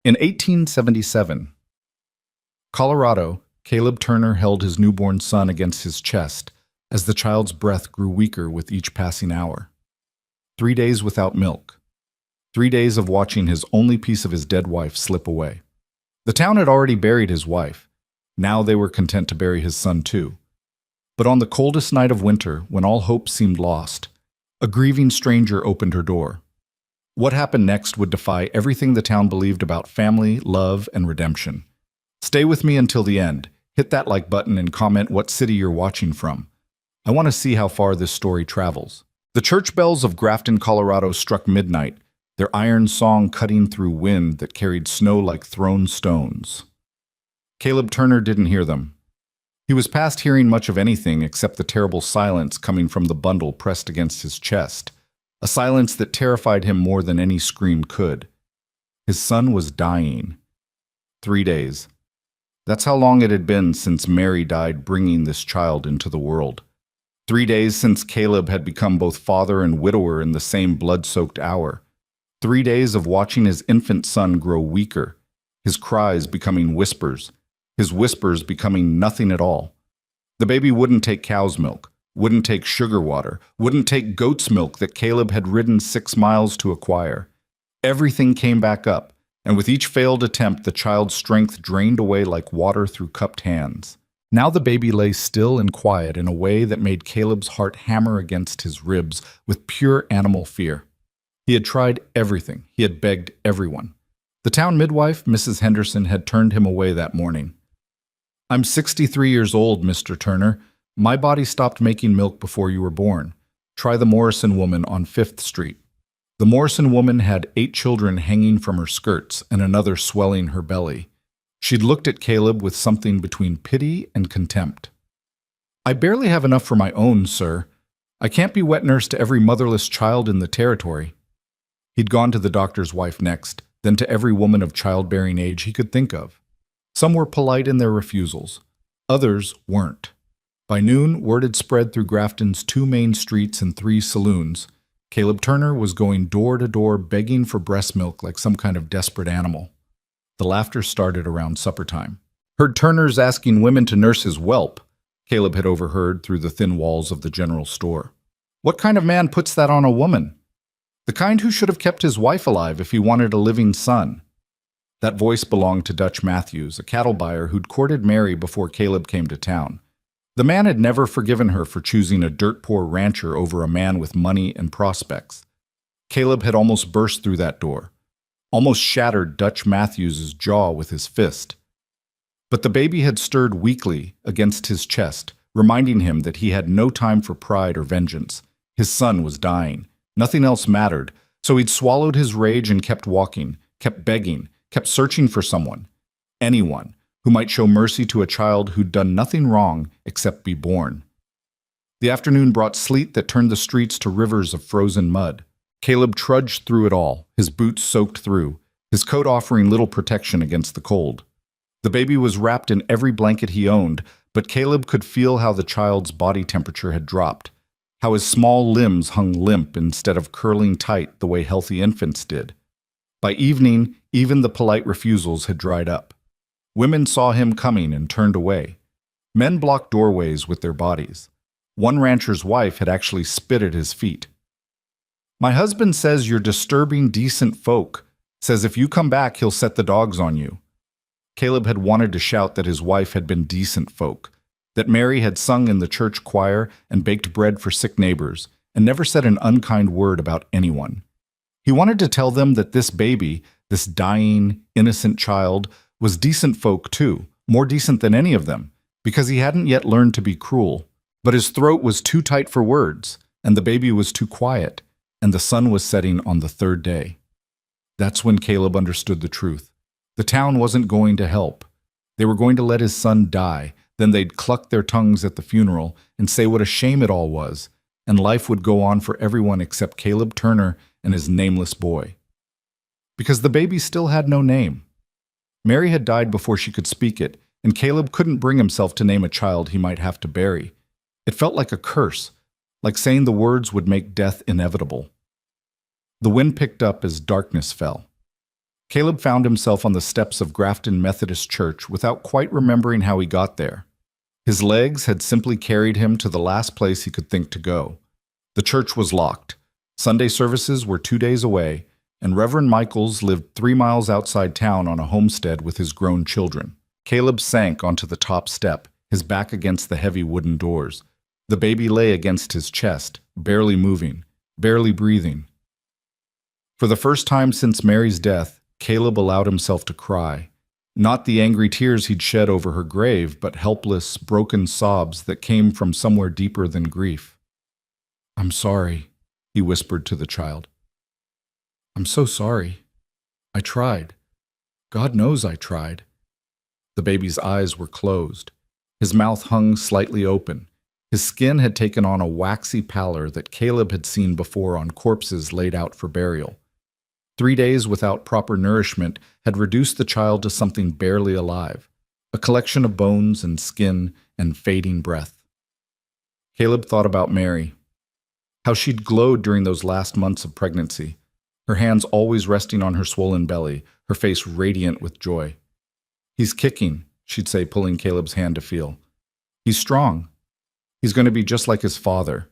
In 1877, Colorado, Caleb Turner held his newborn son against his chest as the child's breath grew weaker with each passing hour. 3 days without milk. 3 days of watching his only piece of his dead wife slip away. The town had already buried his wife. Now they were content to bury his son too. But on the coldest night of winter, when all hope seemed lost, a grieving stranger opened her door. What happened next would defy everything the town believed about family, love, and redemption. Stay with me until the end. Hit that like button and comment what city you're watching from. I want to see how far this story travels. The church bells of Grafton, Colorado struck midnight, their iron song cutting through wind that carried snow like thrown stones. Caleb Turner didn't hear them. He was past hearing much of anything except the terrible silence coming from the bundle pressed against his chest, a silence that terrified him more than any scream could. His son was dying. 3 days. That's how long it had been since Mary died bringing this child into the world. 3 days since Caleb had become both father and widower in the same blood-soaked hour. 3 days of watching his infant son grow weaker, his cries becoming whispers, his whispers becoming nothing at all. The baby wouldn't take cow's milk, wouldn't take sugar water, wouldn't take goat's milk that Caleb had ridden 6 miles to acquire. Everything came back up, and with each failed attempt, the child's strength drained away like water through cupped hands. Now the baby lay still and quiet in a way that made Caleb's heart hammer against his ribs with pure animal fear. He had tried everything. He had begged everyone. The town midwife, Mrs. Henderson, had turned him away that morning. "I'm 63 years old, Mr. Turner. My body stopped making milk before you were born. Try the Morrison woman on 5th Street. The Morrison woman had 8 children hanging from her skirts and another swelling her belly. She'd looked at Caleb with something between pity and contempt. "I barely have enough for my own, sir. I can't be wet nurse to every motherless child in the territory." He'd gone to the doctor's wife next, then to every woman of childbearing age he could think of. Some were polite in their refusals. Others weren't. By noon, word had spread through Grafton's 2 main streets and 3 saloons. Caleb Turner was going door to door begging for breast milk like some kind of desperate animal. The laughter started around supper time. Heard Turner's asking women to nurse his whelp, Caleb had overheard through the thin walls of the general store. What kind of man puts that on a woman? The kind who should have kept his wife alive if he wanted a living son. That voice belonged to Dutch Matthews, a cattle buyer who'd courted Mary before Caleb came to town. The man had never forgiven her for choosing a dirt-poor rancher over a man with money and prospects. Caleb had almost burst through that door, almost shattered Dutch Matthews' jaw with his fist. But the baby had stirred weakly against his chest, reminding him that he had no time for pride or vengeance. His son was dying. Nothing else mattered, so he'd swallowed his rage and kept walking, kept begging, kept searching for someone, anyone, who might show mercy to a child who'd done nothing wrong except be born. The afternoon brought sleet that turned the streets to rivers of frozen mud. Caleb trudged through it all, his boots soaked through, his coat offering little protection against the cold. The baby was wrapped in every blanket he owned, but Caleb could feel how the child's body temperature had dropped, how his small limbs hung limp instead of curling tight the way healthy infants did. By evening, even the polite refusals had dried up. Women saw him coming and turned away. Men blocked doorways with their bodies. One rancher's wife had actually spit at his feet. "My husband says you're disturbing decent folk. Says if you come back, he'll set the dogs on you." Caleb had wanted to shout that his wife had been decent folk, that Mary had sung in the church choir and baked bread for sick neighbors, and never said an unkind word about anyone. He wanted to tell them that this baby, this dying, innocent child, was decent folk too, more decent than any of them, because he hadn't yet learned to be cruel. But his throat was too tight for words, and the baby was too quiet, and the sun was setting on the 3rd day. That's when Caleb understood the truth. The town wasn't going to help. They were going to let his son die, then they'd cluck their tongues at the funeral and say what a shame it all was, and life would go on for everyone except Caleb Turner and his nameless boy. Because the baby still had no name. Mary had died before she could speak it, and Caleb couldn't bring himself to name a child he might have to bury. It felt like a curse, like saying the words would make death inevitable. The wind picked up as darkness fell. Caleb found himself on the steps of Grafton Methodist Church without quite remembering how he got there. His legs had simply carried him to the last place he could think to go. The church was locked. Sunday services were 2 days away, and Reverend Michaels lived 3 miles outside town on a homestead with his grown children. Caleb sank onto the top step, his back against the heavy wooden doors. The baby lay against his chest, barely moving, barely breathing. For the first time since Mary's death, Caleb allowed himself to cry. Not the angry tears he'd shed over her grave, but helpless, broken sobs that came from somewhere deeper than grief. "I'm sorry," he whispered to the child. "I'm so sorry. I tried. God knows I tried." The baby's eyes were closed. His mouth hung slightly open. His skin had taken on a waxy pallor that Caleb had seen before on corpses laid out for burial. 3 days without proper nourishment had reduced the child to something barely alive, a collection of bones and skin and fading breath. Caleb thought about Mary, how she'd glowed during those last months of pregnancy, her hands always resting on her swollen belly, her face radiant with joy. "He's kicking," she'd say, pulling Caleb's hand to feel. "He's strong. He's going to be just like his father."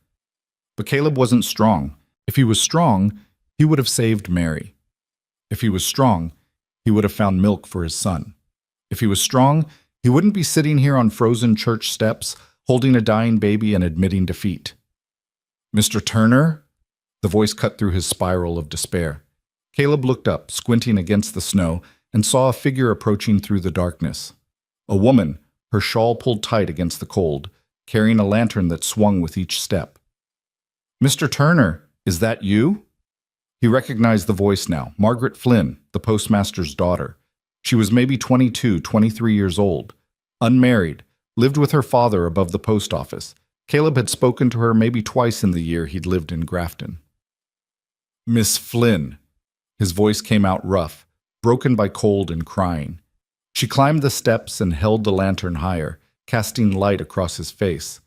But Caleb wasn't strong. If he was strong, he would have saved Mary. If he was strong, he would have found milk for his son. If he was strong, he wouldn't be sitting here on frozen church steps, holding a dying baby and admitting defeat. "Mr. Turner?" The voice cut through his spiral of despair. Caleb looked up, squinting against the snow, and saw a figure approaching through the darkness. A woman, her shawl pulled tight against the cold, carrying a lantern that swung with each step. "Mr. Turner, is that you?" He recognized the voice now, Margaret Flynn, the postmaster's daughter. She was maybe 22, 23 years old, unmarried, lived with her father above the post office. Caleb had spoken to her maybe twice in the year he'd lived in Grafton. "Miss Flynn." His voice came out rough, broken by cold and crying. She climbed the steps and held the lantern higher, casting light across his face.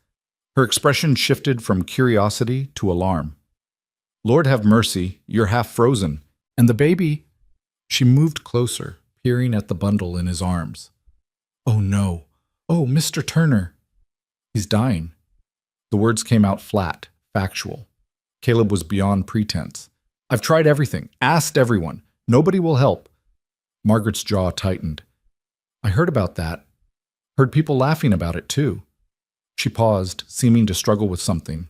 Her expression shifted from curiosity to alarm. "Lord have mercy, you're half frozen. And the baby—" She moved closer, peering at the bundle in his arms. "Oh no. Oh, Mr. Turner. He's dying." The words came out flat, factual. Caleb was beyond pretense. "I've tried everything, asked everyone. Nobody will help." Margaret's jaw tightened. "I heard about that. Heard people laughing about it, too." She paused, seeming to struggle with something.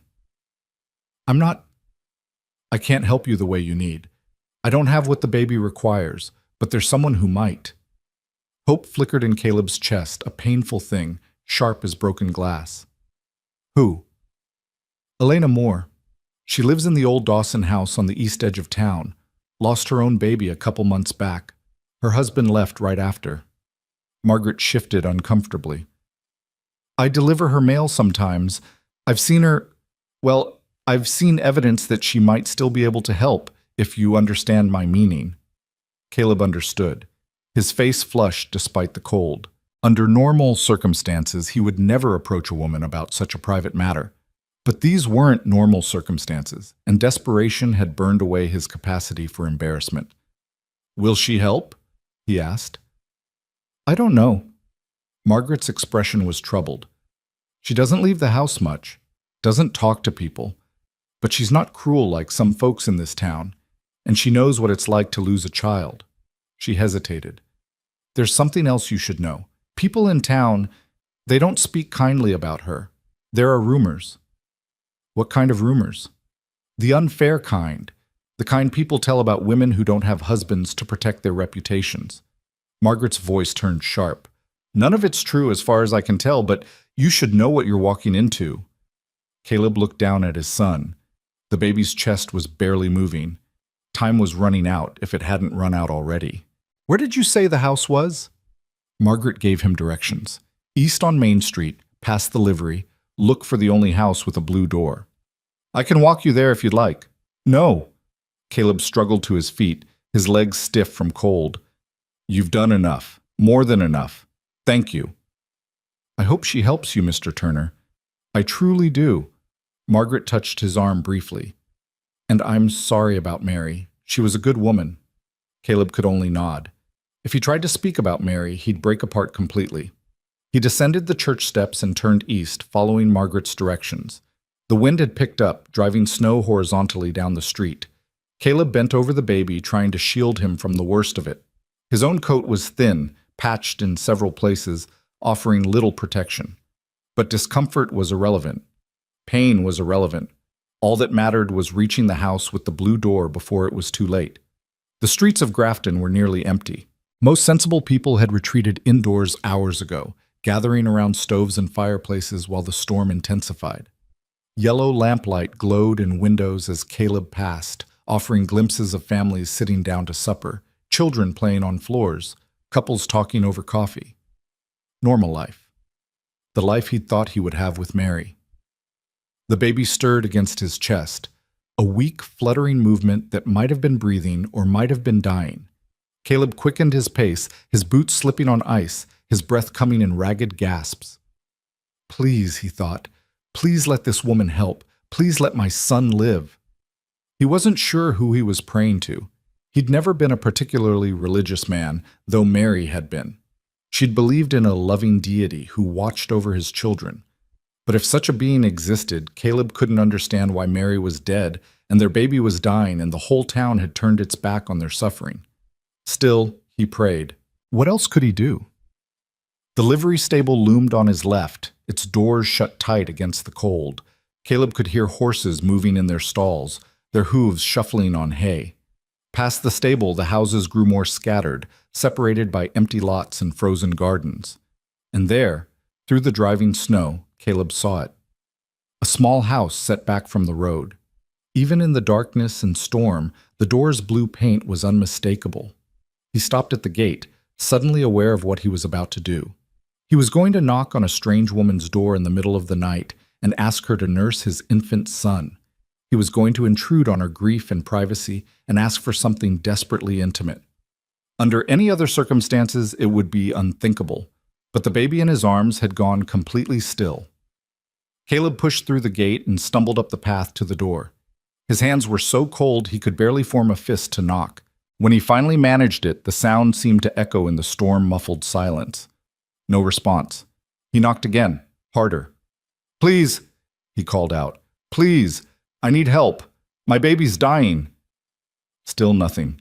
I can't help you the way you need. I don't have what the baby requires, but there's someone who might." Hope flickered in Caleb's chest, a painful thing, sharp as broken glass. "Who?" "Elena Moore. She lives in the old Dawson house on the east edge of town. Lost her own baby a couple months back. Her husband left right after." Margaret shifted uncomfortably. "I deliver her mail sometimes. I've seen her, well, I've seen evidence that she might still be able to help, if you understand my meaning." Caleb understood. His face flushed despite the cold. Under normal circumstances, he would never approach a woman about such a private matter. But these weren't normal circumstances, and desperation had burned away his capacity for embarrassment. "Will she help?" he asked. "I don't know." Margaret's expression was troubled. "She doesn't leave the house much, doesn't talk to people. But she's not cruel like some folks in this town, and she knows what it's like to lose a child." She hesitated. "There's something else you should know. People in town, they don't speak kindly about her. There are rumors." "What kind of rumors?" "The unfair kind. The kind people tell about women who don't have husbands to protect their reputations." Margaret's voice turned sharp. "None of it's true as far as I can tell, but you should know what you're walking into." Caleb looked down at his son. The baby's chest was barely moving. Time was running out, if it hadn't run out already. "Where did you say the house was?" Margaret gave him directions. "East on Main Street, past the livery. Look for the only house with a blue door." "I can walk you there if you'd like." "No." Caleb struggled to his feet, his legs stiff from cold. "You've done enough. More than enough. Thank you." "I hope she helps you, Mr. Turner. I truly do." Margaret touched his arm briefly. "And I'm sorry about Mary. She was a good woman." Caleb could only nod. If he tried to speak about Mary, he'd break apart completely. He descended the church steps and turned east, following Margaret's directions. The wind had picked up, driving snow horizontally down the street. Caleb bent over the baby, trying to shield him from the worst of it. His own coat was thin, patched in several places, offering little protection. But discomfort was irrelevant. Pain was irrelevant. All that mattered was reaching the house with the blue door before it was too late. The streets of Grafton were nearly empty. Most sensible people had retreated indoors hours ago, gathering around stoves and fireplaces while the storm intensified. Yellow lamplight glowed in windows as Caleb passed, offering glimpses of families sitting down to supper, children playing on floors, couples talking over coffee. Normal life. The life he'd thought he would have with Mary. The baby stirred against his chest, a weak, fluttering movement that might have been breathing or might have been dying. Caleb quickened his pace, his boots slipping on ice, his breath coming in ragged gasps. Please, he thought, please let this woman help. Please let my son live. He wasn't sure who he was praying to. He'd never been a particularly religious man, though Mary had been. She'd believed in a loving deity who watched over his children. But if such a being existed, Caleb couldn't understand why Mary was dead and their baby was dying and the whole town had turned its back on their suffering. Still, he prayed. What else could he do? The livery stable loomed on his left, its doors shut tight against the cold. Caleb could hear horses moving in their stalls, their hooves shuffling on hay. Past the stable, the houses grew more scattered, separated by empty lots and frozen gardens. And there, through the driving snow, Caleb saw it. A small house set back from the road. Even in the darkness and storm, the door's blue paint was unmistakable. He stopped at the gate, suddenly aware of what he was about to do. He was going to knock on a strange woman's door in the middle of the night and ask her to nurse his infant son. He was going to intrude on her grief and privacy and ask for something desperately intimate. Under any other circumstances, it would be unthinkable, but the baby in his arms had gone completely still. Caleb pushed through the gate and stumbled up the path to the door. His hands were so cold he could barely form a fist to knock. When he finally managed it, the sound seemed to echo in the storm-muffled silence. No response. He knocked again, harder. "Please," he called out. "Please, I need help. My baby's dying." Still nothing.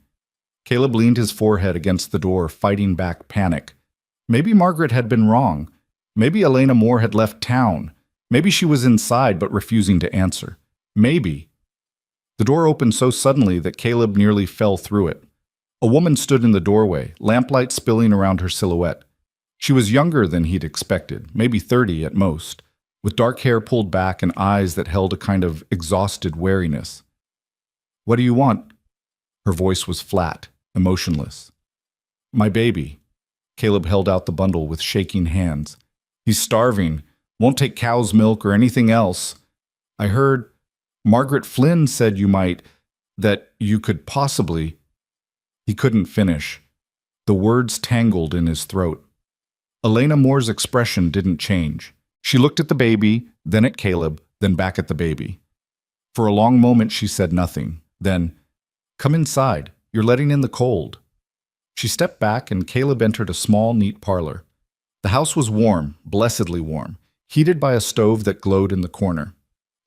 Caleb leaned his forehead against the door, fighting back panic. Maybe Margaret had been wrong. Maybe Elena Moore had left town. Maybe she was inside but refusing to answer. Maybe. The door opened so suddenly that Caleb nearly fell through it. A woman stood in the doorway, lamplight spilling around her silhouette. She was younger than he'd expected, maybe 30 at most, with dark hair pulled back and eyes that held a kind of exhausted wariness. "What do you want?" Her voice was flat, emotionless. "My baby." Caleb held out the bundle with shaking hands. "He's starving. Won't take cow's milk or anything else. I heard Margaret Flynn said that you could possibly." He couldn't finish. The words tangled in his throat. Elena Moore's expression didn't change. She looked at the baby, then at Caleb, then back at the baby. For a long moment she said nothing. Then, "Come inside. You're letting in the cold." She stepped back and Caleb entered a small, neat parlor. The house was warm, blessedly warm, heated by a stove that glowed in the corner.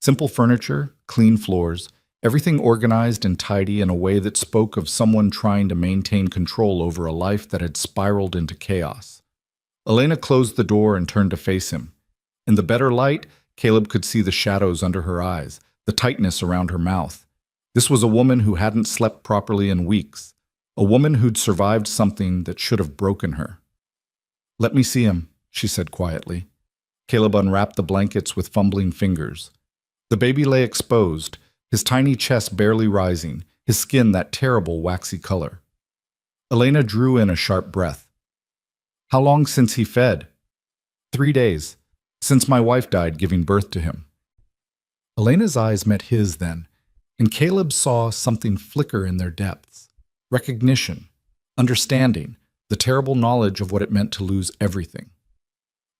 Simple furniture, clean floors, everything organized and tidy in a way that spoke of someone trying to maintain control over a life that had spiraled into chaos. Elena closed the door and turned to face him. In the better light, Caleb could see the shadows under her eyes, the tightness around her mouth. This was a woman who hadn't slept properly in weeks, a woman who'd survived something that should have broken her. "Let me see him," she said quietly. Caleb unwrapped the blankets with fumbling fingers. The baby lay exposed, his tiny chest barely rising, his skin that terrible waxy color. Elena drew in a sharp breath. "How long since he fed?" 3 days. Since my wife died giving birth to him." Elena's eyes met his then, and Caleb saw something flicker in their depths. Recognition, understanding, the terrible knowledge of what it meant to lose everything.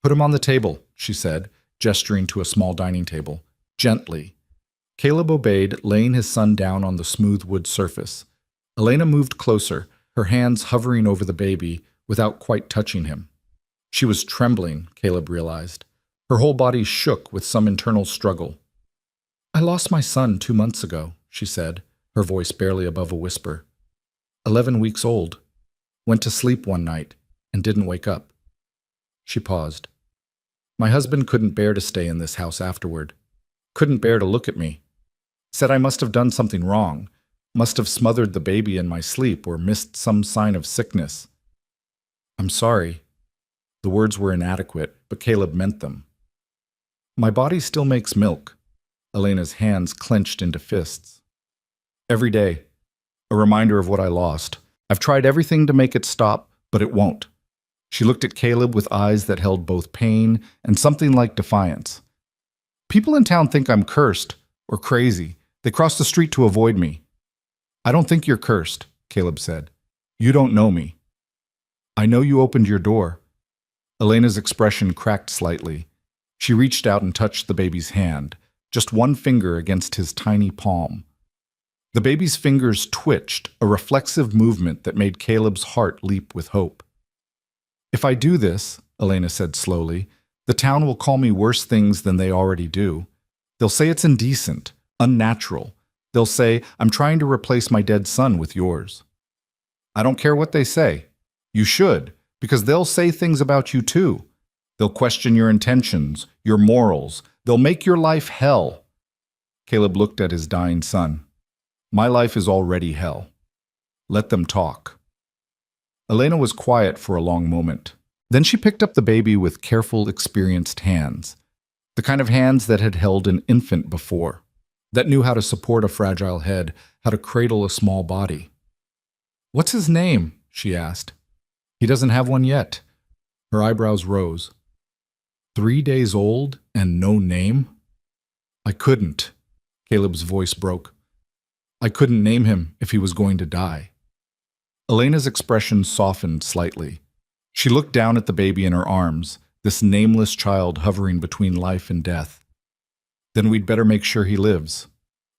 "Put him on the table," she said, gesturing to a small dining table. Gently. Caleb obeyed, laying his son down on the smooth wood surface. Elena moved closer, her hands hovering over the baby without quite touching him. She was trembling, Caleb realized. Her whole body shook with some internal struggle. "I lost my son 2 months ago," she said, her voice barely above a whisper. 11 weeks old. Went to sleep one night and didn't wake up. She paused. My husband couldn't bear to stay in this house afterward. Couldn't bear to look at me. Said I must have done something wrong, must have smothered the baby in my sleep or missed some sign of sickness. "I'm sorry." The words were inadequate, but Caleb meant them. "My body still makes milk." Elena's hands clenched into fists. "Every day. A reminder of what I lost. I've tried everything to make it stop, but it won't." She looked at Caleb with eyes that held both pain and something like defiance. "People in town think I'm cursed or crazy. They cross the street to avoid me." "I don't think you're cursed," Caleb said. "You don't know me." "I know you opened your door." Elena's expression cracked slightly. She reached out and touched the baby's hand, just one finger against his tiny palm. The baby's fingers twitched, a reflexive movement that made Caleb's heart leap with hope. "If I do this," Elena said slowly, "the town will call me worse things than they already do. They'll say it's indecent, unnatural. They'll say I'm trying to replace my dead son with yours." "I don't care what they say. You should, because they'll say things about you too. They'll question your intentions, your morals. They'll make your life hell." Caleb looked at his dying son. "My life is already hell. Let them talk." Elena was quiet for a long moment. Then she picked up the baby with careful, experienced hands. The kind of hands that had held an infant before, that knew how to support a fragile head, how to cradle a small body. "What's his name?" she asked. "He doesn't have one yet." Her eyebrows rose. 3 days old and no name? "I couldn't." Caleb's voice broke. "I couldn't name him if he was going to die." Elena's expression softened slightly. She looked down at the baby in her arms, this nameless child hovering between life and death. "Then we'd better make sure he lives."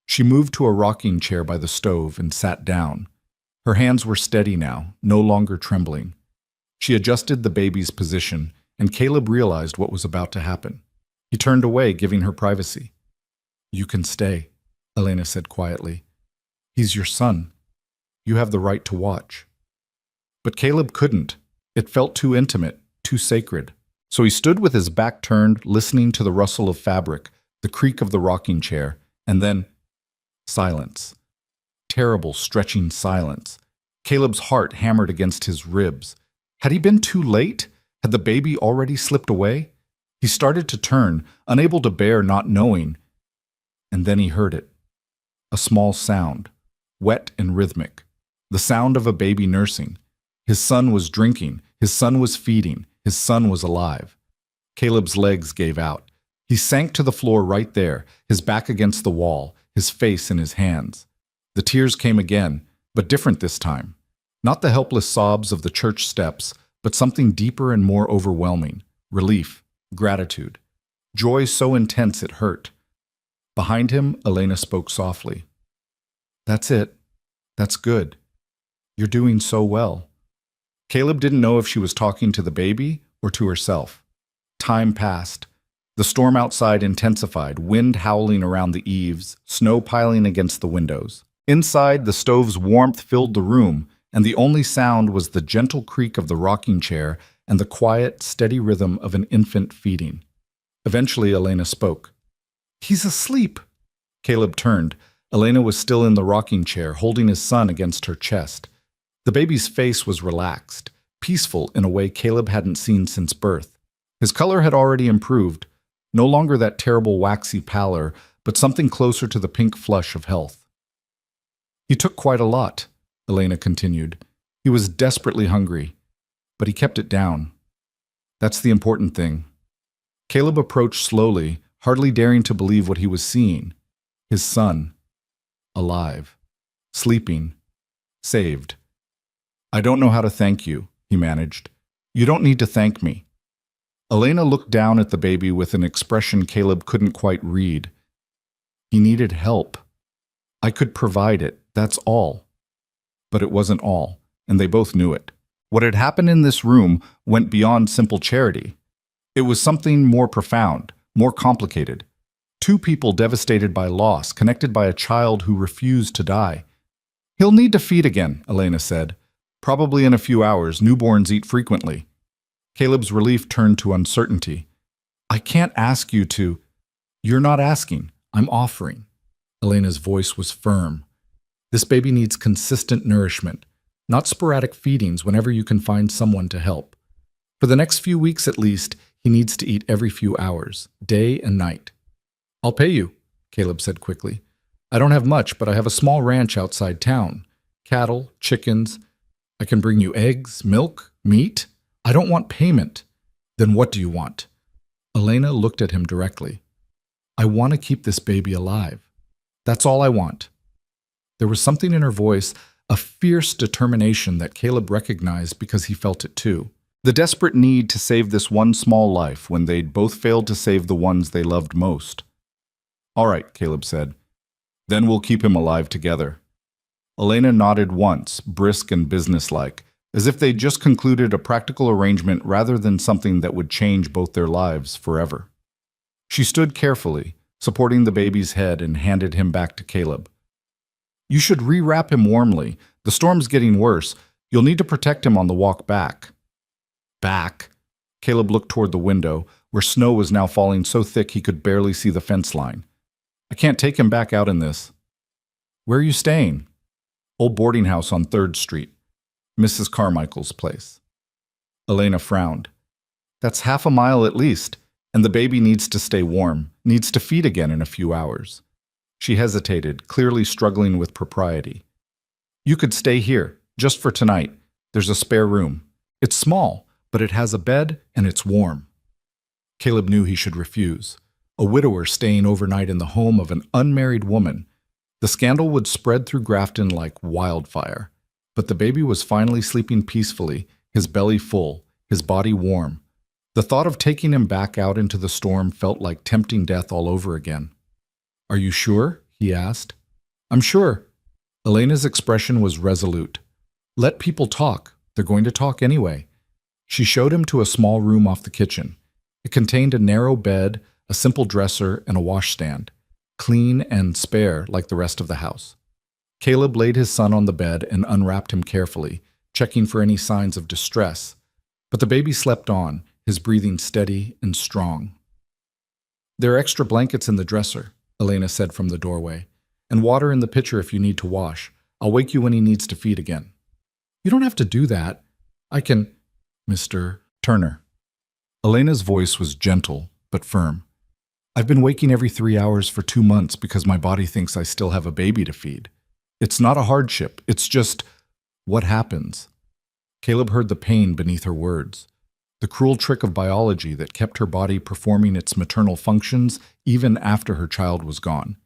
She moved to a rocking chair by the stove and sat down. Her hands were steady now, no longer trembling. She adjusted the baby's position, and Caleb realized what was about to happen. He turned away, giving her privacy. "You can stay," Elena said quietly. "He's your son. You have the right to watch." But Caleb couldn't. It felt too intimate, too sacred. So he stood with his back turned, listening to the rustle of fabric, the creak of the rocking chair, and then silence. Terrible, stretching silence. Caleb's heart hammered against his ribs. Had he been too late? Had the baby already slipped away? He started to turn, unable to bear not knowing. And then he heard it. A small sound, wet and rhythmic. The sound of a baby nursing. His son was drinking. His son was feeding. His son was alive. Caleb's legs gave out. He sank to the floor right there, his back against the wall, his face in his hands. The tears came again, but different this time. Not the helpless sobs of the church steps, but something deeper and more overwhelming. Relief, gratitude, joy so intense it hurt. Behind him, Elena spoke softly. "That's it. That's good. You're doing so well." Caleb didn't know if she was talking to the baby or to herself. Time passed. The storm outside intensified, wind howling around the eaves, snow piling against the windows. Inside, the stove's warmth filled the room, and the only sound was the gentle creak of the rocking chair and the quiet, steady rhythm of an infant feeding. Eventually, Elena spoke. "He's asleep." Caleb turned. Elena was still in the rocking chair, holding his son against her chest. The baby's face was relaxed, peaceful in a way Caleb hadn't seen since birth. His color had already improved, no longer that terrible waxy pallor, but something closer to the pink flush of health. "He took quite a lot," Elena continued. "He was desperately hungry, but he kept it down. That's the important thing." Caleb approached slowly, hardly daring to believe what he was seeing. His son. Alive. Sleeping. Saved. "I don't know how to thank you," he managed. "You don't need to thank me." Elena looked down at the baby with an expression Caleb couldn't quite read. He needed help. I could provide it, that's all. But it wasn't all, and they both knew it. What had happened in this room went beyond simple charity. It was something more profound, more complicated. Two people devastated by loss, connected by a child who refused to die. "He'll need to feed again," Elena said. "Probably in a few hours. Newborns eat frequently." Caleb's relief turned to uncertainty. "I can't ask you to—" "You're not asking. I'm offering." Elena's voice was firm. "This baby needs consistent nourishment, not sporadic feedings whenever you can find someone to help. For the next few weeks at least, he needs to eat every few hours, day and night." "I'll pay you," Caleb said quickly. "I don't have much, but I have a small ranch outside town. Cattle, chickens. I can bring you eggs, milk, meat. I don't want payment." "Then what do you want?" Elena looked at him directly. "I want to keep this baby alive. That's all I want." There was something in her voice, a fierce determination that Caleb recognized because he felt it too. The desperate need to save this one small life when they'd both failed to save the ones they loved most. "All right," Caleb said. "Then we'll keep him alive together." Elena nodded once, brisk and businesslike, as if they'd just concluded a practical arrangement rather than something that would change both their lives forever. She stood carefully, supporting the baby's head, and handed him back to Caleb. "You should rewrap him warmly. The storm's getting worse. You'll need to protect him on the walk back." "Back?" Caleb looked toward the window, where snow was now falling so thick he could barely see the fence line. "I can't take him back out in this." "Where are you staying?" "Old boarding house on 3rd Street. Mrs. Carmichael's place." Elena frowned. "That's half a mile at least, and the baby needs to stay warm, needs to feed again in a few hours." She hesitated, clearly struggling with propriety. "You could stay here, just for tonight. There's a spare room. It's small, but it has a bed and it's warm." Caleb knew he should refuse. A widower staying overnight in the home of an unmarried woman. The scandal would spread through Grafton like wildfire. But the baby was finally sleeping peacefully, his belly full, his body warm. The thought of taking him back out into the storm felt like tempting death all over again. "Are you sure?" he asked. "I'm sure." Elena's expression was resolute. "Let people talk. They're going to talk anyway." She showed him to a small room off the kitchen. It contained a narrow bed, a simple dresser, and a washstand, clean and spare like the rest of the house. Caleb laid his son on the bed and unwrapped him carefully, checking for any signs of distress. But the baby slept on, his breathing steady and strong. "There are extra blankets in the dresser," Elena said from the doorway, "and water in the pitcher if you need to wash. I'll wake you when he needs to feed again." "You don't have to do that. I can—" "Mr. Turner." Elena's voice was gentle but firm. "I've been waking every 3 hours for 2 months because my body thinks I still have a baby to feed. It's not a hardship. It's just what happens." Caleb heard the pain beneath her words, the cruel trick of biology that kept her body performing its maternal functions even after her child was gone.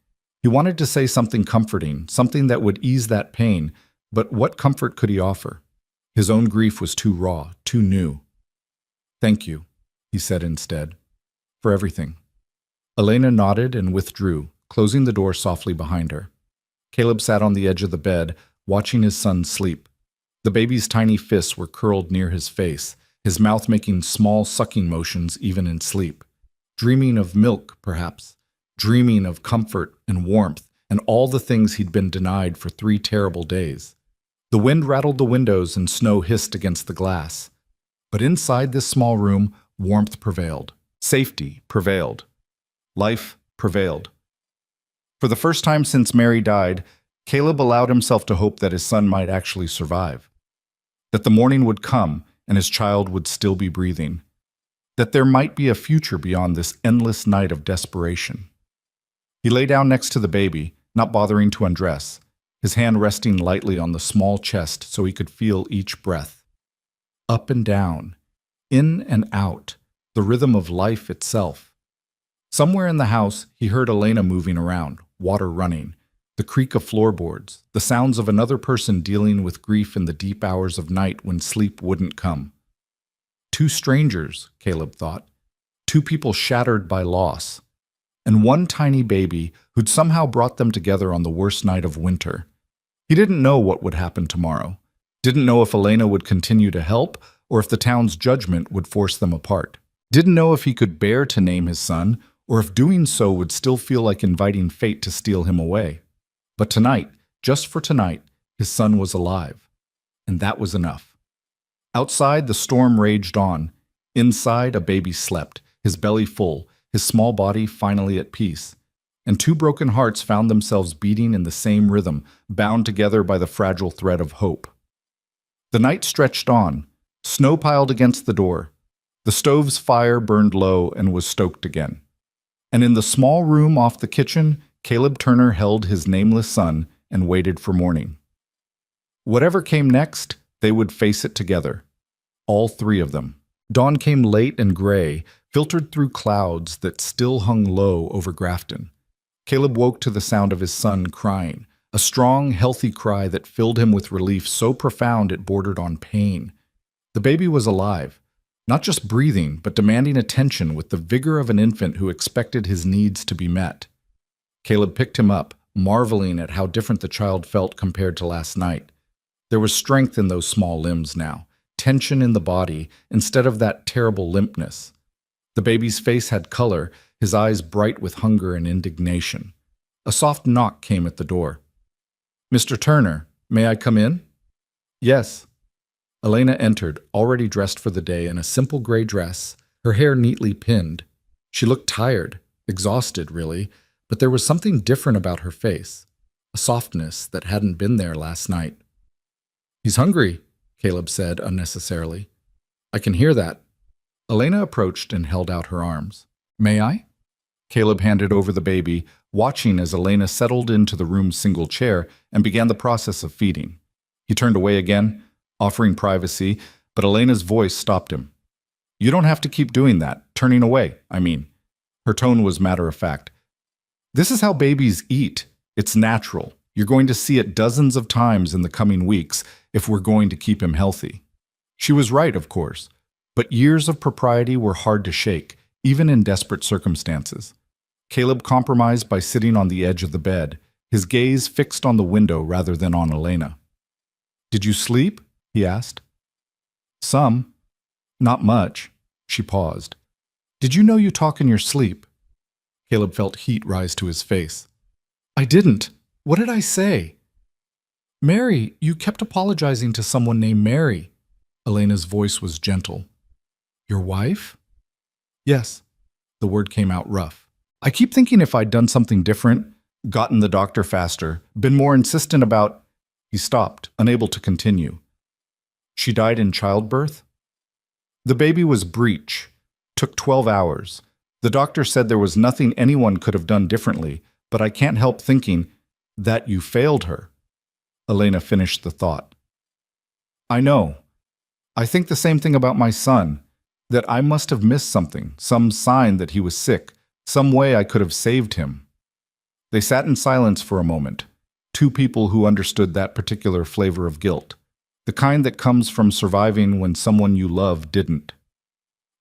He wanted to say something comforting, something that would ease that pain, but what comfort could he offer? His own grief was too raw, too new. "Thank you," he said instead, "for everything." Elena nodded and withdrew, closing the door softly behind her. Caleb sat on the edge of the bed, watching his son sleep. The baby's tiny fists were curled near his face, his mouth making small sucking motions even in sleep. Dreaming of milk, perhaps. Dreaming of comfort and warmth and all the things he'd been denied for 3 terrible days. The wind rattled the windows and snow hissed against the glass. But inside this small room, warmth prevailed. Safety prevailed. Life prevailed. For the first time since Mary died, Caleb allowed himself to hope that his son might actually survive. That the morning would come and his child would still be breathing. That there might be a future beyond this endless night of desperation. He lay down next to the baby, not bothering to undress, his hand resting lightly on the small chest so he could feel each breath. Up and down, in and out, the rhythm of life itself. Somewhere in the house, he heard Elena moving around, water running, the creak of floorboards, the sounds of another person dealing with grief in the deep hours of night when sleep wouldn't come. 2 strangers, Caleb thought, 2 people shattered by loss, and 1 tiny baby who'd somehow brought them together on the worst night of winter. He didn't know what would happen tomorrow, Didn't know if Elena would continue to help or if the town's judgment would force them apart. Didn't know if he could bear to name his son or if doing so would still feel like inviting fate to steal him away. But tonight, just for tonight, his son was alive. And that was enough. Outside, the storm raged on. Inside, a baby slept, his belly full, his small body finally at peace. And two broken hearts found themselves beating in the same rhythm, bound together by the fragile thread of hope. The night stretched on. Snow piled against the door. The stove's fire burned low and was stoked again. And in the small room off the kitchen, Caleb Turner held his nameless son and waited for morning. Whatever came next, they would face it together. All three of them. Dawn came late and gray, filtered through clouds that still hung low over Grafton. Caleb woke to the sound of his son crying, a strong, healthy cry that filled him with relief so profound it bordered on pain. The baby was alive, not just breathing, but demanding attention with the vigor of an infant who expected his needs to be met. Caleb picked him up, marveling at how different the child felt compared to last night. There was strength in those small limbs now, tension in the body, instead of that terrible limpness. The baby's face had color, his eyes bright with hunger and indignation. A soft knock came at the door. "Mr. Turner, may I come in?" "Yes." Elena entered, already dressed for the day in a simple gray dress, her hair neatly pinned. She looked tired, exhausted really, but there was something different about her face, a softness that hadn't been there last night. "He's hungry," Caleb said unnecessarily. "I can hear that." Elena approached and held out her arms. "May I?" Caleb handed over the baby, watching as Elena settled into the room's single chair and began the process of feeding. He turned away again, offering privacy, but Elena's voice stopped him. "You don't have to keep doing that, turning away, I mean." Her tone was matter-of-fact. "This is how babies eat. It's natural. You're going to see it dozens of times in the coming weeks if we're going to keep him healthy." She was right, of course, but years of propriety were hard to shake, even in desperate circumstances. Caleb compromised by sitting on the edge of the bed, his gaze fixed on the window rather than on Elena. "Did you sleep?" he asked. "Some. Not much." She paused. "Did you know you talk in your sleep?" Caleb felt heat rise to his face. "I didn't. What did I say?" "Mary, you kept apologizing to someone named Mary." Elena's voice was gentle. "Your wife?" "Yes." The word came out rough. "I keep thinking if I'd done something different, gotten the doctor faster, been more insistent about—" He stopped, unable to continue. "She died in childbirth?" "The baby was breech. Took 12 hours. The doctor said there was nothing anyone could have done differently, but I can't help thinking that you failed her." Elena finished the thought. "I know. I think the same thing about my son, that I must have missed something, some sign that he was sick, some way I could have saved him." They sat in silence for a moment, two people who understood that particular flavor of guilt, the kind that comes from surviving when someone you love didn't.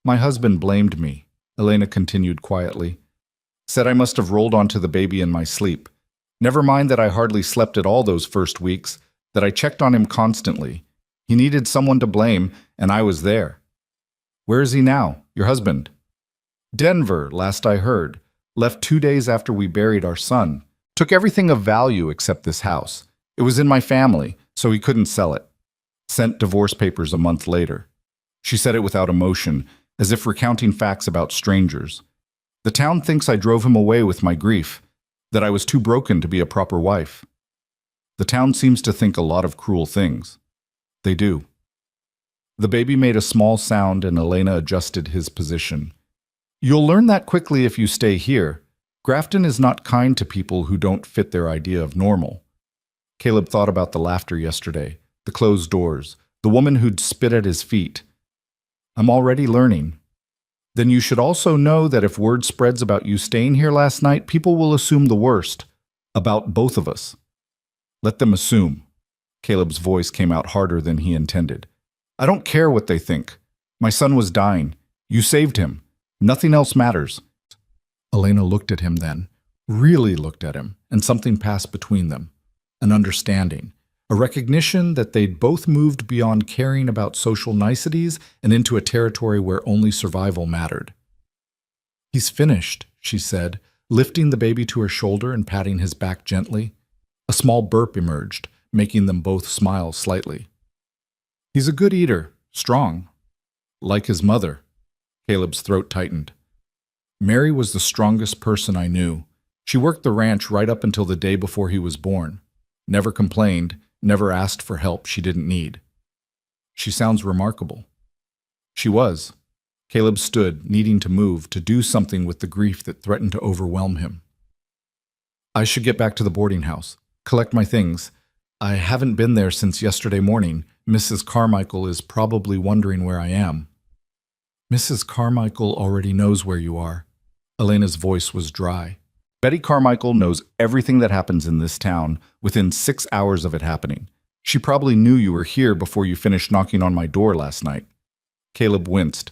"My husband blamed me," Elena continued quietly. "Said I must have rolled onto the baby in my sleep. Never mind that I hardly slept at all those first weeks, that I checked on him constantly. He needed someone to blame, and I was there." "Where is he now, your husband?" "Denver, last I heard. Left 2 days after we buried our son. Took everything of value except this house. It was in my family, so he couldn't sell it. Sent divorce papers a month later." She said it without emotion, as if recounting facts about strangers. "The town thinks I drove him away with my grief, that I was too broken to be a proper wife. The town seems to think a lot of cruel things. They do." The baby made a small sound and Elena adjusted his position. "You'll learn that quickly if you stay here. Grafton is not kind to people who don't fit their idea of normal." Caleb thought about the laughter yesterday, the closed doors, the woman who'd spit at his feet. "I'm already learning." "Then you should also know that if word spreads about you staying here last night, people will assume the worst, about both of us." "Let them assume." Caleb's voice came out harder than he intended. "I don't care what they think. My son was dying. You saved him. Nothing else matters." Elena looked at him then, really looked at him, and something passed between them, an understanding. a recognition that they'd both moved beyond caring about social niceties and into a territory where only survival mattered. "He's finished," she said, lifting the baby to her shoulder and patting his back gently. A small burp emerged, making them both smile slightly. "He's a good eater, strong. Like his mother." Caleb's throat tightened. "Mary was the strongest person I knew. She worked the ranch right up until the day before he was born. Never complained, never asked for help she didn't need." "She sounds remarkable." She was. Caleb stood, needing to move, to do something with the grief that threatened to overwhelm him. "I should get back to the boarding house, collect my things. I haven't been there since yesterday morning. Mrs. Carmichael is probably wondering where I am." "Mrs. Carmichael already knows where you are." Elena's voice was dry. "Betty Carmichael knows everything that happens in this town within 6 hours of it happening. She probably knew you were here before you finished knocking on my door last night." Caleb winced.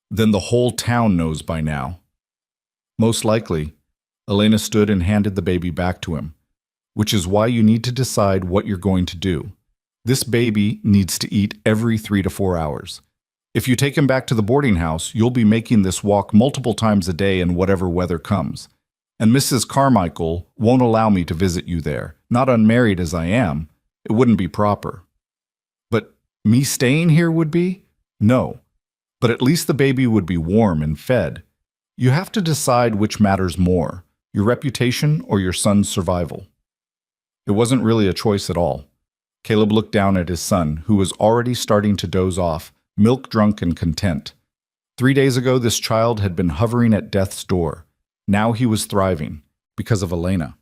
"Then the whole town knows by now." "Most likely." Elena stood and handed the baby back to him. "Which is why you need to decide what you're going to do. This baby needs to eat every 3 to 4 hours. If you take him back to the boarding house, you'll be making this walk multiple times a day in whatever weather comes. And Mrs. Carmichael won't allow me to visit you there. Not unmarried as I am, it wouldn't be proper." "But me staying here would be?" "No. But at least the baby would be warm and fed. You have to decide which matters more, your reputation or your son's survival." It wasn't really a choice at all. Caleb looked down at his son, who was already starting to doze off, milk-drunk and content. 3 days ago, this child had been hovering at death's door. Now he was thriving, because of Elena.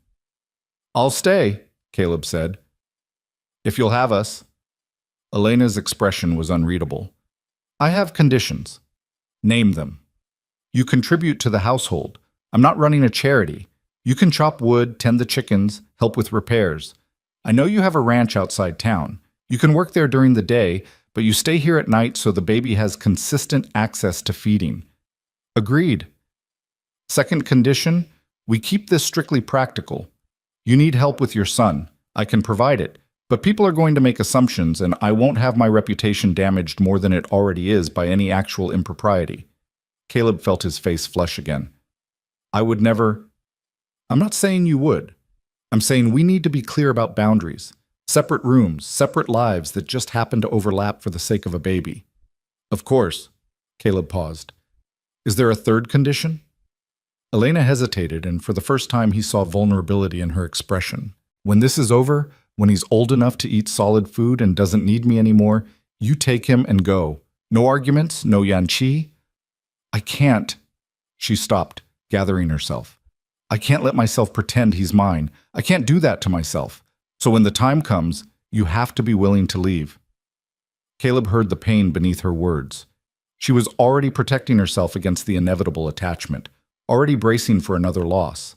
"I'll stay," Caleb said. "If you'll have us." Elena's expression was unreadable. "I have conditions." "Name them." "You contribute to the household. I'm not running a charity. You can chop wood, tend the chickens, help with repairs. I know you have a ranch outside town. You can work there during the day, but you stay here at night so the baby has consistent access to feeding." "Agreed." "Second condition, we keep this strictly practical. You need help with your son. I can provide it, but people are going to make assumptions, and I won't have my reputation damaged more than it already is by any actual impropriety." Caleb felt his face flush again. "I would never—" "I'm not saying you would. I'm saying we need to be clear about boundaries. Separate rooms, separate lives that just happen to overlap for the sake of a baby." "Of course." Caleb paused. "Is there a third condition?" Elena hesitated, and for the first time he saw vulnerability in her expression. "When this is over, when he's old enough to eat solid food and doesn't need me anymore, you take him and go. No arguments, no Yanqi." "I can't." She stopped, gathering herself. "I can't let myself pretend he's mine. I can't do that to myself. So when the time comes, you have to be willing to leave." Caleb heard the pain beneath her words. She was already protecting herself against the inevitable attachment, already bracing for another loss.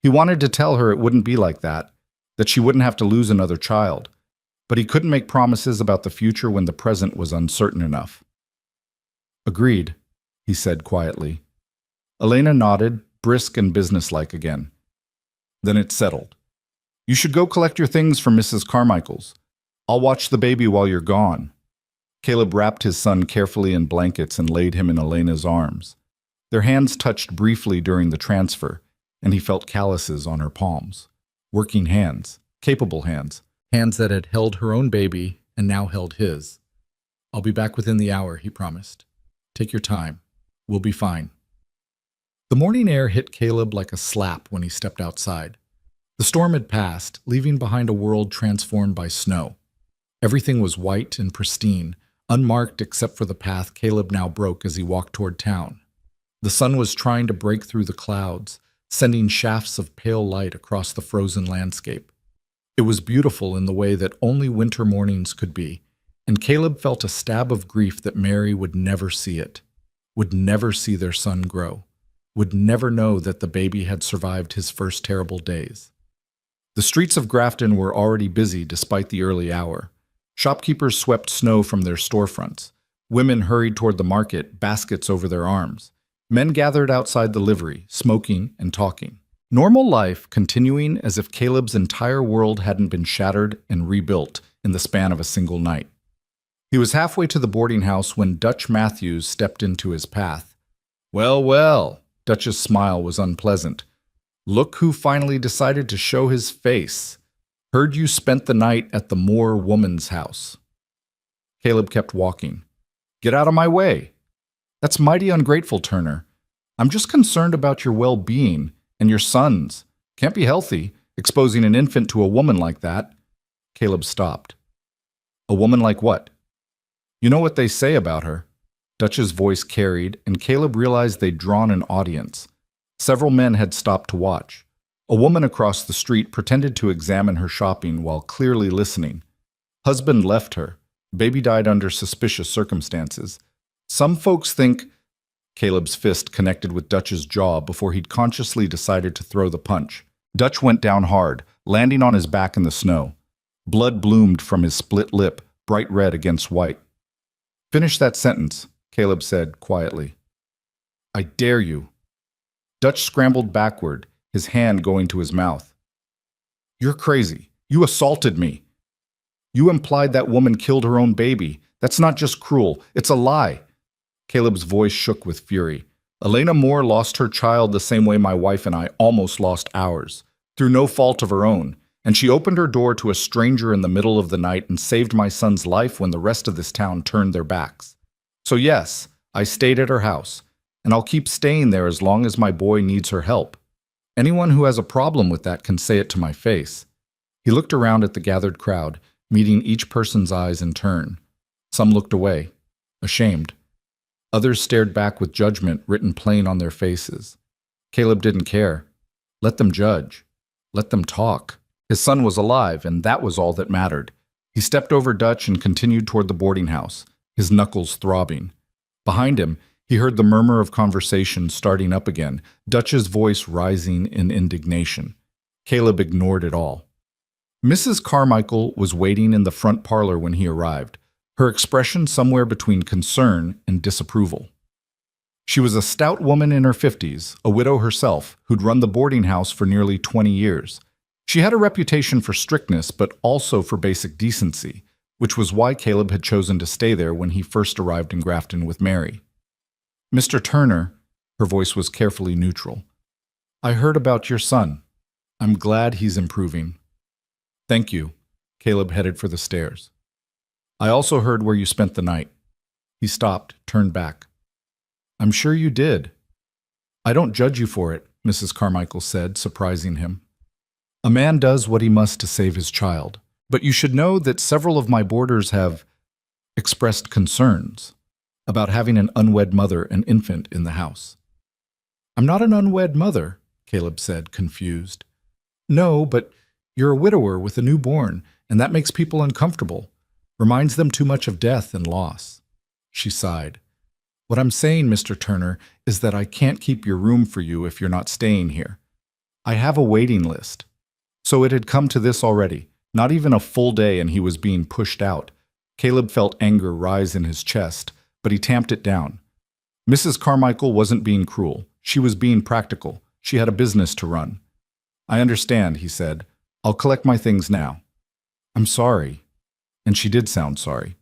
He wanted to tell her it wouldn't be like that she wouldn't have to lose another child, but he couldn't make promises about the future when the present was uncertain enough. "Agreed," he said quietly. Elena nodded, brisk and businesslike again. "Then it's settled. You should go collect your things from Mrs. Carmichael's. I'll watch the baby while you're gone." Caleb wrapped his son carefully in blankets and laid him in Elena's arms. Their hands touched briefly during the transfer, and he felt calluses on her palms. Working hands, capable hands, hands that had held her own baby and now held his. "I'll be back within the hour," he promised. "Take your time. We'll be fine." The morning air hit Caleb like a slap when he stepped outside. The storm had passed, leaving behind a world transformed by snow. Everything was white and pristine, unmarked except for the path Caleb now broke as he walked toward town. The sun was trying to break through the clouds, sending shafts of pale light across the frozen landscape. It was beautiful in the way that only winter mornings could be, and Caleb felt a stab of grief that Mary would never see it, would never see their son grow, would never know that the baby had survived his first terrible days. The streets of Grafton were already busy despite the early hour. Shopkeepers swept snow from their storefronts. Women hurried toward the market, baskets over their arms. Men gathered outside the livery, smoking and talking. Normal life continuing as if Caleb's entire world hadn't been shattered and rebuilt in the span of a single night. He was halfway to the boarding house when Dutch Matthews stepped into his path. Well, well, Dutch's smile was unpleasant. Look who finally decided to show his face. Heard you spent the night at the Moore woman's house. Caleb kept walking. Get out of my way. That's mighty ungrateful, Turner. I'm just concerned about your well-being and your son's. Can't be healthy, exposing an infant to a woman like that. Caleb stopped. A woman like what? You know what they say about her. Dutch's voice carried, and Caleb realized they'd drawn an audience. Several men had stopped to watch. A woman across the street pretended to examine her shopping while clearly listening. Husband left her. Baby died under suspicious circumstances. Some folks think... Caleb's fist connected with Dutch's jaw before he'd consciously decided to throw the punch. Dutch went down hard, landing on his back in the snow. Blood bloomed from his split lip, bright red against white. Finish that sentence, Caleb said quietly. I dare you. Dutch scrambled backward, his hand going to his mouth. You're crazy. You assaulted me. You implied that woman killed her own baby. That's not just cruel. It's a lie. Caleb's voice shook with fury. Elena Moore lost her child the same way my wife and I almost lost ours, through no fault of her own, and she opened her door to a stranger in the middle of the night and saved my son's life when the rest of this town turned their backs. So yes, I stayed at her house, and I'll keep staying there as long as my boy needs her help. Anyone who has a problem with that can say it to my face. He looked around at the gathered crowd, meeting each person's eyes in turn. Some looked away, ashamed. Others stared back with judgment written plain on their faces. Caleb didn't care. Let them judge. Let them talk. His son was alive, and that was all that mattered. He stepped over Dutch and continued toward the boarding house, his knuckles throbbing. Behind him, he heard the murmur of conversation starting up again, Dutch's voice rising in indignation. Caleb ignored it all. Mrs. Carmichael was waiting in the front parlor when he arrived, her expression somewhere between concern and disapproval. She was a stout woman in her 50s, a widow herself, who'd run the boarding house for nearly 20 years. She had a reputation for strictness, but also for basic decency, which was why Caleb had chosen to stay there when he first arrived in Grafton with Mary. Mr. Turner, her voice was carefully neutral. I heard about your son. I'm glad he's improving. Thank you. Caleb headed for the stairs. I also heard where you spent the night. He stopped, turned back. I'm sure you did. I don't judge you for it, Mrs. Carmichael said, surprising him. A man does what he must to save his child, but you should know that several of my boarders have expressed concerns about having an unwed mother and infant in the house. I'm not an unwed mother, Caleb said, confused. No, but you're a widower with a newborn, and that makes people uncomfortable. Reminds them too much of death and loss. She sighed. What I'm saying, Mr. Turner, is that I can't keep your room for you if you're not staying here. I have a waiting list. So it had come to this already. Not even a full day and he was being pushed out. Caleb felt anger rise in his chest, but he tamped it down. Mrs. Carmichael wasn't being cruel. She was being practical. She had a business to run. I understand, he said. I'll collect my things now. I'm sorry. And she did sound sorry.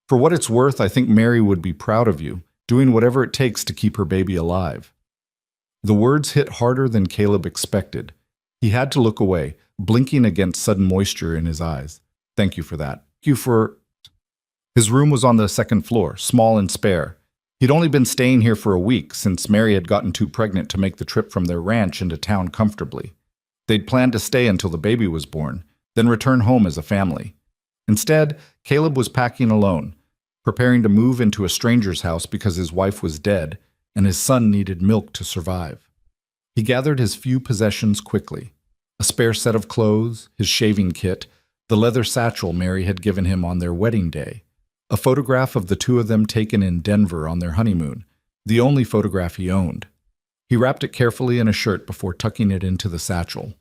For what it's worth, I think Mary would be proud of you, doing whatever it takes to keep her baby alive. The words hit harder than Caleb expected. He had to look away, blinking against sudden moisture in his eyes. Thank you for that. Thank you for... His room was on the second floor, small and spare. He'd only been staying here for a week since Mary had gotten too pregnant to make the trip from their ranch into town comfortably. They'd planned to stay until the baby was born, then return home as a family. Instead, Caleb was packing alone, preparing to move into a stranger's house because his wife was dead and his son needed milk to survive. He gathered his few possessions quickly. A spare set of clothes, his shaving kit, the leather satchel Mary had given him on their wedding day, a photograph of the two of them taken in Denver on their honeymoon, the only photograph he owned. He wrapped it carefully in a shirt before tucking it into the satchel.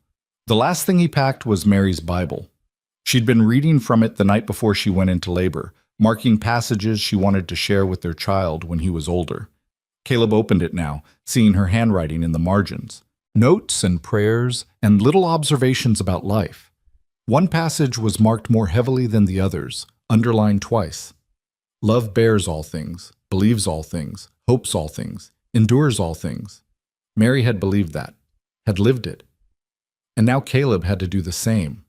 The last thing he packed was Mary's Bible. She'd been reading from it the night before she went into labor, marking passages she wanted to share with their child when he was older. Caleb opened it now, seeing her handwriting in the margins. Notes and prayers and little observations about life. One passage was marked more heavily than the others, underlined twice. Love bears all things, believes all things, hopes all things, endures all things. Mary had believed that, had lived it. And now Caleb had to do the same.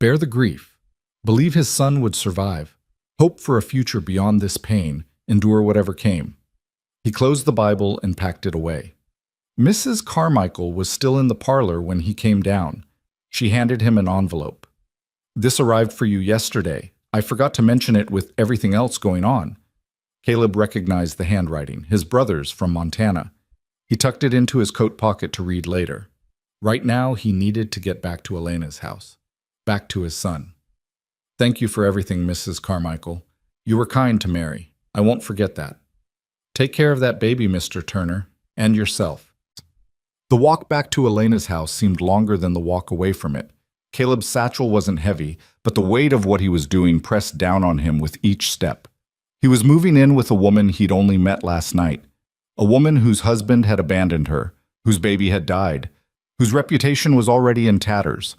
Bear the grief, believe his son would survive, hope for a future beyond this pain, endure whatever came. He closed the Bible and packed it away. Mrs. Carmichael was still in the parlor when he came down. She handed him an envelope. "This arrived for you yesterday. I forgot to mention it with everything else going on." Caleb recognized the handwriting, his brother's from Montana. He tucked it into his coat pocket to read later. Right now, he needed to get back to Elena's house, back to his son. "Thank you for everything, Mrs. Carmichael. You were kind to Mary. I won't forget that. Take care of that baby, Mr. Turner, and yourself." The walk back to Elena's house seemed longer than the walk away from it. Caleb's satchel wasn't heavy, but the weight of what he was doing pressed down on him with each step. He was moving in with a woman he'd only met last night, a woman whose husband had abandoned her, whose baby had died, whose reputation was already in tatters.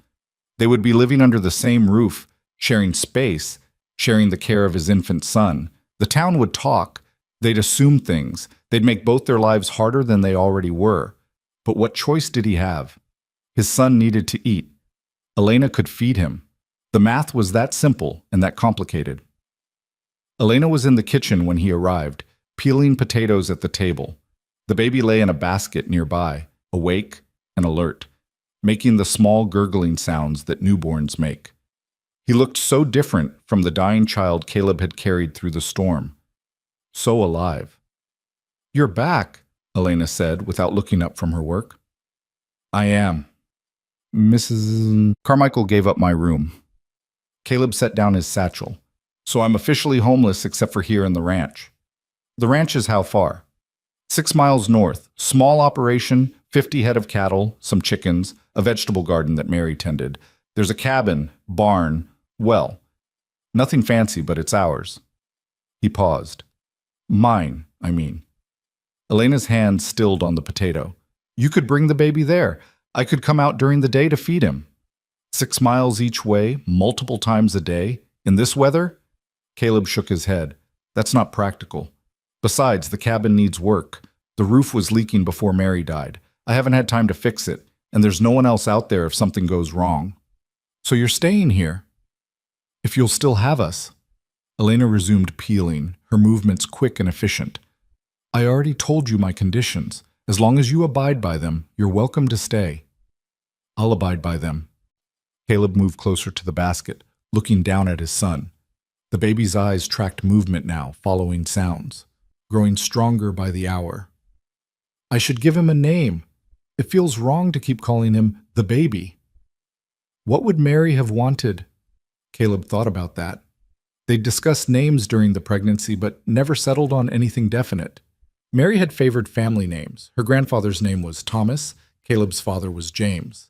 They would be living under the same roof, sharing space, sharing the care of his infant son. The town would talk. They'd assume things. They'd make both their lives harder than they already were. But what choice did he have? His son needed to eat. Elena could feed him. The math was that simple and that complicated. Elena was in the kitchen when he arrived, peeling potatoes at the table. The baby lay in a basket nearby, awake and alert, making the small gurgling sounds that newborns make. He looked so different from the dying child Caleb had carried through the storm. So alive. "You're back," Elena said without looking up from her work. "I am." Mrs. Carmichael gave up my room. Caleb set down his satchel. "So I'm officially homeless except for here in the ranch." "The ranch is how far?" 6 miles north. Small operation, 50 head of cattle, some chickens, a vegetable garden that Mary tended. There's a cabin, barn, well. Nothing fancy, but it's ours." He paused. "Mine, I mean." Elena's hand stilled on the potato. "You could bring the baby there. I could come out during the day to feed him." 6 miles each way, multiple times a day, in this weather? Caleb shook his head. "That's not practical. Besides, the cabin needs work. The roof was leaking before Mary died. I haven't had time to fix it, and there's no one else out there if something goes wrong." "So you're staying here?" "If you'll still have us." Elena resumed peeling, her movements quick and efficient. "I already told you my conditions. As long as you abide by them, you're welcome to stay." "I'll abide by them." Caleb moved closer to the basket, looking down at his son. The baby's eyes tracked movement now, following sounds, growing stronger by the hour. "I should give him a name. It feels wrong to keep calling him the baby." What would Mary have wanted? Caleb thought about that. They'd discussed names during the pregnancy, but never settled on anything definite. Mary had favored family names. Her grandfather's name was Thomas. Caleb's father was James.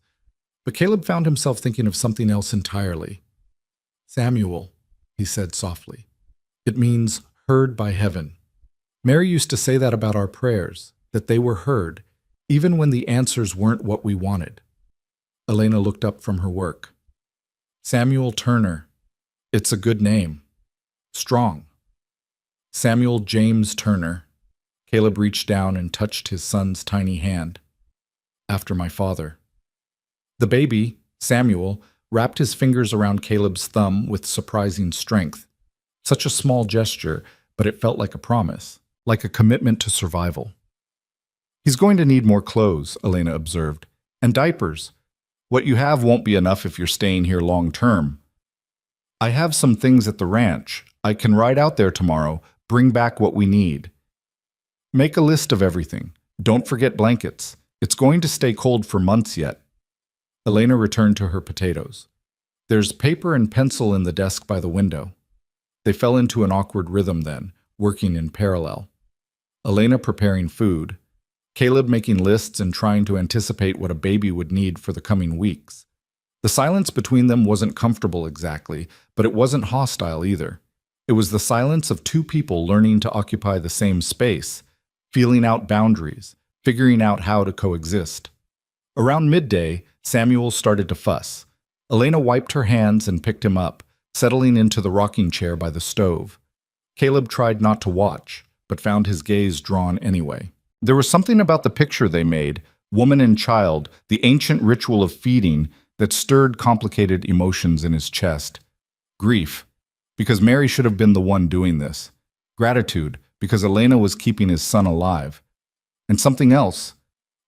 But Caleb found himself thinking of something else entirely. "Samuel," he said softly. "It means heard by heaven." Mary used to say that about our prayers, that they were heard, even when the answers weren't what we wanted. Elena looked up from her work. "Samuel Turner. It's a good name. Strong." Samuel James Turner. Caleb reached down and touched his son's tiny hand. "After my father." The baby, Samuel, wrapped his fingers around Caleb's thumb with surprising strength. Such a small gesture, but it felt like a promise, like a commitment to survival. "He's going to need more clothes," Elena observed, "and diapers. What you have won't be enough if you're staying here long term. I have some things at the ranch. I can ride out there tomorrow, bring back what we need. Make a list of everything. Don't forget blankets. It's going to stay cold for months yet." Elena returned to her potatoes. "There's paper and pencil in the desk by the window." They fell into an awkward rhythm then, working in parallel. Elena preparing food, Caleb making lists and trying to anticipate what a baby would need for the coming weeks. The silence between them wasn't comfortable exactly, but it wasn't hostile either. It was the silence of two people learning to occupy the same space, feeling out boundaries, figuring out how to coexist. Around midday, Samuel started to fuss. Elena wiped her hands and picked him up, settling into the rocking chair by the stove. Caleb tried not to watch, but found his gaze drawn anyway. There was something about the picture they made, woman and child, the ancient ritual of feeding, that stirred complicated emotions in his chest. Grief, because Mary should have been the one doing this. Gratitude, because Elena was keeping his son alive. And something else,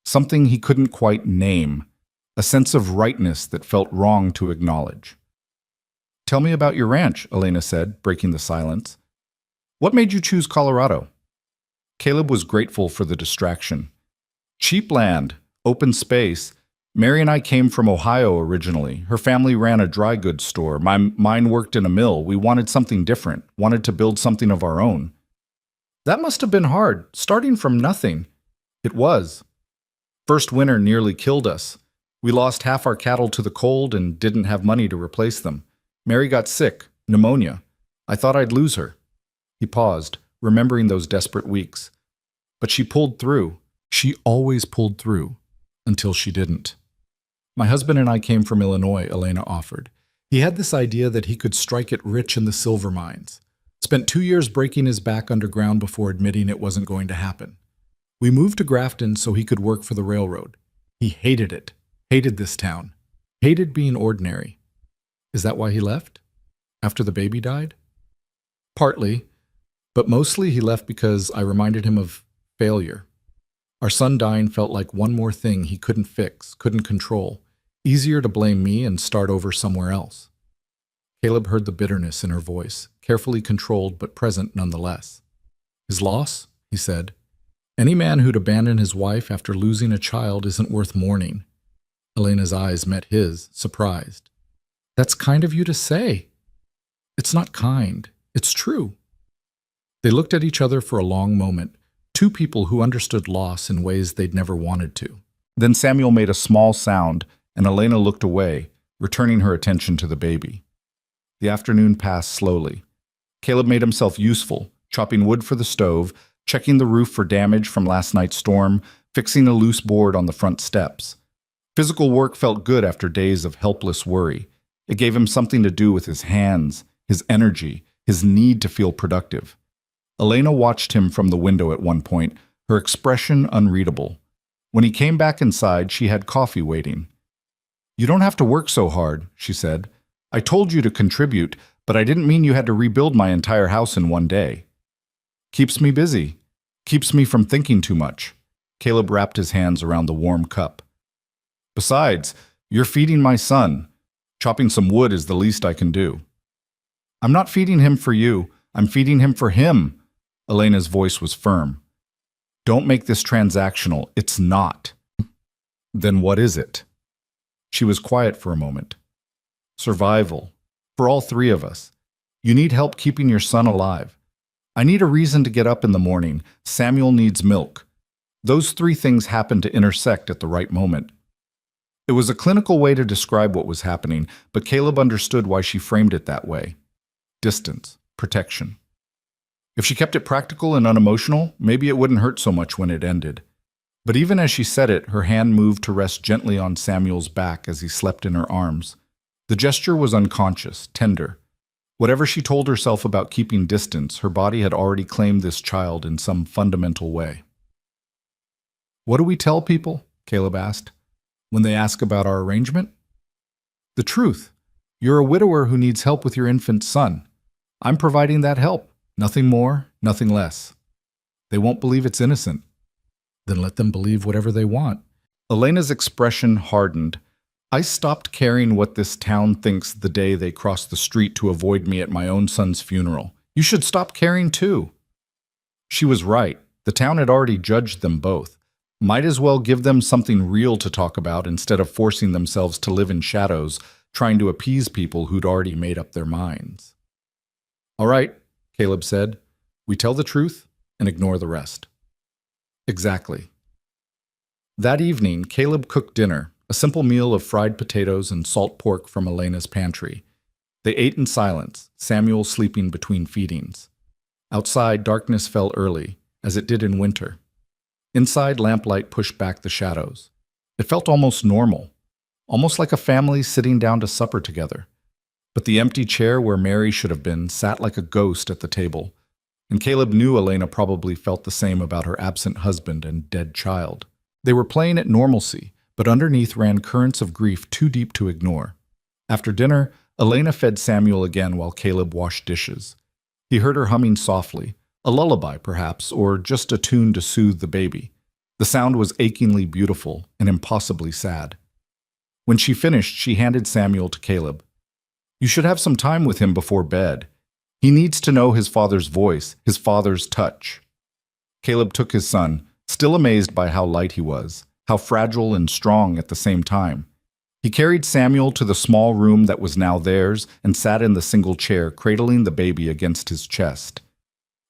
something he couldn't quite name, a sense of rightness that felt wrong to acknowledge. "Tell me about your ranch," Elena said, breaking the silence. "What made you choose Colorado?" Caleb was grateful for the distraction. "Cheap land, open space. Mary and I came from Ohio originally. Her family ran a dry goods store. Mine worked in a mill. We wanted something different, wanted to build something of our own." "That must have been hard, starting from nothing." "It was. First winter nearly killed us. We lost half our cattle to the cold and didn't have money to replace them. Mary got sick, pneumonia. I thought I'd lose her." He paused, remembering those desperate weeks. But she pulled through. She always pulled through, until she didn't. "My husband and I came from Illinois," Elena offered. "He had this idea that he could strike it rich in the silver mines. Spent 2 years breaking his back underground before admitting it wasn't going to happen. We moved to Grafton so he could work for the railroad. He hated it, hated this town, hated being ordinary." "Is that why he left? After the baby died?" "Partly, but mostly he left because I reminded him of failure. Our son dying felt like one more thing he couldn't fix, couldn't control. Easier to blame me and start over somewhere else." Caleb heard the bitterness in her voice, carefully controlled but present nonetheless. "His loss?" he said. "Any man who'd abandon his wife after losing a child isn't worth mourning." Elena's eyes met his, surprised. "That's kind of you to say." "It's not kind. It's true." They looked at each other for a long moment, two people who understood loss in ways they'd never wanted to. Then Samuel made a small sound, and Elena looked away, returning her attention to the baby. The afternoon passed slowly. Caleb made himself useful, chopping wood for the stove, checking the roof for damage from last night's storm, fixing a loose board on the front steps. Physical work felt good after days of helpless worry. It gave him something to do with his hands, his energy, his need to feel productive. Elena watched him from the window at one point, her expression unreadable. When he came back inside, she had coffee waiting. "You don't have to work so hard," she said. "I told you to contribute, but I didn't mean you had to rebuild my entire house in one day." "Keeps me busy. Keeps me from thinking too much." Caleb wrapped his hands around the warm cup. "Besides, you're feeding my son. Chopping some wood is the least I can do." "I'm not feeding him for you. I'm feeding him for him." Elena's voice was firm. "Don't make this transactional. It's not." "Then what is it?" She was quiet for a moment. "Survival. For all three of us. You need help keeping your son alive. I need a reason to get up in the morning. Samuel needs milk. Those three things happen to intersect at the right moment." It was a clinical way to describe what was happening, but Caleb understood why she framed it that way. Distance, protection. If she kept it practical and unemotional, maybe it wouldn't hurt so much when it ended. But even as she said it, her hand moved to rest gently on Samuel's back as he slept in her arms. The gesture was unconscious, tender. Whatever she told herself about keeping distance, her body had already claimed this child in some fundamental way. "What do we tell people?" Caleb asked. "When they ask about our arrangement?" "The truth. You're a widower who needs help with your infant son. I'm providing that help. Nothing more, nothing less. They won't believe it's innocent." "Then let them believe whatever they want." Elena's expression hardened. "I stopped caring what this town thinks the day they cross the street to avoid me at my own son's funeral. You should stop caring too." She was right. The town had already judged them both. Might as well give them something real to talk about instead of forcing themselves to live in shadows, trying to appease people who'd already made up their minds. "All right," Caleb said. "We tell the truth and ignore the rest." Exactly. That evening, Caleb cooked dinner, a simple meal of fried potatoes and salt pork from Elena's pantry. They ate in silence, Samuel sleeping between feedings. Outside, darkness fell early, as it did in winter. Inside, lamplight pushed back the shadows. It felt almost normal, almost like a family sitting down to supper together. But the empty chair where Mary should have been sat like a ghost at the table, and Caleb knew Elena probably felt the same about her absent husband and dead child. They were playing at normalcy, but underneath ran currents of grief too deep to ignore. After dinner, Elena fed Samuel again while Caleb washed dishes. He heard her humming softly, a lullaby perhaps, or just a tune to soothe the baby. The sound was achingly beautiful and impossibly sad. When she finished, she handed Samuel to Caleb. "You should have some time with him before bed. He needs to know his father's voice, his father's touch." Caleb took his son, still amazed by how light he was, how fragile and strong at the same time. He carried Samuel to the small room that was now theirs and sat in the single chair, cradling the baby against his chest.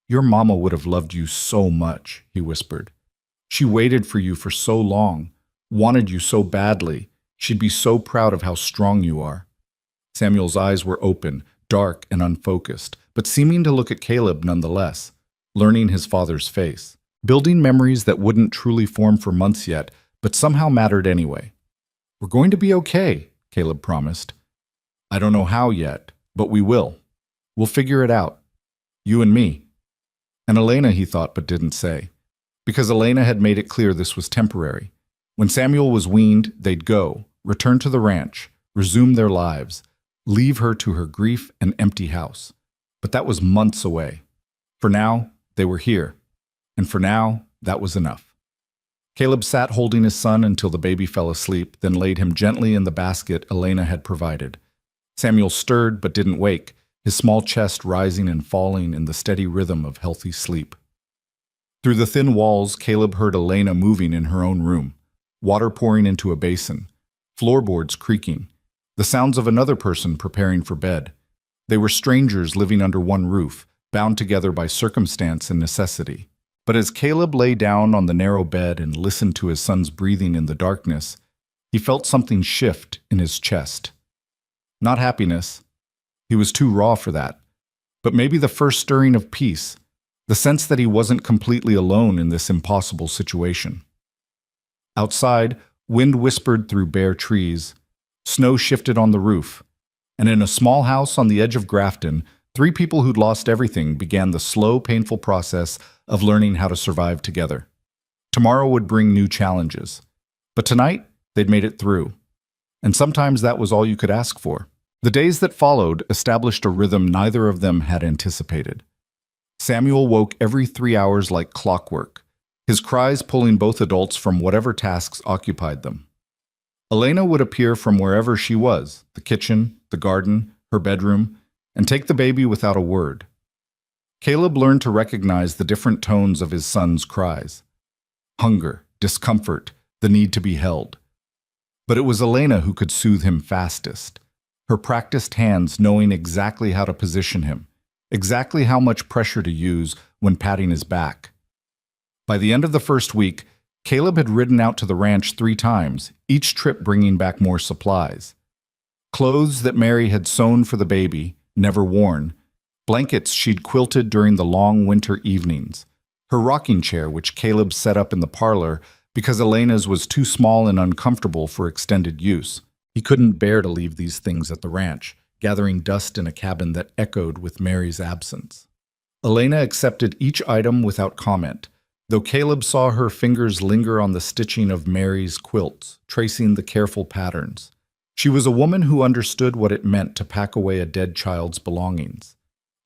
"Your mama would have loved you so much," he whispered. "She waited for you for so long, wanted you so badly. She'd be so proud of how strong you are." Samuel's eyes were open, dark and unfocused, but seeming to look at Caleb nonetheless, learning his father's face, building memories that wouldn't truly form for months yet, but somehow mattered anyway. "We're going to be okay," Caleb promised. "I don't know how yet, but we will. We'll figure it out. You and me." And Elena, he thought, but didn't say. Because Elena had made it clear this was temporary. When Samuel was weaned, they'd go, return to the ranch, resume their lives, leave her to her grief and empty house. But that was months away. For now, they were here. And for now, that was enough. Caleb sat holding his son until the baby fell asleep, then laid him gently in the basket Elena had provided. Samuel stirred but didn't wake, his small chest rising and falling in the steady rhythm of healthy sleep. Through the thin walls, Caleb heard Elena moving in her own room, water pouring into a basin, floorboards creaking, the sounds of another person preparing for bed. They were strangers living under one roof, bound together by circumstance and necessity. But as Caleb lay down on the narrow bed and listened to his son's breathing in the darkness, he felt something shift in his chest. Not happiness. He was too raw for that. But maybe the first stirring of peace, the sense that he wasn't completely alone in this impossible situation. Outside, wind whispered through bare trees, snow shifted on the roof, and in a small house on the edge of Grafton, 3 people who'd lost everything began the slow, painful process of learning how to survive together. Tomorrow would bring new challenges, but tonight they'd made it through. And sometimes that was all you could ask for. The days that followed established a rhythm neither of them had anticipated. Samuel woke every 3 hours like clockwork, his cries pulling both adults from whatever tasks occupied them. Elena would appear from wherever she was, the kitchen, the garden, her bedroom, and take the baby without a word. Caleb learned to recognize the different tones of his son's cries. Hunger, discomfort, the need to be held. But it was Elena who could soothe him fastest, her practiced hands knowing exactly how to position him, exactly how much pressure to use when patting his back. By the end of the first week, Caleb had ridden out to the ranch 3 times, each trip bringing back more supplies. Clothes that Mary had sewn for the baby, never worn, blankets she'd quilted during the long winter evenings, her rocking chair which Caleb set up in the parlor because Elena's was too small and uncomfortable for extended use. He couldn't bear to leave these things at the ranch, gathering dust in a cabin that echoed with Mary's absence. Elena accepted each item without comment, though Caleb saw her fingers linger on the stitching of Mary's quilts, tracing the careful patterns. She was a woman who understood what it meant to pack away a dead child's belongings.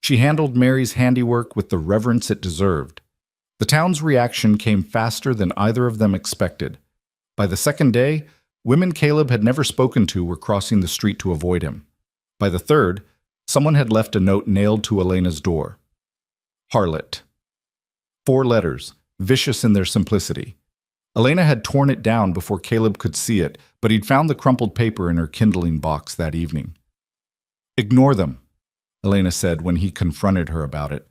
She handled Mary's handiwork with the reverence it deserved. The town's reaction came faster than either of them expected. By the second day, women Caleb had never spoken to were crossing the street to avoid him. By the third, someone had left a note nailed to Elena's door. Harlot. 4 letters, vicious in their simplicity. Elena had torn it down before Caleb could see it, but he'd found the crumpled paper in her kindling box that evening. "Ignore them," Elena said when he confronted her about it.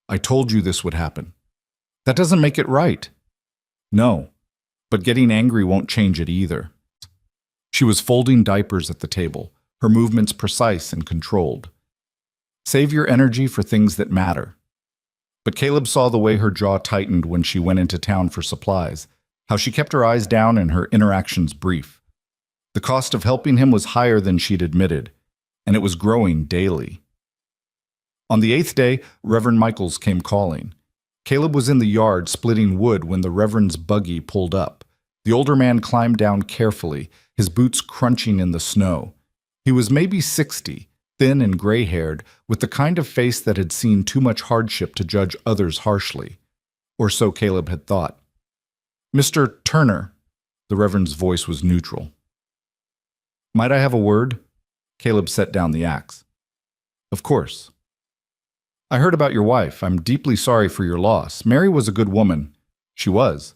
"I told you this would happen." "That doesn't make it right." "No, but getting angry won't change it either." She was folding diapers at the table, her movements precise and controlled. "Save your energy for things that matter." But Caleb saw the way her jaw tightened when she went into town for supplies. how she kept her eyes down and her interactions brief. The cost of helping him was higher than she'd admitted, and it was growing daily. On the 8th day, Reverend Michaels came calling. Caleb was in the yard splitting wood when the Reverend's buggy pulled up. The older man climbed down carefully, his boots crunching in the snow. He was maybe 60, thin and gray-haired, with the kind of face that had seen too much hardship to judge others harshly. Or so Caleb had thought. "Mr. Turner," the Reverend's voice was neutral. "Might I have a word?" Caleb set down the axe. "Of course." "I heard about your wife. I'm deeply sorry for your loss. Mary was a good woman." "She was."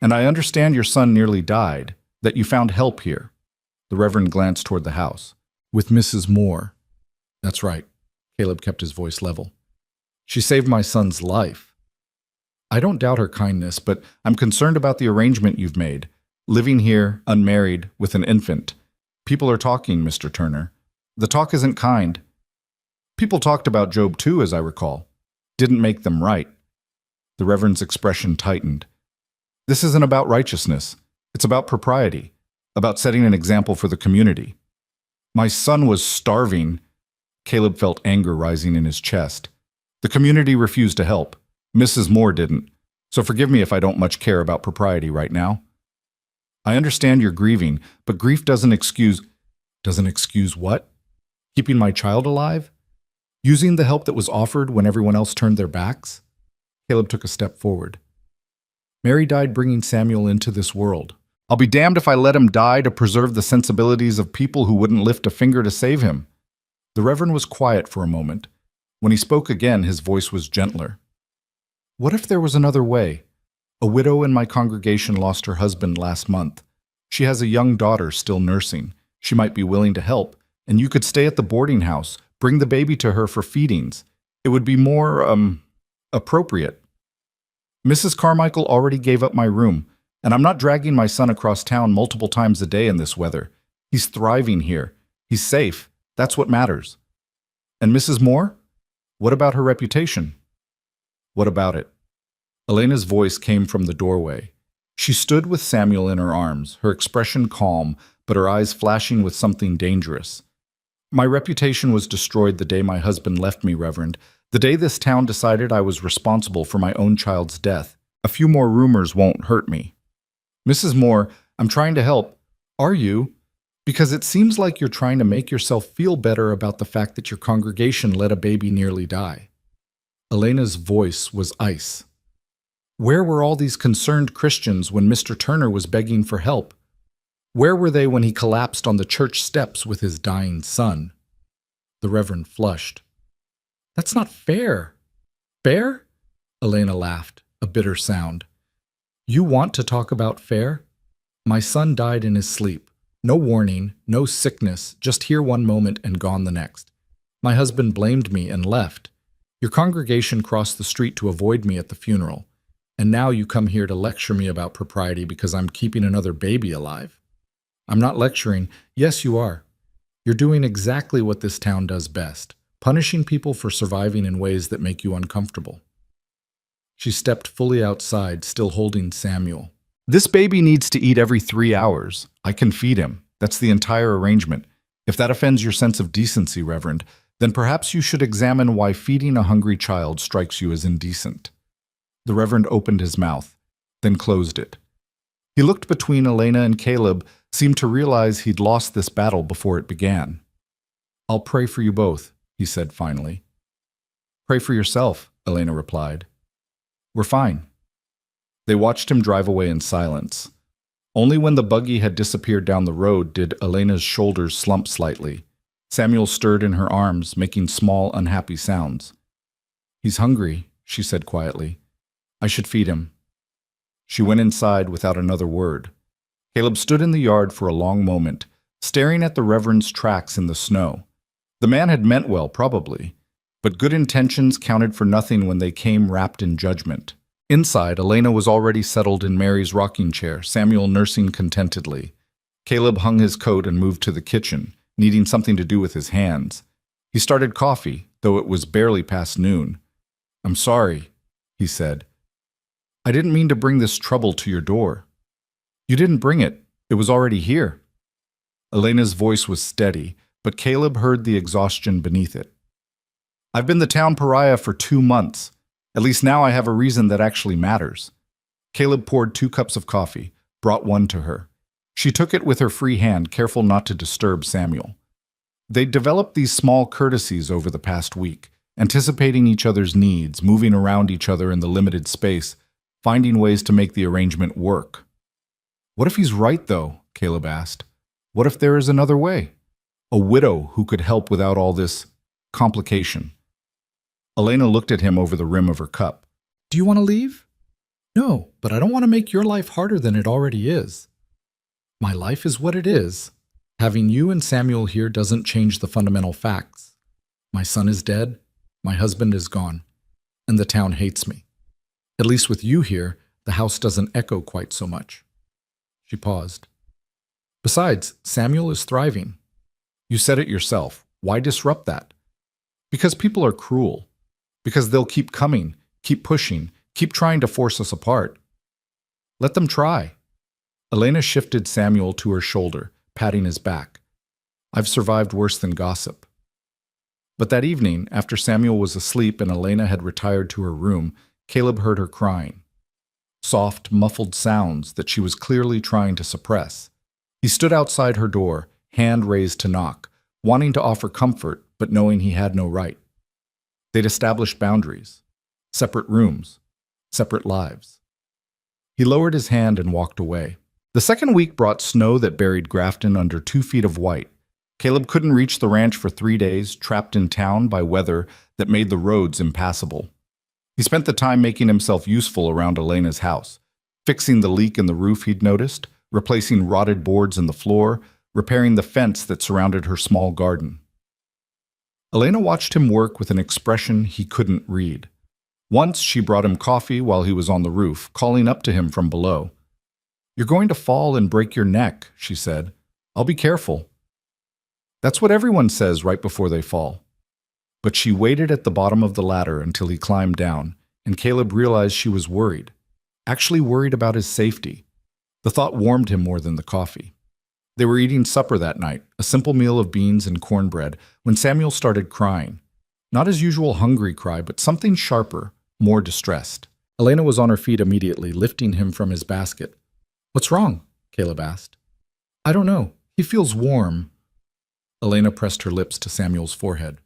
"And I understand your son nearly died, that you found help here." The Reverend glanced toward the house. "With Mrs. Moore." "That's right." Caleb kept his voice level. "She saved my son's life." "I don't doubt her kindness, but I'm concerned about the arrangement you've made. Living here, unmarried, with an infant. People are talking, Mr. Turner. The talk isn't kind. People talked about Job too, as I recall. Didn't make them right." The Reverend's expression tightened. "This isn't about righteousness. It's about propriety, about setting an example for the community. My son was starving." Caleb felt anger rising in his chest. "The community refused to help. Mrs. Moore didn't. So forgive me if I don't much care about propriety right now. I understand you're grieving, but grief doesn't excuse..." "Doesn't excuse what?" "Keeping my child alive? Using the help that was offered when everyone else turned their backs?" Caleb took a step forward. "Mary died bringing Samuel into this world. I'll be damned if I let him die to preserve the sensibilities of people who wouldn't lift a finger to save him." The Reverend was quiet for a moment. When he spoke again, his voice was gentler. "What if there was another way? A widow in my congregation lost her husband last month. She has a young daughter still nursing. She might be willing to help, and you could stay at the boarding house, bring the baby to her for feedings. It would be more, appropriate. Mrs. Carmichael already gave up my room, and I'm not dragging my son across town multiple times a day in this weather. He's thriving here. He's safe. That's what matters. And Mrs. Moore? What about her reputation?" "What about it?" Elena's voice came from the doorway. She stood with Samuel in her arms, her expression calm, but her eyes flashing with something dangerous. "My reputation was destroyed the day my husband left me, Reverend, the day this town decided I was responsible for my own child's death. A few more rumors won't hurt me." "Mrs. Moore, I'm trying to help." "Are you? Because it seems like you're trying to make yourself feel better about the fact that your congregation let a baby nearly die." Elena's voice was ice. "Where were all these concerned Christians when Mr. Turner was begging for help? Where were they when he collapsed on the church steps with his dying son?" The Reverend flushed. "That's not fair." "Fair?" Elena laughed, a bitter sound. "You want to talk about fair? My son died in his sleep. No warning, no sickness, just here one moment and gone the next. My husband blamed me and left. Your congregation crossed the street to avoid me at the funeral. And now you come here to lecture me about propriety because I'm keeping another baby alive. I'm not lecturing. Yes, you are. You're doing exactly what this town does best, punishing people for surviving in ways that make you uncomfortable." She stepped fully outside, still holding Samuel. "This baby needs to eat every 3 hours. I can feed him. That's the entire arrangement. If that offends your sense of decency, Reverend, then perhaps you should examine why feeding a hungry child strikes you as indecent." The Reverend opened his mouth, then closed it. He looked between Elena and Caleb, seemed to realize he'd lost this battle before it began. "I'll pray for you both," he said finally. "Pray for yourself," Elena replied. "We're fine." They watched him drive away in silence. Only when the buggy had disappeared down the road did Elena's shoulders slump slightly. Samuel stirred in her arms, making small, unhappy sounds. "He's hungry," she said quietly. "I should feed him." She went inside without another word. Caleb stood in the yard for a long moment, staring at the Reverend's tracks in the snow. The man had meant well, probably, but good intentions counted for nothing when they came wrapped in judgment. Inside, Elena was already settled in Mary's rocking chair, Samuel nursing contentedly. Caleb hung his coat and moved to the kitchen, needing something to do with his hands. He started coffee, though it was barely past noon. "I'm sorry," he said. I didn't mean to bring this trouble to your door. You didn't bring it. It was already here. Elena's voice was steady, but Caleb heard the exhaustion beneath it. I've been the town pariah for 2 months. At least now I have a reason that actually matters. Caleb poured 2 cups of coffee, brought one to her. She took it with her free hand, careful not to disturb Samuel. They'd developed these small courtesies over the past week, anticipating each other's needs, moving around each other in the limited space, finding ways to make the arrangement work. What if he's right, though? Caleb asked. What if there is another way? A widow who could help without all this complication. Elena looked at him over the rim of her cup. Do you want to leave? No, but I don't want to make your life harder than it already is. My life is what it is. Having you and Samuel here doesn't change the fundamental facts. My son is dead, my husband is gone, and the town hates me. At least with you here, the house doesn't echo quite so much. She paused. Besides, Samuel is thriving. You said it yourself. Why disrupt that? Because people are cruel. Because they'll keep coming, keep pushing, keep trying to force us apart. Let them try. Elena shifted Samuel to her shoulder, patting his back. I've survived worse than gossip. But that evening, after Samuel was asleep and Elena had retired to her room, Caleb heard her crying. Soft, muffled sounds that she was clearly trying to suppress. He stood outside her door, hand raised to knock, wanting to offer comfort, but knowing he had no right. They'd established boundaries, separate rooms, separate lives. He lowered his hand and walked away. The second week brought snow that buried Grafton under 2 feet of white. Caleb couldn't reach the ranch for 3 days, trapped in town by weather that made the roads impassable. He spent the time making himself useful around Elena's house, fixing the leak in the roof he'd noticed, replacing rotted boards in the floor, repairing the fence that surrounded her small garden. Elena watched him work with an expression he couldn't read. Once she brought him coffee while he was on the roof, calling up to him from below. You're going to fall and break your neck, she said. I'll be careful. That's what everyone says right before they fall. But she waited at the bottom of the ladder until he climbed down, and Caleb realized she was worried, actually worried about his safety. The thought warmed him more than the coffee. They were eating supper that night, a simple meal of beans and cornbread, when Samuel started crying. Not his usual hungry cry, but something sharper, more distressed. Elena was on her feet immediately, lifting him from his basket. What's wrong? Caleb asked. I don't know. He feels warm. Elena pressed her lips to Samuel's forehead.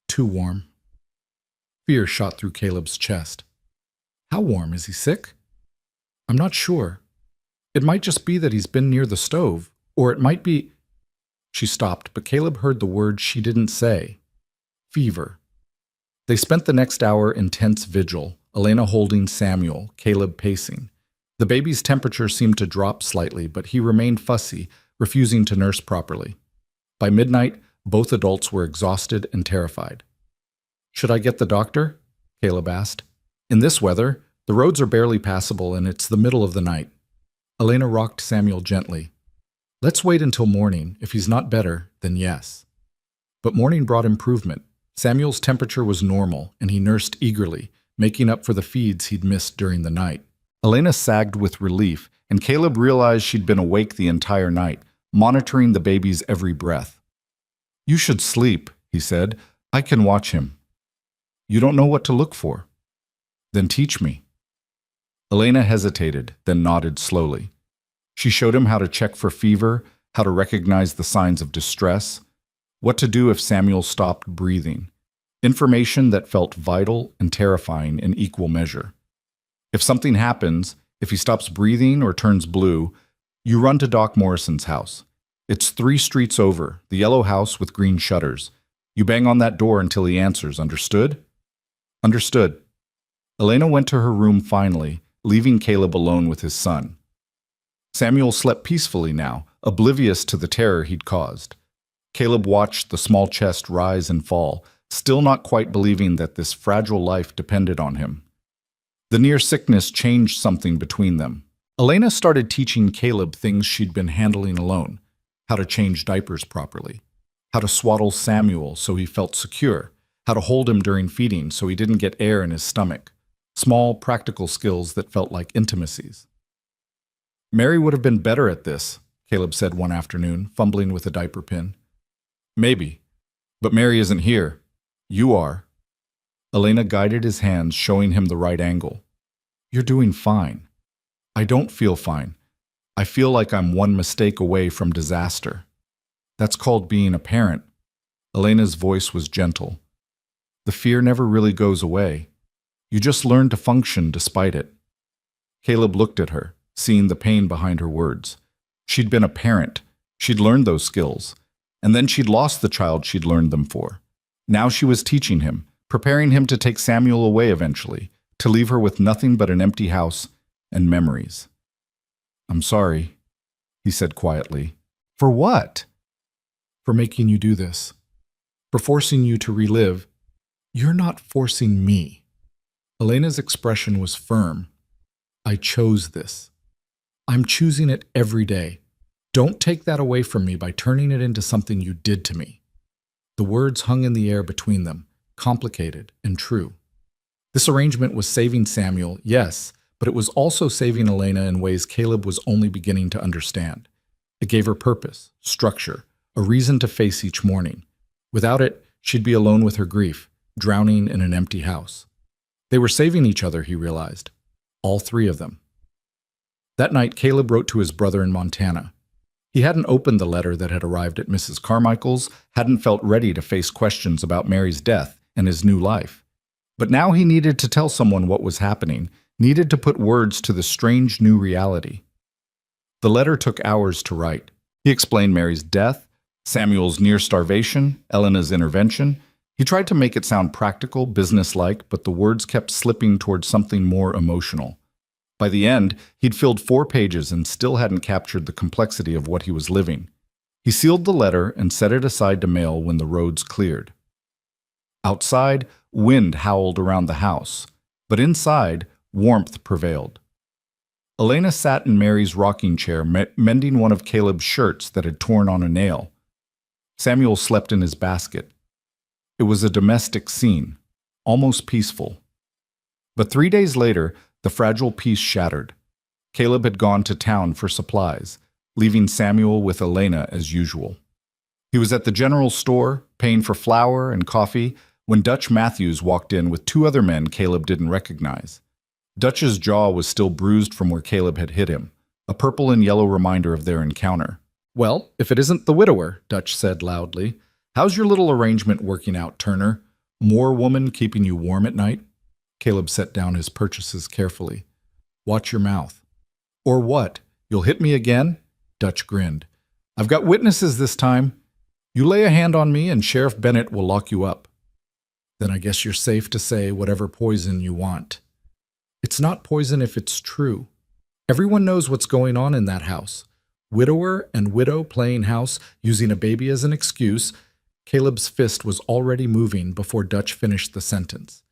Too warm. Fear shot through Caleb's chest. How warm? Is he sick? I'm not sure. It might just be that he's been near the stove, or it might be... She stopped, but Caleb heard the word she didn't say. Fever. They spent the next hour in tense vigil, Elena holding Samuel, Caleb pacing. The baby's temperature seemed to drop slightly, but he remained fussy, refusing to nurse properly. By midnight, both adults were exhausted and terrified. Should I get the doctor? Caleb asked. In this weather, the roads are barely passable and it's the middle of the night. Elena rocked Samuel gently. Let's wait until morning. If he's not better, then yes. But morning brought improvement. Samuel's temperature was normal, and he nursed eagerly, making up for the feeds he'd missed during the night. Elena sagged with relief, and Caleb realized she'd been awake the entire night, monitoring the baby's every breath. You should sleep, he said. I can watch him. You don't know what to look for. Then teach me. Elena hesitated, then nodded slowly. She showed him how to check for fever, how to recognize the signs of distress, what to do if Samuel stopped breathing. Information that felt vital and terrifying in equal measure. If something happens, if he stops breathing or turns blue, you run to Doc Morrison's house. It's 3 streets over, the yellow house with green shutters. You bang on that door until he answers, understood? Understood. Elena went to her room finally, leaving Caleb alone with his son. Samuel slept peacefully now, oblivious to the terror he'd caused. Caleb watched the small chest rise and fall, still not quite believing that this fragile life depended on him. The near sickness changed something between them. Elena started teaching Caleb things she'd been handling alone, how to change diapers properly, how to swaddle Samuel so he felt secure, how to hold him during feeding so he didn't get air in his stomach. Small, practical skills that felt like intimacies. Mary would have been better at this, Caleb said one afternoon, fumbling with a diaper pin. Maybe, but Mary isn't here. You are. Elena guided his hands, showing him the right angle. You're doing fine. I don't feel fine. I feel like I'm one mistake away from disaster. That's called being a parent. Elena's voice was gentle. The fear never really goes away. You just learn to function despite it. Caleb looked at her, seeing the pain behind her words. She'd been a parent. She'd learned those skills. And then she'd lost the child she'd learned them for. Now she was teaching him, preparing him to take Samuel away eventually, to leave her with nothing but an empty house and memories. I'm sorry, he said quietly. For what? For making you do this. For forcing you to relive. You're not forcing me. Elena's expression was firm. I chose this. I'm choosing it every day. Don't take that away from me by turning it into something you did to me. The words hung in the air between them, complicated and true. This arrangement was saving Samuel, yes, but it was also saving Elena in ways Caleb was only beginning to understand. It gave her purpose, structure, a reason to face each morning. Without it, she'd be alone with her grief, drowning in an empty house. They were saving each other, he realized. All three of them. That night, Caleb wrote to his brother in Montana. He hadn't opened the letter that had arrived at Mrs. Carmichael's, hadn't felt ready to face questions about Mary's death and his new life. But now he needed to tell someone what was happening, needed to put words to the strange new reality. The letter took hours to write. He explained Mary's death, Samuel's near starvation, Elena's intervention. He tried to make it sound practical, businesslike, but the words kept slipping towards something more emotional. By the end, he'd filled 4 pages and still hadn't captured the complexity of what he was living. He sealed the letter and set it aside to mail when the roads cleared. Outside, wind howled around the house, but inside, warmth prevailed. Elena sat in Mary's rocking chair, mending one of Caleb's shirts that had torn on a nail. Samuel slept in his basket. It was a domestic scene, almost peaceful. But 3 days later, the fragile peace shattered. Caleb had gone to town for supplies, leaving Samuel with Elena as usual. He was at the general store, paying for flour and coffee, when Dutch Matthews walked in with 2 other men Caleb didn't recognize. Dutch's jaw was still bruised from where Caleb had hit him, a purple and yellow reminder of their encounter. Well, if it isn't the widower, Dutch said loudly. How's your little arrangement working out, Turner? More woman keeping you warm at night? Caleb set down his purchases carefully. Watch your mouth. Or what? You'll hit me again? Dutch grinned. I've got witnesses this time. You lay a hand on me and Sheriff Bennett will lock you up. Then I guess you're safe to say whatever poison you want. It's not poison if it's true. Everyone knows what's going on in that house. Widower and widow playing house, using a baby as an excuse. Caleb's fist was already moving before Dutch finished the sentence.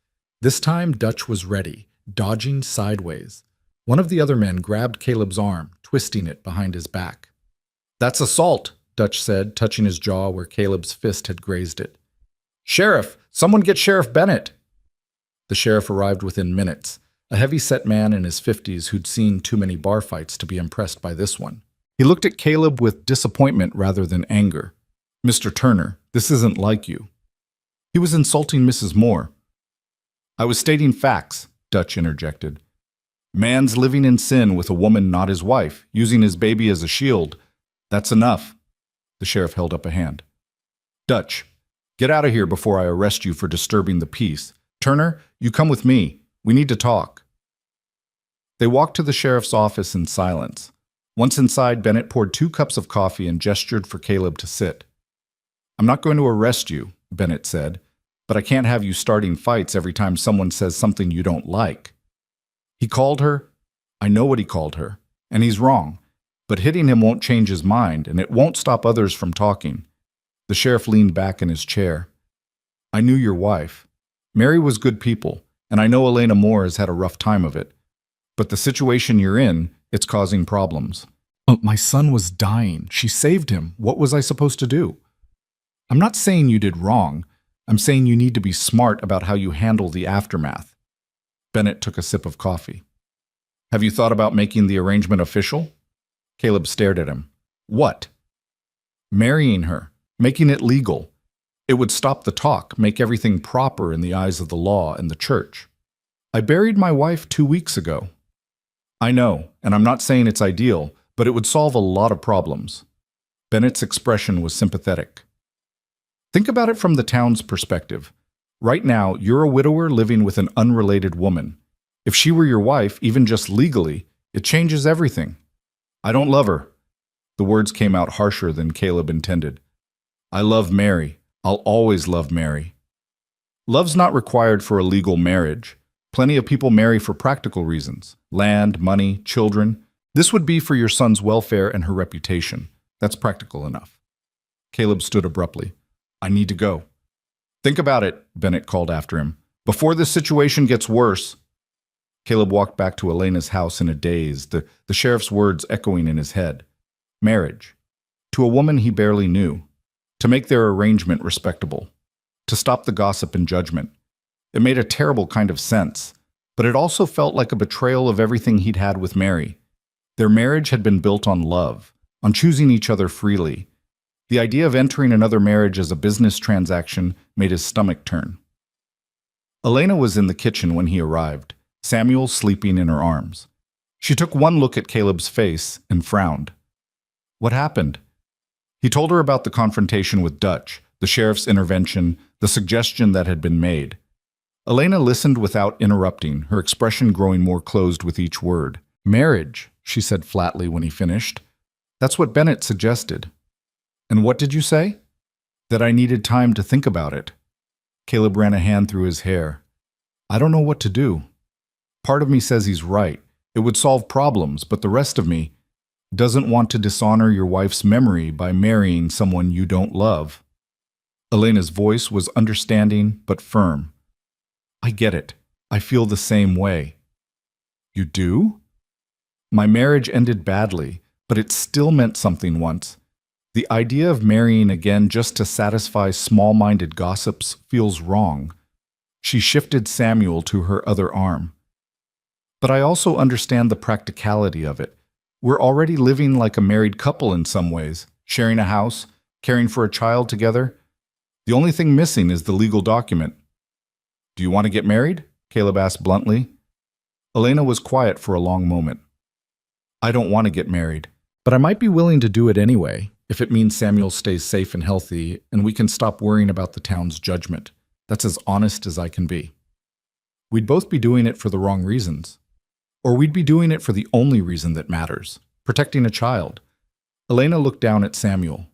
This time, Dutch was ready, dodging sideways. One of the other men grabbed Caleb's arm, twisting it behind his back. That's assault, Dutch said, touching his jaw where Caleb's fist had grazed it. Sheriff! Someone get Sheriff Bennett! The sheriff arrived within minutes, a heavy-set man in his 50s who'd seen too many bar fights to be impressed by this one. He looked at Caleb with disappointment rather than anger. Mr. Turner, this isn't like you. He was insulting Mrs. Moore. I was stating facts, Dutch interjected. Man's living in sin with a woman not his wife, using his baby as a shield. That's enough. The sheriff held up a hand. Dutch, get out of here before I arrest you for disturbing the peace. Turner, you come with me. We need to talk. They walked to the sheriff's office in silence. Once inside, Bennett poured 2 cups of coffee and gestured for Caleb to sit. I'm not going to arrest you, Bennett said, but I can't have you starting fights every time someone says something you don't like. He called her. I know what he called her, and he's wrong, but hitting him won't change his mind, and it won't stop others from talking. The sheriff leaned back in his chair. I knew your wife. Mary was good people, and I know Elena Moore has had a rough time of it. But the situation you're in, it's causing problems. Oh, my son was dying. She saved him. What was I supposed to do? I'm not saying you did wrong. I'm saying you need to be smart about how you handle the aftermath. Bennett took a sip of coffee. Have you thought about making the arrangement official? Caleb stared at him. What? Marrying her, making it legal. It would stop the talk, make everything proper in the eyes of the law and the church. I buried my wife 2 weeks ago. I know, and I'm not saying it's ideal, but it would solve a lot of problems. Bennett's expression was sympathetic. Think about it from the town's perspective. Right now, you're a widower living with an unrelated woman. If she were your wife, even just legally, it changes everything. I don't love her. The words came out harsher than Caleb intended. I love Mary. I'll always love Mary. Love's not required for a legal marriage. Plenty of people marry for practical reasons. Land, money, children. This would be for your son's welfare and her reputation. That's practical enough. Caleb stood abruptly. I need to go. Think about it, Bennett called after him. Before this situation gets worse. Caleb walked back to Elena's house in a daze, the sheriff's words echoing in his head. Marriage. To a woman he barely knew. To make their arrangement respectable. To stop the gossip and judgment. It made a terrible kind of sense, but it also felt like a betrayal of everything he'd had with Mary. Their marriage had been built on love, on choosing each other freely. The idea of entering another marriage as a business transaction made his stomach turn. Elena was in the kitchen when he arrived, Samuel sleeping in her arms. She took one look at Caleb's face and frowned. What happened? He told her about the confrontation with Dutch, the sheriff's intervention, the suggestion that had been made. Elena listened without interrupting, her expression growing more closed with each word. Marriage, she said flatly when he finished. That's what Bennett suggested. And what did you say? That I needed time to think about it. Caleb ran a hand through his hair. I don't know what to do. Part of me says he's right. It would solve problems, but the rest of me doesn't want to dishonor your wife's memory by marrying someone you don't love. Elena's voice was understanding but firm. I get it. I feel the same way. You do? My marriage ended badly, but it still meant something once. The idea of marrying again just to satisfy small-minded gossips feels wrong. She shifted Samuel to her other arm. But I also understand the practicality of it. We're already living like a married couple in some ways, sharing a house, caring for a child together. The only thing missing is the legal document. Do you want to get married? Caleb asked bluntly. Elena was quiet for a long moment. I don't want to get married, but I might be willing to do it anyway, if it means Samuel stays safe and healthy and we can stop worrying about the town's judgment. That's as honest as I can be. We'd both be doing it for the wrong reasons. Or we'd be doing it for the only reason that matters, protecting a child. Elena looked down at Samuel.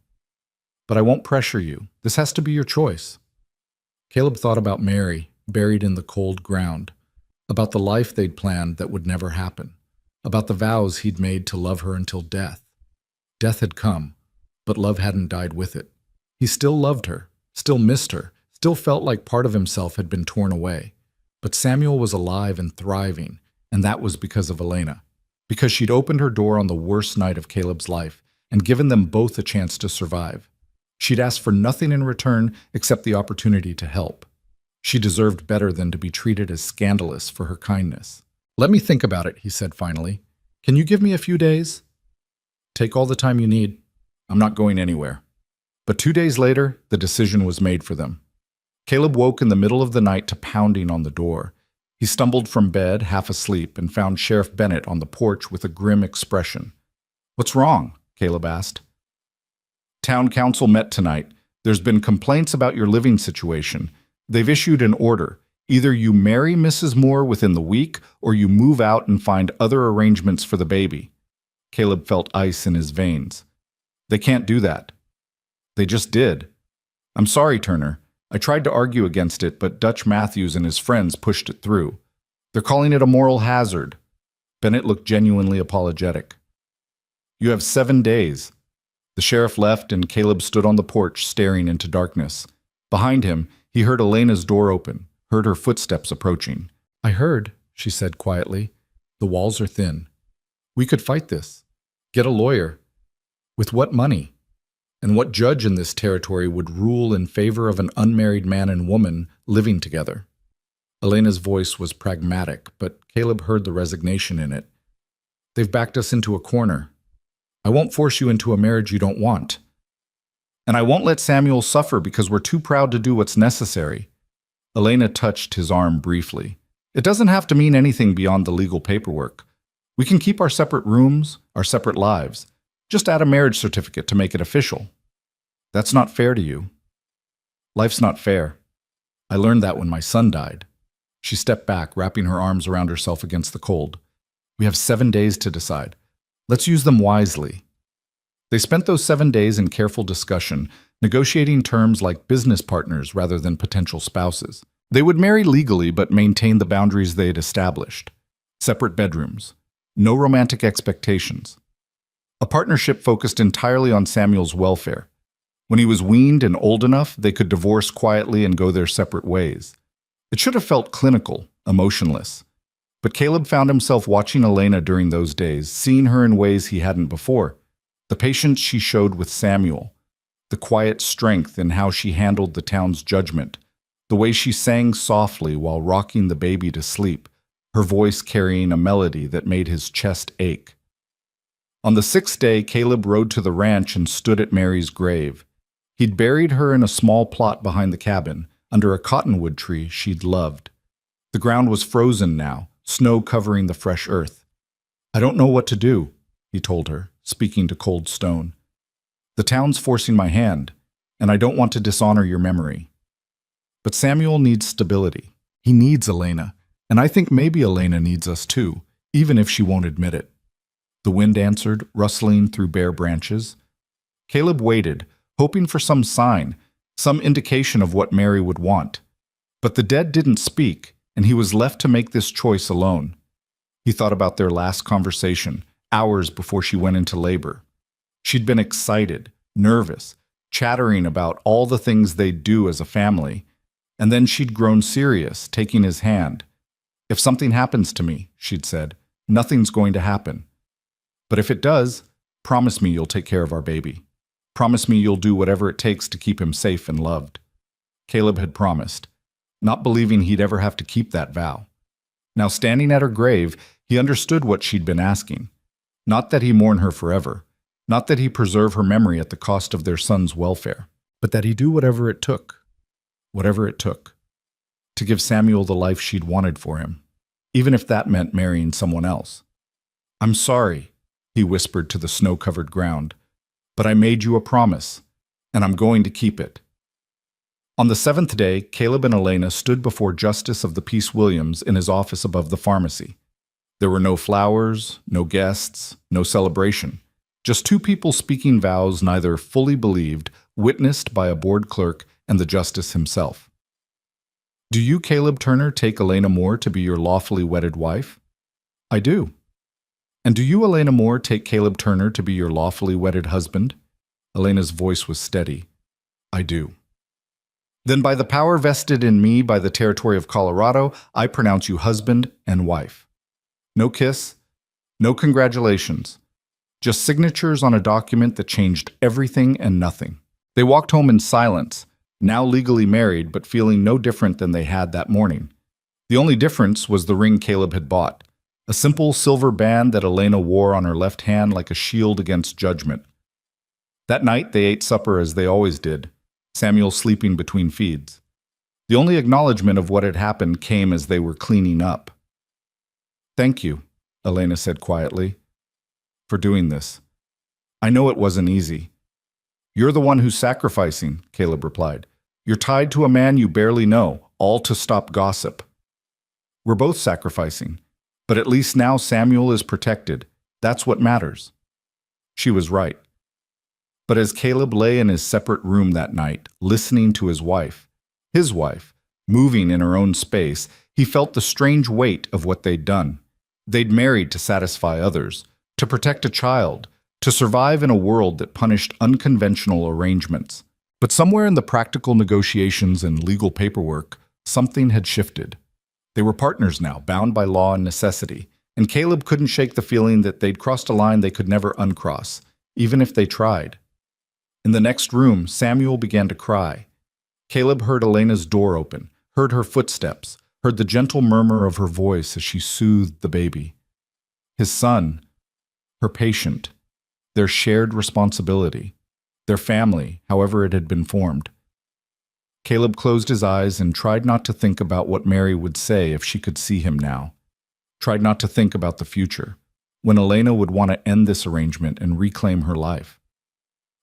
But I won't pressure you. This has to be your choice. Caleb thought about Mary, buried in the cold ground, about the life they'd planned that would never happen, about the vows he'd made to love her until death. Death had come, but love hadn't died with it. He still loved her, still missed her, still felt like part of himself had been torn away. But Samuel was alive and thriving, and that was because of Elena, because she'd opened her door on the worst night of Caleb's life and given them both a chance to survive. She'd asked for nothing in return except the opportunity to help. She deserved better than to be treated as scandalous for her kindness. Let me think about it, he said finally. Can you give me a few days? Take all the time you need. I'm not going anywhere. But 2 days later, the decision was made for them. Caleb woke in the middle of the night to pounding on the door. He stumbled from bed, half asleep, and found Sheriff Bennett on the porch with a grim expression. What's wrong? Caleb asked. Town council met tonight. There's been complaints about your living situation. They've issued an order. Either you marry Mrs. Moore within the week, or you move out and find other arrangements for the baby. Caleb felt ice in his veins. They can't do that. They just did. I'm sorry, Turner. I tried to argue against it, but Dutch Matthews and his friends pushed it through. They're calling it a moral hazard. Bennett looked genuinely apologetic. You have 7 days. The sheriff left, and Caleb stood on the porch staring into darkness. Behind him, he heard Elena's door open, heard her footsteps approaching. I heard, she said quietly. The walls are thin. We could fight this. Get a lawyer. With what money? And what judge in this territory would rule in favor of an unmarried man and woman living together? Elena's voice was pragmatic, but Caleb heard the resignation in it. They've backed us into a corner. I won't force you into a marriage you don't want. And I won't let Samuel suffer because we're too proud to do what's necessary. Elena touched his arm briefly. It doesn't have to mean anything beyond the legal paperwork. We can keep our separate rooms, our separate lives. Just add a marriage certificate to make it official. That's not fair to you. Life's not fair. I learned that when my son died. She stepped back, wrapping her arms around herself against the cold. We have 7 days to decide. Let's use them wisely. They spent those 7 days in careful discussion, negotiating terms like business partners rather than potential spouses. They would marry legally but maintain the boundaries they had established. Separate bedrooms. No romantic expectations. A partnership focused entirely on Samuel's welfare. When he was weaned and old enough, they could divorce quietly and go their separate ways. It should have felt clinical, emotionless. But Caleb found himself watching Elena during those days, seeing her in ways he hadn't before. The patience she showed with Samuel, the quiet strength in how she handled the town's judgment, the way she sang softly while rocking the baby to sleep, her voice carrying a melody that made his chest ache. On the 6th day, Caleb rode to the ranch and stood at Mary's grave. He'd buried her in a small plot behind the cabin, under a cottonwood tree she'd loved. The ground was frozen now, snow covering the fresh earth. I don't know what to do, he told her, speaking to cold stone. The town's forcing my hand, and I don't want to dishonor your memory. But Samuel needs stability. He needs Elena, and I think maybe Elena needs us too, even if she won't admit it. The wind answered, rustling through bare branches. Caleb waited, hoping for some sign, some indication of what Mary would want. But the dead didn't speak, and he was left to make this choice alone. He thought about their last conversation, hours before she went into labor. She'd been excited, nervous, chattering about all the things they'd do as a family, and then she'd grown serious, taking his hand. If something happens to me, she'd said, nothing's going to happen. But if it does, promise me you'll take care of our baby. Promise me you'll do whatever it takes to keep him safe and loved. Caleb had promised, not believing he'd ever have to keep that vow. Now standing at her grave, he understood what she'd been asking. Not that he mourn her forever, not that he preserve her memory at the cost of their son's welfare, but that he do whatever it took, to give Samuel the life she'd wanted for him, even if that meant marrying someone else. I'm sorry, he whispered to the snow-covered ground, but I made you a promise, and I'm going to keep it. On the 7th day, Caleb and Elena stood before Justice of the Peace Williams in his office above the pharmacy. There were no flowers, no guests, no celebration. Just two people speaking vows neither fully believed, witnessed by a board clerk and the justice himself. Do you, Caleb Turner, take Elena Moore to be your lawfully wedded wife? I do. And do you, Elena Moore, take Caleb Turner to be your lawfully wedded husband? Elena's voice was steady. I do. Then by the power vested in me by the territory of Colorado, I pronounce you husband and wife. No kiss, no congratulations, just signatures on a document that changed everything and nothing. They walked home in silence, now legally married but feeling no different than they had that morning. The only difference was the ring Caleb had bought, a simple silver band that Elena wore on her left hand like a shield against judgment. That night they ate supper as they always did, Samuel sleeping between feeds. The only acknowledgement of what had happened came as they were cleaning up. Thank you, Elena said quietly, for doing this. I know it wasn't easy. You're the one who's sacrificing, Caleb replied. You're tied to a man you barely know, all to stop gossip. We're both sacrificing, but at least now Samuel is protected. That's what matters. She was right. But as Caleb lay in his separate room that night, listening to his wife, moving in her own space, he felt the strange weight of what they'd done. They'd married to satisfy others, to protect a child, to survive in a world that punished unconventional arrangements. But somewhere in the practical negotiations and legal paperwork, something had shifted. They were partners now, bound by law and necessity, and Caleb couldn't shake the feeling that they'd crossed a line they could never uncross, even if they tried. In the next room, Samuel began to cry. Caleb heard Elena's door open, heard her footsteps, heard the gentle murmur of her voice as she soothed the baby. His son, her patient, their shared responsibility, their family, however it had been formed. Caleb closed his eyes and tried not to think about what Mary would say if she could see him now. Tried not to think about the future, when Elena would want to end this arrangement and reclaim her life.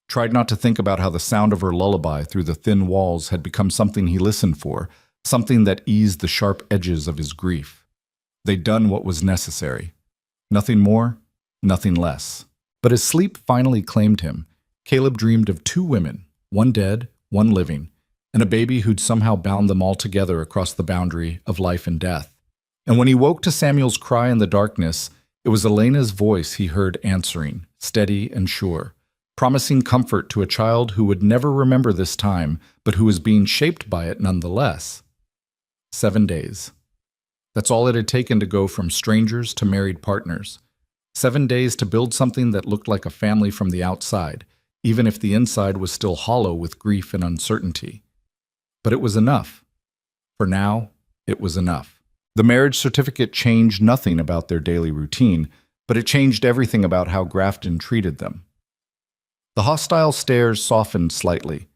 Tried not to think about how the sound of her lullaby through the thin walls had become something he listened for, something that eased the sharp edges of his grief. They'd done what was necessary. Nothing more, nothing less. But as sleep finally claimed him, Caleb dreamed of two women, one dead, one living, and a baby who'd somehow bound them all together across the boundary of life and death. And when he woke to Samuel's cry in the darkness, it was Elena's voice he heard answering, steady and sure, promising comfort to a child who would never remember this time, but who was being shaped by it nonetheless. 7 days. That's all it had taken to go from strangers to married partners. 7 days to build something that looked like a family from the outside, even if the inside was still hollow with grief and uncertainty. But it was enough. For now, it was enough. The marriage certificate changed nothing about their daily routine, but it changed everything about how Grafton treated them. The hostile stares softened slightly.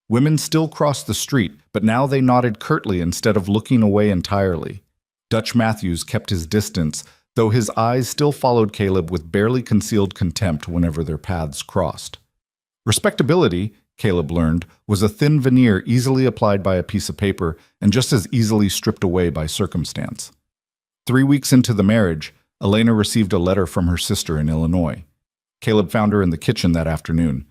Women still crossed the street, but now they nodded curtly instead of looking away entirely. Dutch Matthews kept his distance, though his eyes still followed Caleb with barely concealed contempt whenever their paths crossed. Respectability, Caleb learned, was a thin veneer easily applied by a piece of paper and just as easily stripped away by circumstance. 3 weeks into the marriage, Elena received a letter from her sister in Illinois. Caleb found her in the kitchen that afternoon.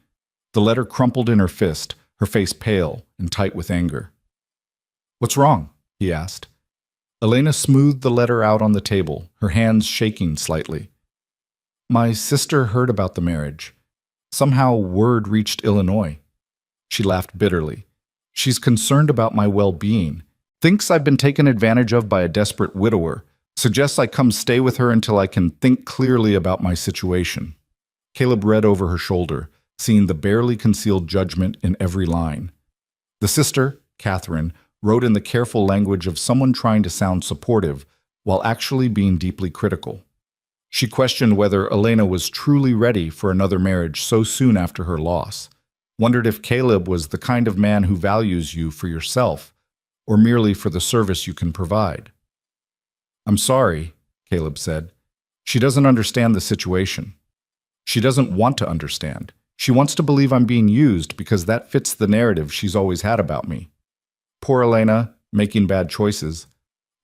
The letter crumpled in her fist, her face pale and tight with anger. "What's wrong?" he asked. Elena smoothed the letter out on the table, her hands shaking slightly. "My sister heard about the marriage. Somehow word reached Illinois." She laughed bitterly. "She's concerned about my well-being. Thinks I've been taken advantage of by a desperate widower. Suggests I come stay with her until I can think clearly about my situation." Caleb read over her shoulder, seeing the barely concealed judgment in every line. The sister, Catherine, wrote in the careful language of someone trying to sound supportive while actually being deeply critical. She questioned whether Elena was truly ready for another marriage so soon after her loss, wondered if Caleb was the kind of man who values you for yourself or merely for the service you can provide. "I'm sorry," Caleb said. "She doesn't understand the situation. She doesn't want to understand. She wants to believe I'm being used because that fits the narrative she's always had about me. Poor Elena, making bad choices.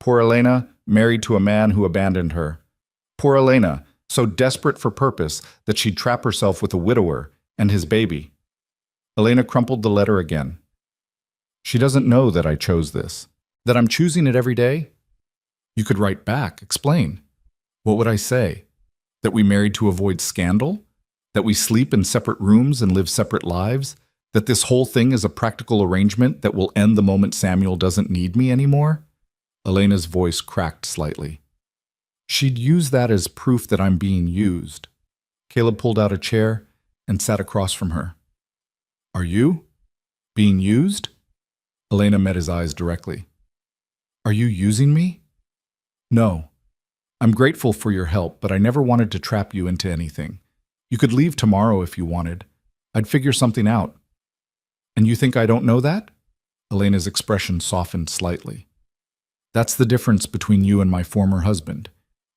Poor Elena, married to a man who abandoned her. Poor Elena, so desperate for purpose that she'd trap herself with a widower and his baby." Elena crumpled the letter again. "She doesn't know that I chose this, that I'm choosing it every day." "You could write back, explain. What would I say? That we married to avoid scandal? That we sleep in separate rooms and live separate lives? That this whole thing is a practical arrangement that will end the moment Samuel doesn't need me anymore?" Elena's voice cracked slightly. "She'd use that as proof that I'm being used." Caleb pulled out a chair and sat across from her. "Are you? Being used?" Elena met his eyes directly. "Are you using me?" "No. I'm grateful for your help, but I never wanted to trap you into anything. You could leave tomorrow if you wanted. I'd figure something out." "And you think I don't know that?" Elena's expression softened slightly. "That's the difference between you and my former husband.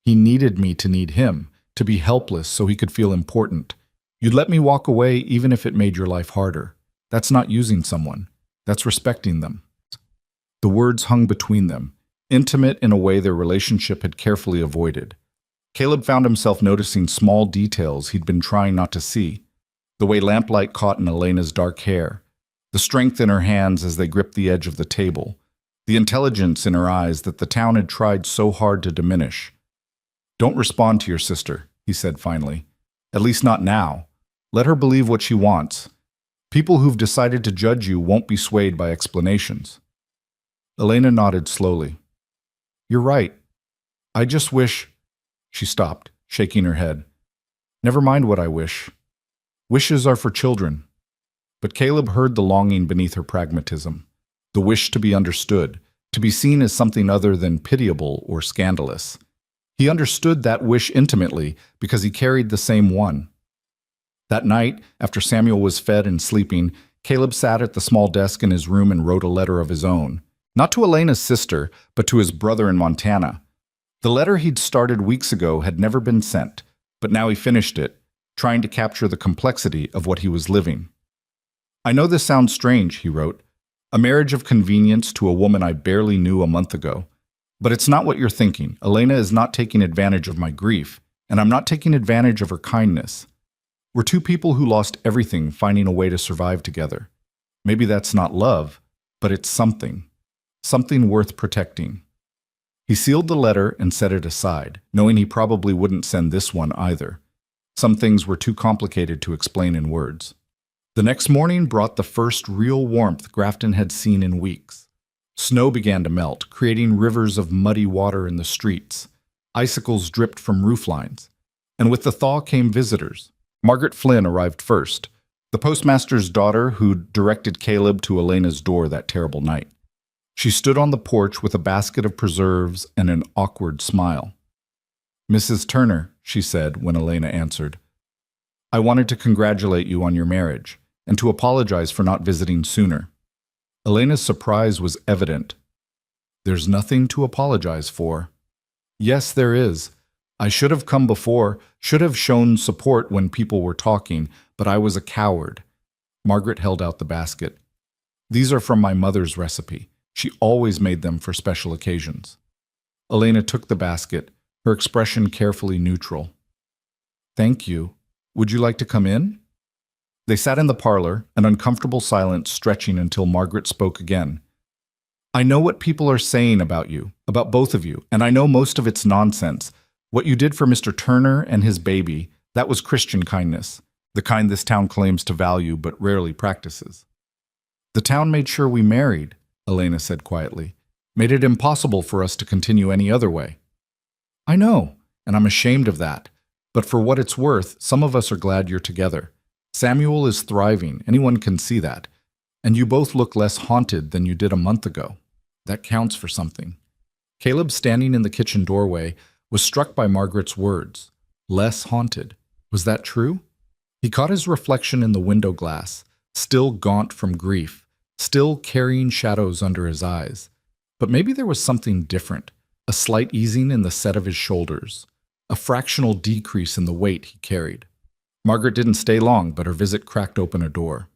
He needed me to need him, to be helpless so he could feel important. You'd let me walk away even if it made your life harder. That's not using someone. That's respecting them." The words hung between them, intimate in a way their relationship had carefully avoided. Caleb found himself noticing small details he'd been trying not to see. The way lamplight caught in Elena's dark hair, the strength in her hands as they gripped the edge of the table, the intelligence in her eyes that the town had tried so hard to diminish. "Don't respond to your sister," he said finally. "At least not now. Let her believe what she wants. People who've decided to judge you won't be swayed by explanations." Elena nodded slowly. "You're right. I just wish—" She stopped, shaking her head. "Never mind what I wish. Wishes are for children." But Caleb heard the longing beneath her pragmatism, the wish to be understood, to be seen as something other than pitiable or scandalous. He understood that wish intimately because he carried the same one. That night, after Samuel was fed and sleeping, Caleb sat at the small desk in his room and wrote a letter of his own. Not to Elena's sister, but to his brother in Montana. The letter he'd started weeks ago had never been sent, but now he finished it, trying to capture the complexity of what he was living. "I know this sounds strange," he wrote. "A marriage of convenience to a woman I barely knew a month ago. But it's not what you're thinking. Elena is not taking advantage of my grief, and I'm not taking advantage of her kindness. We're two people who lost everything finding a way to survive together. Maybe that's not love, but it's something. Something worth protecting." He sealed the letter and set it aside, knowing he probably wouldn't send this one either. Some things were too complicated to explain in words. The next morning brought the first real warmth Grafton had seen in weeks. Snow began to melt, creating rivers of muddy water in the streets. Icicles dripped from roof lines. And with the thaw came visitors. Margaret Flynn arrived first, the postmaster's daughter who'd directed Caleb to Elena's door that terrible night. She stood on the porch with a basket of preserves and an awkward smile. "Mrs. Turner," she said when Elena answered, "I wanted to congratulate you on your marriage and to apologize for not visiting sooner." Elena's surprise was evident. "There's nothing to apologize for." "Yes, there is. I should have come before, should have shown support when people were talking, but I was a coward." Margaret held out the basket. "These are from my mother's recipe. She always made them for special occasions." Elena took the basket, her expression carefully neutral. "Thank you. Would you like to come in?" They sat in the parlor, an uncomfortable silence stretching until Margaret spoke again. "I know what people are saying about you, about both of you, and I know most of it's nonsense. What you did for Mr. Turner and his baby, that was Christian kindness, the kind this town claims to value but rarely practices." "The town made sure we married," Elena said quietly, "made it impossible for us to continue any other way." "I know, and I'm ashamed of that. But for what it's worth, some of us are glad you're together. Samuel is thriving, anyone can see that. And you both look less haunted than you did a month ago. That counts for something." Caleb, standing in the kitchen doorway, was struck by Margaret's words. Less haunted. Was that true? He caught his reflection in the window glass, still gaunt from grief, still carrying shadows under his eyes. But maybe there was something different, a slight easing in the set of his shoulders, a fractional decrease in the weight he carried. Margaret didn't stay long, but her visit cracked open a door.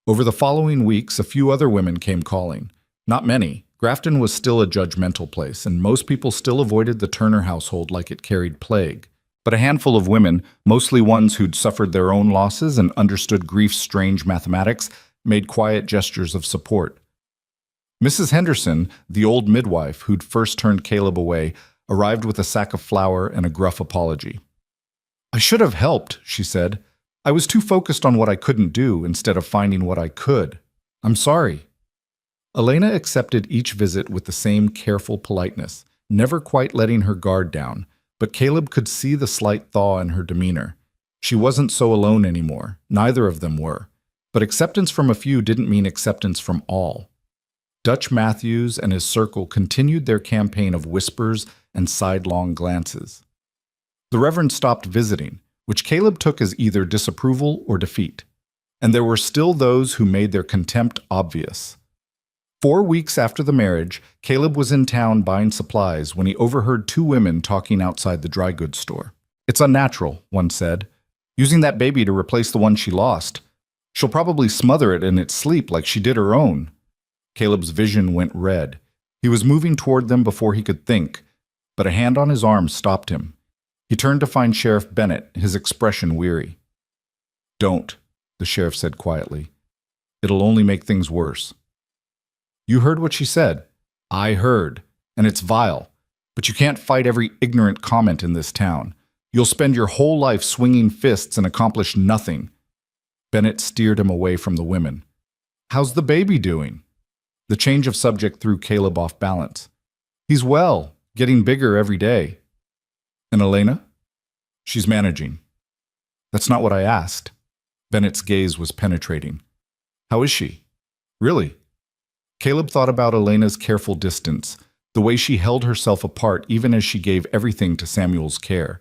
Over the following weeks, a few other women came calling. Not many. Grafton was still a judgmental place, and most people still avoided the Turner household like it carried plague. But a handful of women, mostly ones who'd suffered their own losses and understood grief's strange mathematics, made quiet gestures of support. Mrs. Henderson, the old midwife who'd first turned Caleb away, arrived with a sack of flour and a gruff apology. "I should have helped," she said. "I was too focused on what I couldn't do instead of finding what I could. I'm sorry." Elena accepted each visit with the same careful politeness, never quite letting her guard down, but Caleb could see the slight thaw in her demeanor. She wasn't so alone anymore. Neither of them were. But acceptance from a few didn't mean acceptance from all. Dutch Matthews and his circle continued their campaign of whispers and sidelong glances. The Reverend stopped visiting, which Caleb took as either disapproval or defeat. And there were still those who made their contempt obvious. 4 weeks after the marriage, Caleb was in town buying supplies when he overheard 2 women talking outside the dry goods store. "It's unnatural," one said, "using that baby to replace the one she lost. She'll probably smother it in its sleep like she did her own." Caleb's vision went red. He was moving toward them before he could think, but a hand on his arm stopped him. He turned to find Sheriff Bennett, his expression weary. "Don't," the sheriff said quietly. "It'll only make things worse." "You heard what she said." "I heard, and it's vile. But you can't fight every ignorant comment in this town. You'll spend your whole life swinging fists and accomplish nothing." Bennett steered him away from the women. "How's the baby doing?" The change of subject threw Caleb off balance. "He's well, getting bigger every day." "And Elena?" "She's managing." "That's not what I asked." Bennett's gaze was penetrating. "How is she?" "Really?" Caleb thought about Elena's careful distance, the way she held herself apart even as she gave everything to Samuel's care,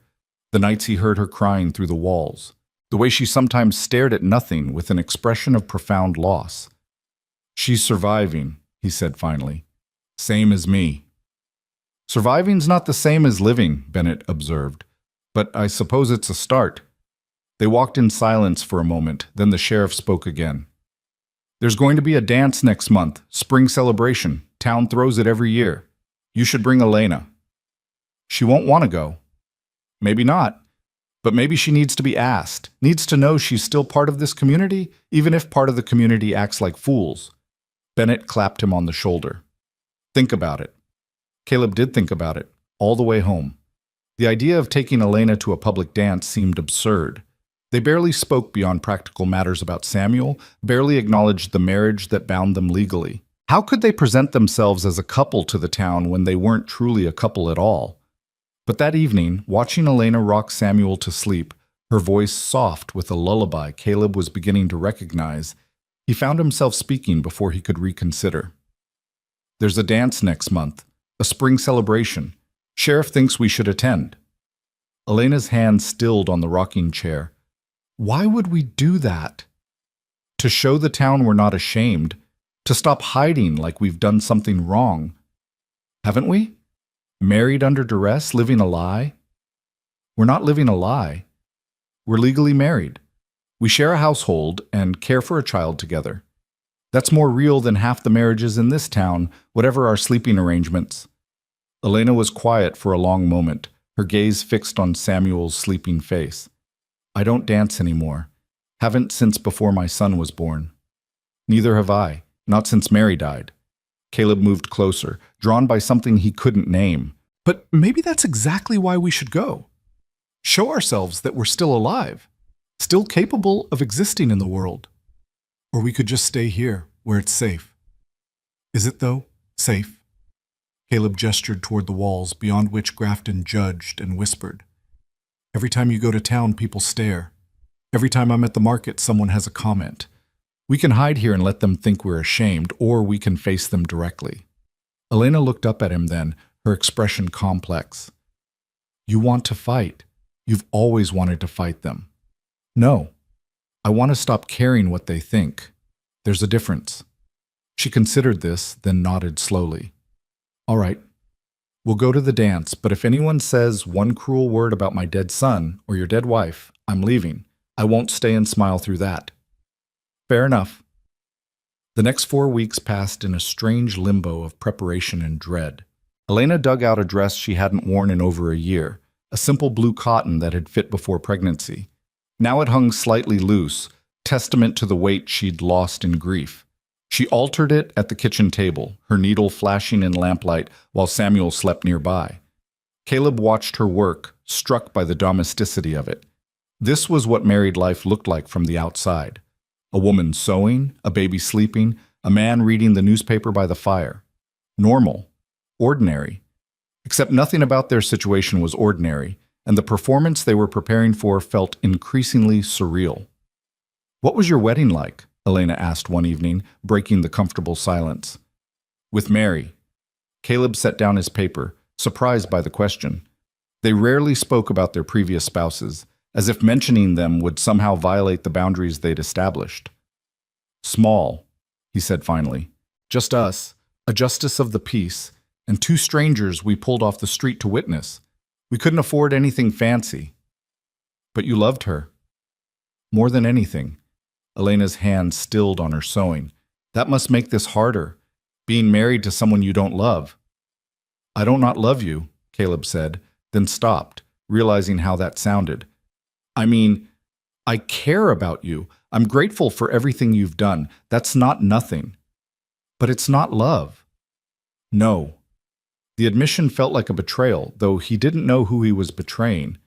the nights he heard her crying through the walls, the way she sometimes stared at nothing with an expression of profound loss. "She's surviving," he said finally. "Same as me." "Surviving's not the same as living," Bennett observed, "but I suppose it's a start." They walked in silence for a moment, then the sheriff spoke again. "There's going to be a dance next month, spring celebration. Town throws it every year. You should bring Elena." "She won't want to go." "Maybe not, but maybe she needs to be asked, needs to know she's still part of this community, even if part of the community acts like fools." Bennett clapped him on the shoulder. "Think about it." Caleb did think about it, all the way home. The idea of taking Elena to a public dance seemed absurd. They barely spoke beyond practical matters about Samuel, barely acknowledged the marriage that bound them legally. How could they present themselves as a couple to the town when they weren't truly a couple at all? But that evening, watching Elena rock Samuel to sleep, her voice soft with a lullaby Caleb was beginning to recognize, he found himself speaking before he could reconsider. "There's a dance next month, a spring celebration. Sheriff thinks we should attend." Elena's hand stilled on the rocking chair. "Why would we do that?" "To show the town we're not ashamed, to stop hiding like we've done something wrong. Haven't we? Married under duress, living a lie?" "We're not living a lie. We're legally married. We share a household and care for a child together. That's more real than half the marriages in this town, whatever our sleeping arrangements." Elena was quiet for a long moment, her gaze fixed on Samuel's sleeping face. "I don't dance anymore. Haven't since before my son was born." "Neither have I, not since Mary died." Caleb moved closer, drawn by something he couldn't name. "But maybe that's exactly why we should go. Show ourselves that we're still alive, still capable of existing in the world. Or we could just stay here, where it's safe." "Is it, though, safe?" Caleb gestured toward the walls, beyond which Grafton judged and whispered. "Every time you go to town, people stare. Every time I'm at the market, someone has a comment. We can hide here and let them think we're ashamed, or we can face them directly." Elena looked up at him then, her expression complex. "You want to fight. You've always wanted to fight them." "No. I want to stop caring what they think. There's a difference." She considered this, then nodded slowly. "All right. We'll go to the dance, but if anyone says one cruel word about my dead son or your dead wife, I'm leaving. I won't stay and smile through that." "Fair enough." The next 4 weeks passed in a strange limbo of preparation and dread. Elena dug out a dress she hadn't worn in over a year, a simple blue cotton that had fit before pregnancy. Now it hung slightly loose, testament to the weight she'd lost in grief. She altered it at the kitchen table, her needle flashing in lamplight while Samuel slept nearby. Caleb watched her work, struck by the domesticity of it. This was what married life looked like from the outside. A woman sewing, a baby sleeping, a man reading the newspaper by the fire. Normal. Ordinary. Except nothing about their situation was ordinary, and the performance they were preparing for felt increasingly surreal. "What was your wedding like?" Elena asked one evening, breaking the comfortable silence. "With Mary." Caleb set down his paper, surprised by the question. They rarely spoke about their previous spouses, as if mentioning them would somehow violate the boundaries they'd established. "Small," he said finally. "Just us, a justice of the peace, and 2 strangers we pulled off the street to witness. We couldn't afford anything fancy." "But you loved her." "More than anything." Elena's hand stilled on her sewing. "That must make this harder, being married to someone you don't love." "I don't not love you," Caleb said, then stopped, realizing how that sounded. "I mean, I care about you. I'm grateful for everything you've done. That's not nothing. But it's not love." "No." The admission felt like a betrayal, though he didn't know who he was betraying.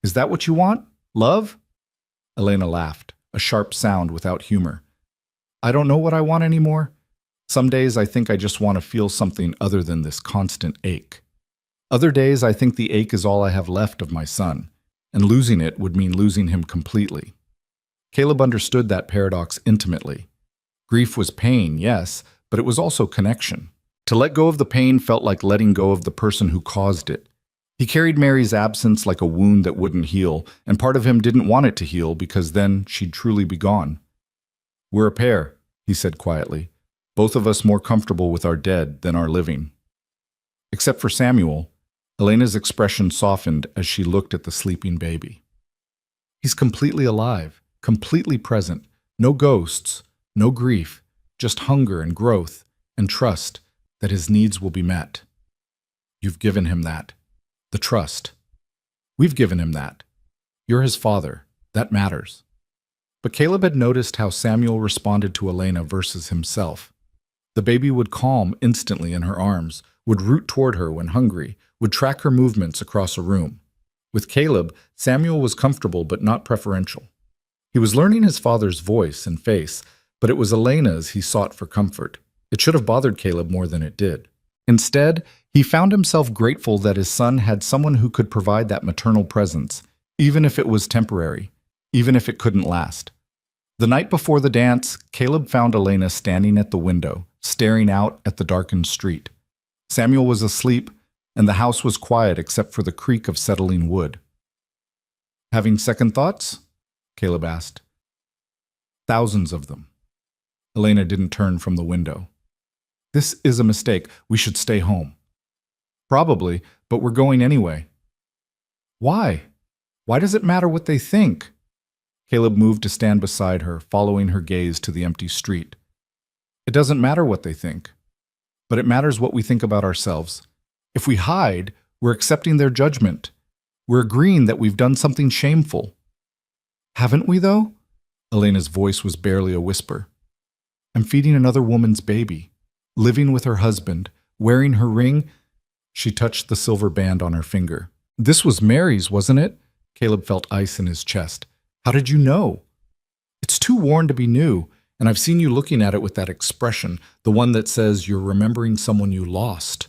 "Is that what you want? Love?" Elena laughed, a sharp sound without humor. "I don't know what I want anymore. Some days I think I just want to feel something other than this constant ache. Other days I think the ache is all I have left of my son, and losing it would mean losing him completely." Caleb understood that paradox intimately. Grief was pain, yes, but it was also connection. To let go of the pain felt like letting go of the person who caused it. He carried Mary's absence like a wound that wouldn't heal, and part of him didn't want it to heal because then she'd truly be gone. "We're a pair," he said quietly, "both of us more comfortable with our dead than our living." Except for Samuel, Elena's expression softened as she looked at the sleeping baby. He's completely alive, completely present, no ghosts, no grief, just hunger and growth and trust that his needs will be met. You've given him that. The trust. We've given him that. You're his father. That matters. But Caleb had noticed how Samuel responded to Elena versus himself. The baby would calm instantly in her arms, would root toward her when hungry, would track her movements across a room. With Caleb, Samuel was comfortable but not preferential. He was learning his father's voice and face, but it was Elena's he sought for comfort. It should have bothered Caleb more than it did. Instead, he found himself grateful that his son had someone who could provide that maternal presence, even if it was temporary, even if it couldn't last. The night before the dance, Caleb found Elena standing at the window, staring out at the darkened street. Samuel was asleep, and the house was quiet except for the creak of settling wood. "Having second thoughts?" Caleb asked. "Thousands of them." Elena didn't turn from the window. "This is a mistake. We should stay home." "Probably, but we're going anyway." "Why? Why does it matter what they think?" Caleb moved to stand beside her, following her gaze to the empty street. "It doesn't matter what they think, but it matters what we think about ourselves. If we hide, we're accepting their judgment. We're agreeing that we've done something shameful." "Haven't we, though?" Elena's voice was barely a whisper. "I'm feeding another woman's baby, living with her husband, wearing her ring." She touched the silver band on her finger. "This was Mary's, wasn't it?" Caleb felt ice in his chest. "How did you know?" "It's too worn to be new, and I've seen you looking at it with that expression, the one that says you're remembering someone you lost."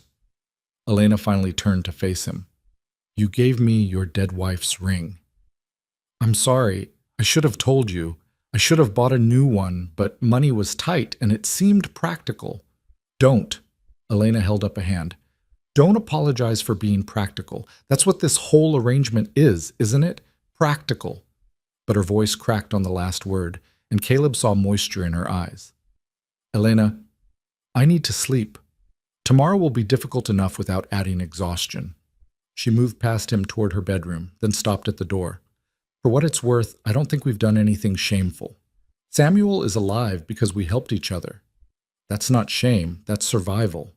Elena finally turned to face him. "You gave me your dead wife's ring." "I'm sorry. I should have told you. I should have bought a new one, but money was tight and it seemed practical." "Don't." Elena held up a hand. "Don't apologize for being practical. That's what this whole arrangement is, isn't it? Practical." But her voice cracked on the last word, and Caleb saw moisture in her eyes. "Elena, I need to sleep. Tomorrow will be difficult enough without adding exhaustion." She moved past him toward her bedroom, then stopped at the door. "For what it's worth, I don't think we've done anything shameful. Samuel is alive because we helped each other. That's not shame, that's survival."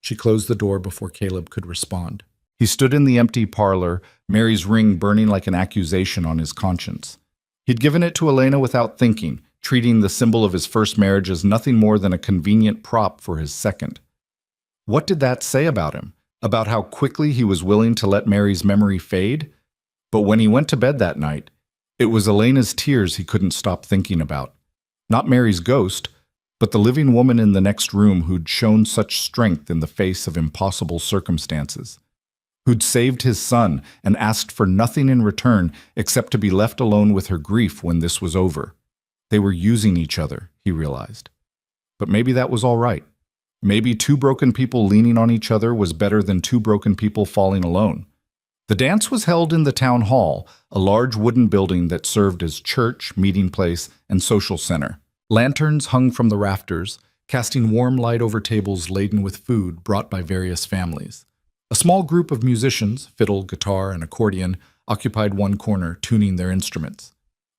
She closed the door before Caleb could respond. He stood in the empty parlor, Mary's ring burning like an accusation on his conscience. He'd given it to Elena without thinking, treating the symbol of his first marriage as nothing more than a convenient prop for his second. What did that say about him? About how quickly he was willing to let Mary's memory fade? But when he went to bed that night, it was Elena's tears he couldn't stop thinking about. Not Mary's ghost, but the living woman in the next room who'd shown such strength in the face of impossible circumstances. Who'd saved his son and asked for nothing in return except to be left alone with her grief when this was over. They were using each other, he realized. But maybe that was all right. Maybe two broken people leaning on each other was better than two broken people falling alone. The dance was held in the town hall, a large wooden building that served as church, meeting place, and social center. Lanterns hung from the rafters, casting warm light over tables laden with food brought by various families. A small group of musicians, fiddle, guitar, and accordion, occupied one corner, tuning their instruments.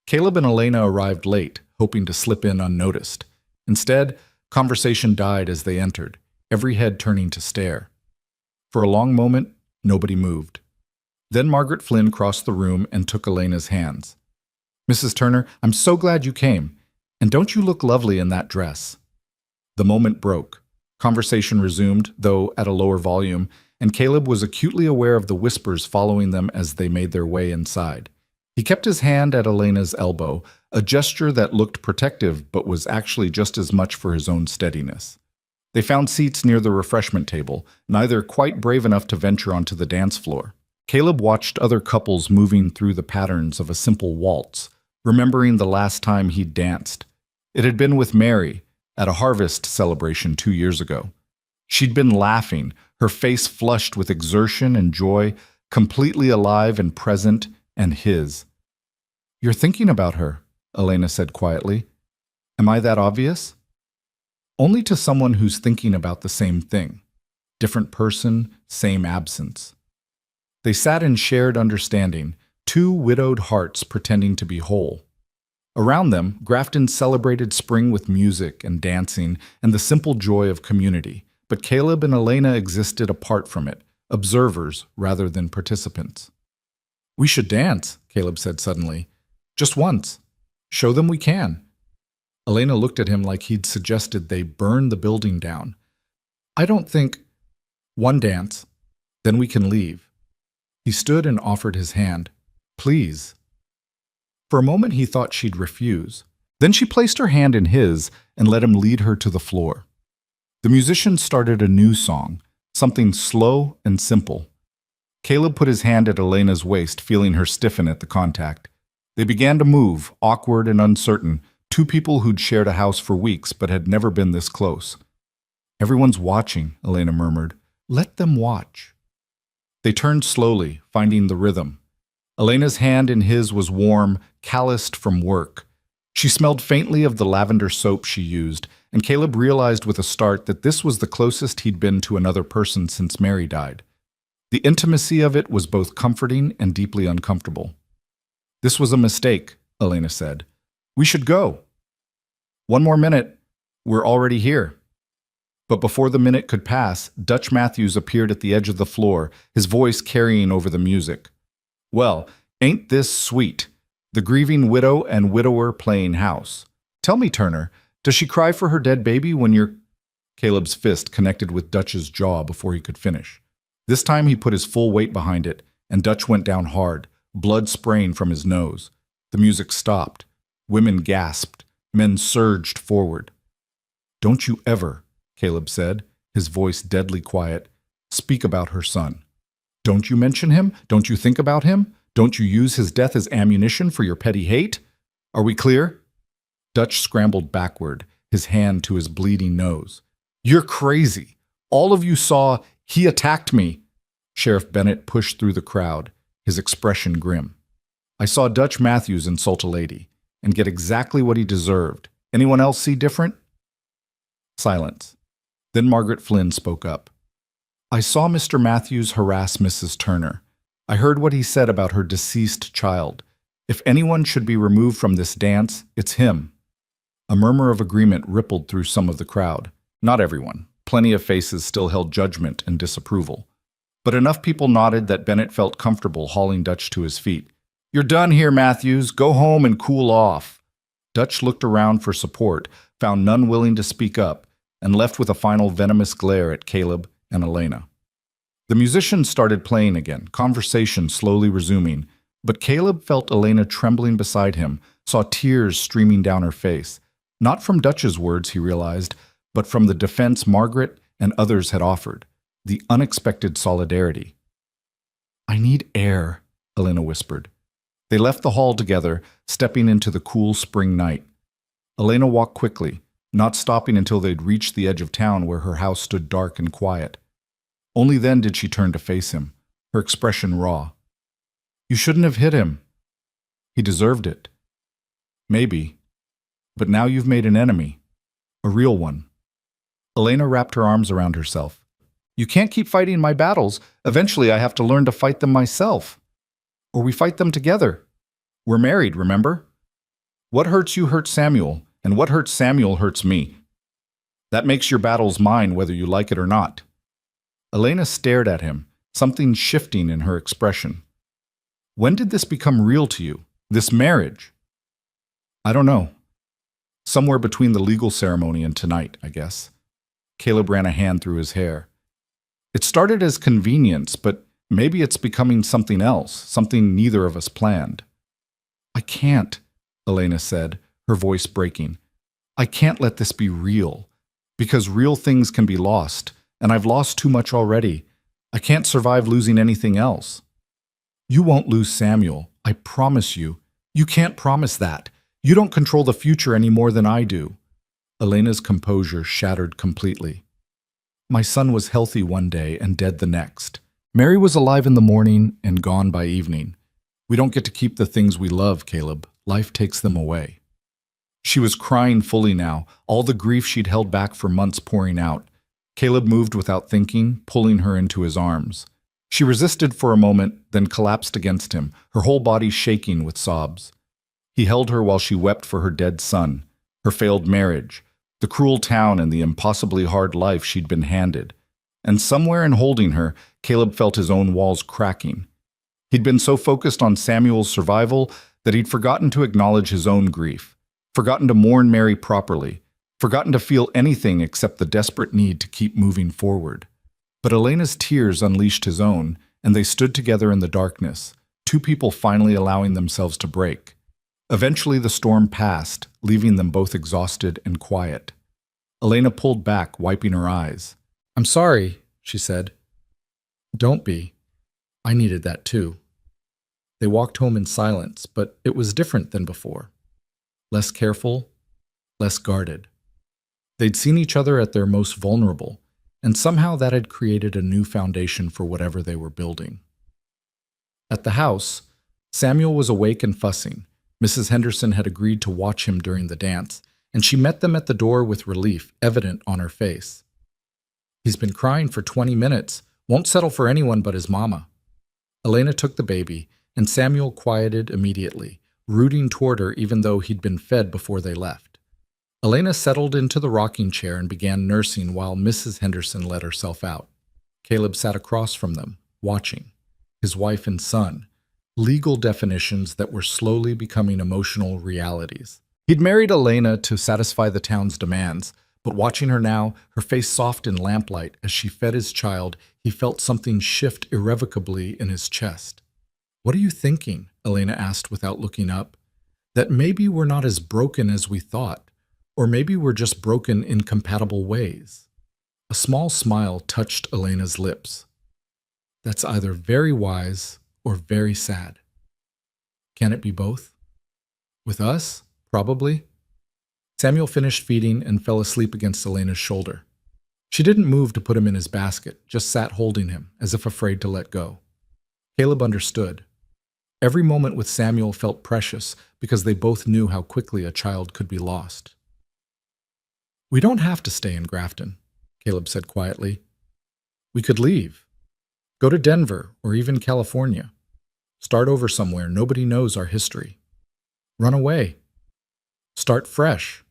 Caleb and Elena arrived late, hoping to slip in unnoticed. Instead, conversation died as they entered, every head turning to stare. For a long moment, nobody moved. Then Margaret Flynn crossed the room and took Elena's hands. "Mrs. Turner, I'm so glad you came. And don't you look lovely in that dress?" The moment broke. Conversation resumed, though at a lower volume, and Caleb was acutely aware of the whispers following them as they made their way inside. He kept his hand at Elena's elbow, a gesture that looked protective but was actually just as much for his own steadiness. They found seats near the refreshment table, neither quite brave enough to venture onto the dance floor. Caleb watched other couples moving through the patterns of a simple waltz, remembering the last time he'd danced. It had been with Mary, at a harvest celebration 2 years ago. She'd been laughing, her face flushed with exertion and joy, completely alive and present, and his. "You're thinking about her," Elena said quietly. "Am I that obvious?" "Only to someone who's thinking about the same thing. Different person, same absence." They sat in shared understanding, two widowed hearts pretending to be whole. Around them, Grafton celebrated spring with music and dancing and the simple joy of community, but Caleb and Elena existed apart from it, observers rather than participants. "We should dance," Caleb said suddenly. "Just once. Show them we can." Elena looked at him like he'd suggested they burn the building down. "I don't think—" "One dance, then we can leave." He stood and offered his hand. "Please." For a moment he thought she'd refuse. Then she placed her hand in his and let him lead her to the floor. The musician started a new song, something slow and simple. Caleb put his hand at Elena's waist, feeling her stiffen at the contact. They began to move, awkward and uncertain, two people who'd shared a house for weeks but had never been this close. "Everyone's watching," Elena murmured. "Let them watch." They turned slowly, finding the rhythm. Elena's hand in his was warm, calloused from work. She smelled faintly of the lavender soap she used, and Caleb realized with a start that this was the closest he'd been to another person since Mary died. The intimacy of it was both comforting and deeply uncomfortable. "This was a mistake," Elena said. "We should go." "One more minute. We're already here." But before the minute could pass, Dutch Matthews appeared at the edge of the floor, his voice carrying over the music. "Well, ain't this sweet? The grieving widow and widower playing house. Tell me, Turner, does she cry for her dead baby when you're—" Caleb's fist connected with Dutch's jaw before he could finish. This time he put his full weight behind it, and Dutch went down hard, blood spraying from his nose. The music stopped. Women gasped. Men surged forward. "Don't you ever," Caleb said, his voice deadly quiet, "speak about her son. Don't you mention him? Don't you think about him? Don't you use his death as ammunition for your petty hate? Are we clear?" Dutch scrambled backward, his hand to his bleeding nose. "You're crazy. All of you saw he attacked me." Sheriff Bennett pushed through the crowd, his expression grim. "I saw Dutch Matthews insult a lady and get exactly what he deserved. Anyone else see different?" Silence. Then Margaret Flynn spoke up. "I saw Mr. Matthews harass Mrs. Turner. I heard what he said about her deceased child. If anyone should be removed from this dance, it's him." A murmur of agreement rippled through some of the crowd. Not everyone. Plenty of faces still held judgment and disapproval. But enough people nodded that Bennett felt comfortable hauling Dutch to his feet. "You're done here, Matthews. Go home and cool off." Dutch looked around for support, found none willing to speak up, and left with a final venomous glare at Caleb and Elena. The musicians started playing again, conversation slowly resuming, but Caleb felt Elena trembling beside him, saw tears streaming down her face. Not from Dutch's words, he realized, but from the defense Margaret and others had offered, the unexpected solidarity. "I need air," Elena whispered. They left the hall together, stepping into the cool spring night. Elena walked quickly, not stopping until they'd reached the edge of town where her house stood dark and quiet. Only then did she turn to face him, her expression raw. "You shouldn't have hit him. He deserved it." "Maybe. But now you've made an enemy. A real one." Elena wrapped her arms around herself. "You can't keep fighting my battles. Eventually I have to learn to fight them myself. Or we fight them together. We're married, remember? What hurts you hurts Samuel, and what hurts Samuel hurts me. That makes your battles mine whether you like it or not." Elena stared at him, something shifting in her expression. "When did this become real to you, this marriage?" "I don't know. Somewhere between the legal ceremony and tonight, I guess." Caleb ran a hand through his hair. "It started as convenience, but maybe it's becoming something else, something neither of us planned." "I can't," Elena said, her voice breaking. "I can't let this be real, because real things can be lost, and I've lost too much already. I can't survive losing anything else." "You won't lose Samuel, I promise you. You can't promise that. You don't control the future any more than I do." Elena's composure shattered completely. My son was healthy one day and dead the next. Mary was alive in the morning and gone by evening. We don't get to keep the things we love, Caleb. Life takes them away. She was crying fully now, all the grief she'd held back for months pouring out. Caleb moved without thinking, pulling her into his arms. She resisted for a moment, then collapsed against him, her whole body shaking with sobs. He held her while she wept for her dead son, her failed marriage, the cruel town and the impossibly hard life she'd been handed. And somewhere in holding her, Caleb felt his own walls cracking. He'd been so focused on Samuel's survival that he'd forgotten to acknowledge his own grief, forgotten to mourn Mary properly, forgotten to feel anything except the desperate need to keep moving forward. But Elena's tears unleashed his own, and they stood together in the darkness, two people finally allowing themselves to break. Eventually the storm passed, leaving them both exhausted and quiet. Elena pulled back, wiping her eyes. "I'm sorry," she said. "Don't be. I needed that too." They walked home in silence, but it was different than before. Less careful, less guarded. They'd seen each other at their most vulnerable, and somehow that had created a new foundation for whatever they were building. At the house, Samuel was awake and fussing. Mrs. Henderson had agreed to watch him during the dance, and she met them at the door with relief evident on her face. "He's been crying for 20 minutes, won't settle for anyone but his mama." Elena took the baby, and Samuel quieted immediately, rooting toward her even though he'd been fed before they left. Elena settled into the rocking chair and began nursing while Mrs. Henderson let herself out. Caleb sat across from them, watching. His wife and son, legal definitions that were slowly becoming emotional realities. He'd married Elena to satisfy the town's demands, but watching her now, her face soft in lamplight as she fed his child, he felt something shift irrevocably in his chest. "What are you thinking?" Elena asked without looking up. "That maybe we're not as broken as we thought, or maybe we're just broken in compatible ways." A small smile touched Elena's lips. "That's either very wise or very sad. Can it be both? With us, probably." Samuel finished feeding and fell asleep against Elena's shoulder. She didn't move to put him in his basket, just sat holding him, as if afraid to let go. Caleb understood. Every moment with Samuel felt precious because they both knew how quickly a child could be lost. "We don't have to stay in Grafton," Caleb said quietly. "We could leave. Go to Denver or even California. Start over somewhere nobody knows our history. Run away. Start fresh."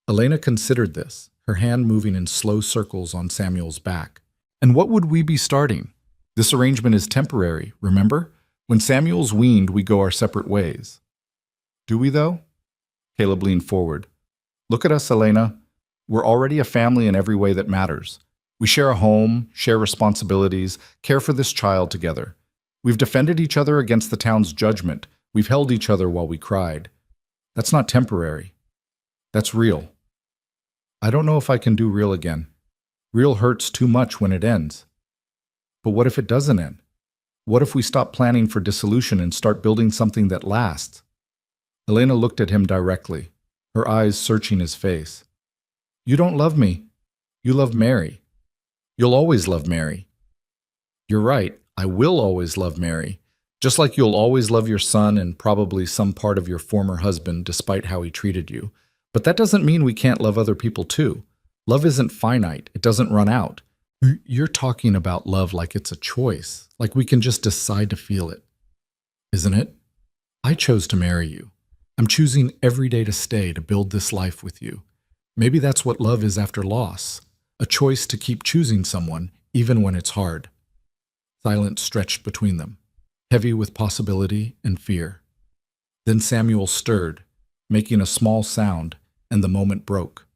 Elena considered this, her hand moving in slow circles on Samuel's back. "And what would we be starting? This arrangement is temporary, remember? When Samuel's weaned, we go our separate ways." "Do we, though?" Caleb leaned forward. "Look at us, Elena. We're already a family in every way that matters. We share a home, share responsibilities, care for this child together. We've defended each other against the town's judgment. We've held each other while we cried. That's not temporary. That's real. I don't know if I can do real again. Real hurts too much when it ends. But what if it doesn't end? What if we stop planning for dissolution and start building something that lasts?" Elena looked at him directly, her eyes searching his face. "You don't love me. You love Mary. You'll always love Mary." "You're right. I will always love Mary. Just like you'll always love your son and probably some part of your former husband despite how he treated you. But that doesn't mean we can't love other people too. Love isn't finite. It doesn't run out." "You're talking about love like it's a choice, like we can just decide to feel it. Isn't it? I chose to marry you. I'm choosing every day to stay, to build this life with you. Maybe that's what love is after loss, a choice to keep choosing someone, even when it's hard." Silence stretched between them, heavy with possibility and fear. Then Samuel stirred, making a small sound, and the moment broke.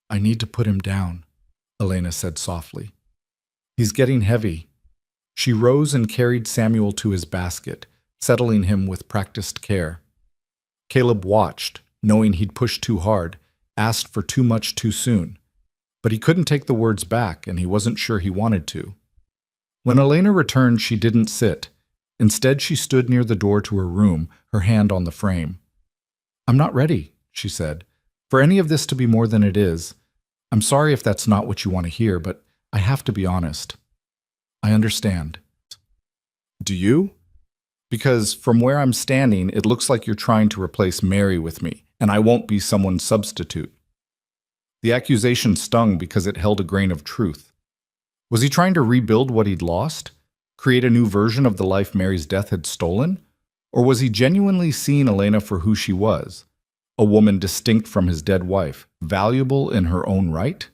"I need to put him down," Elena said softly. "He's getting heavy." She rose and carried Samuel to his basket, settling him with practiced care. Caleb watched, knowing he'd pushed too hard, asked for too much too soon. But he couldn't take the words back, and he wasn't sure he wanted to. When Elena returned, she didn't sit. Instead, she stood near the door to her room, her hand on the frame. "I'm not ready," she said. For any of this to be more than it is, I'm sorry if that's not what you want to hear, but I have to be honest. I understand. Do you? Because from where I'm standing, it looks like you're trying to replace Mary with me, and I won't be someone's substitute. The accusation stung because it held a grain of truth. Was he trying to rebuild what he'd lost? Create a new version of the life Mary's death had stolen? Or was he genuinely seeing Elena for who she was? A woman distinct from his dead wife, valuable in her own right?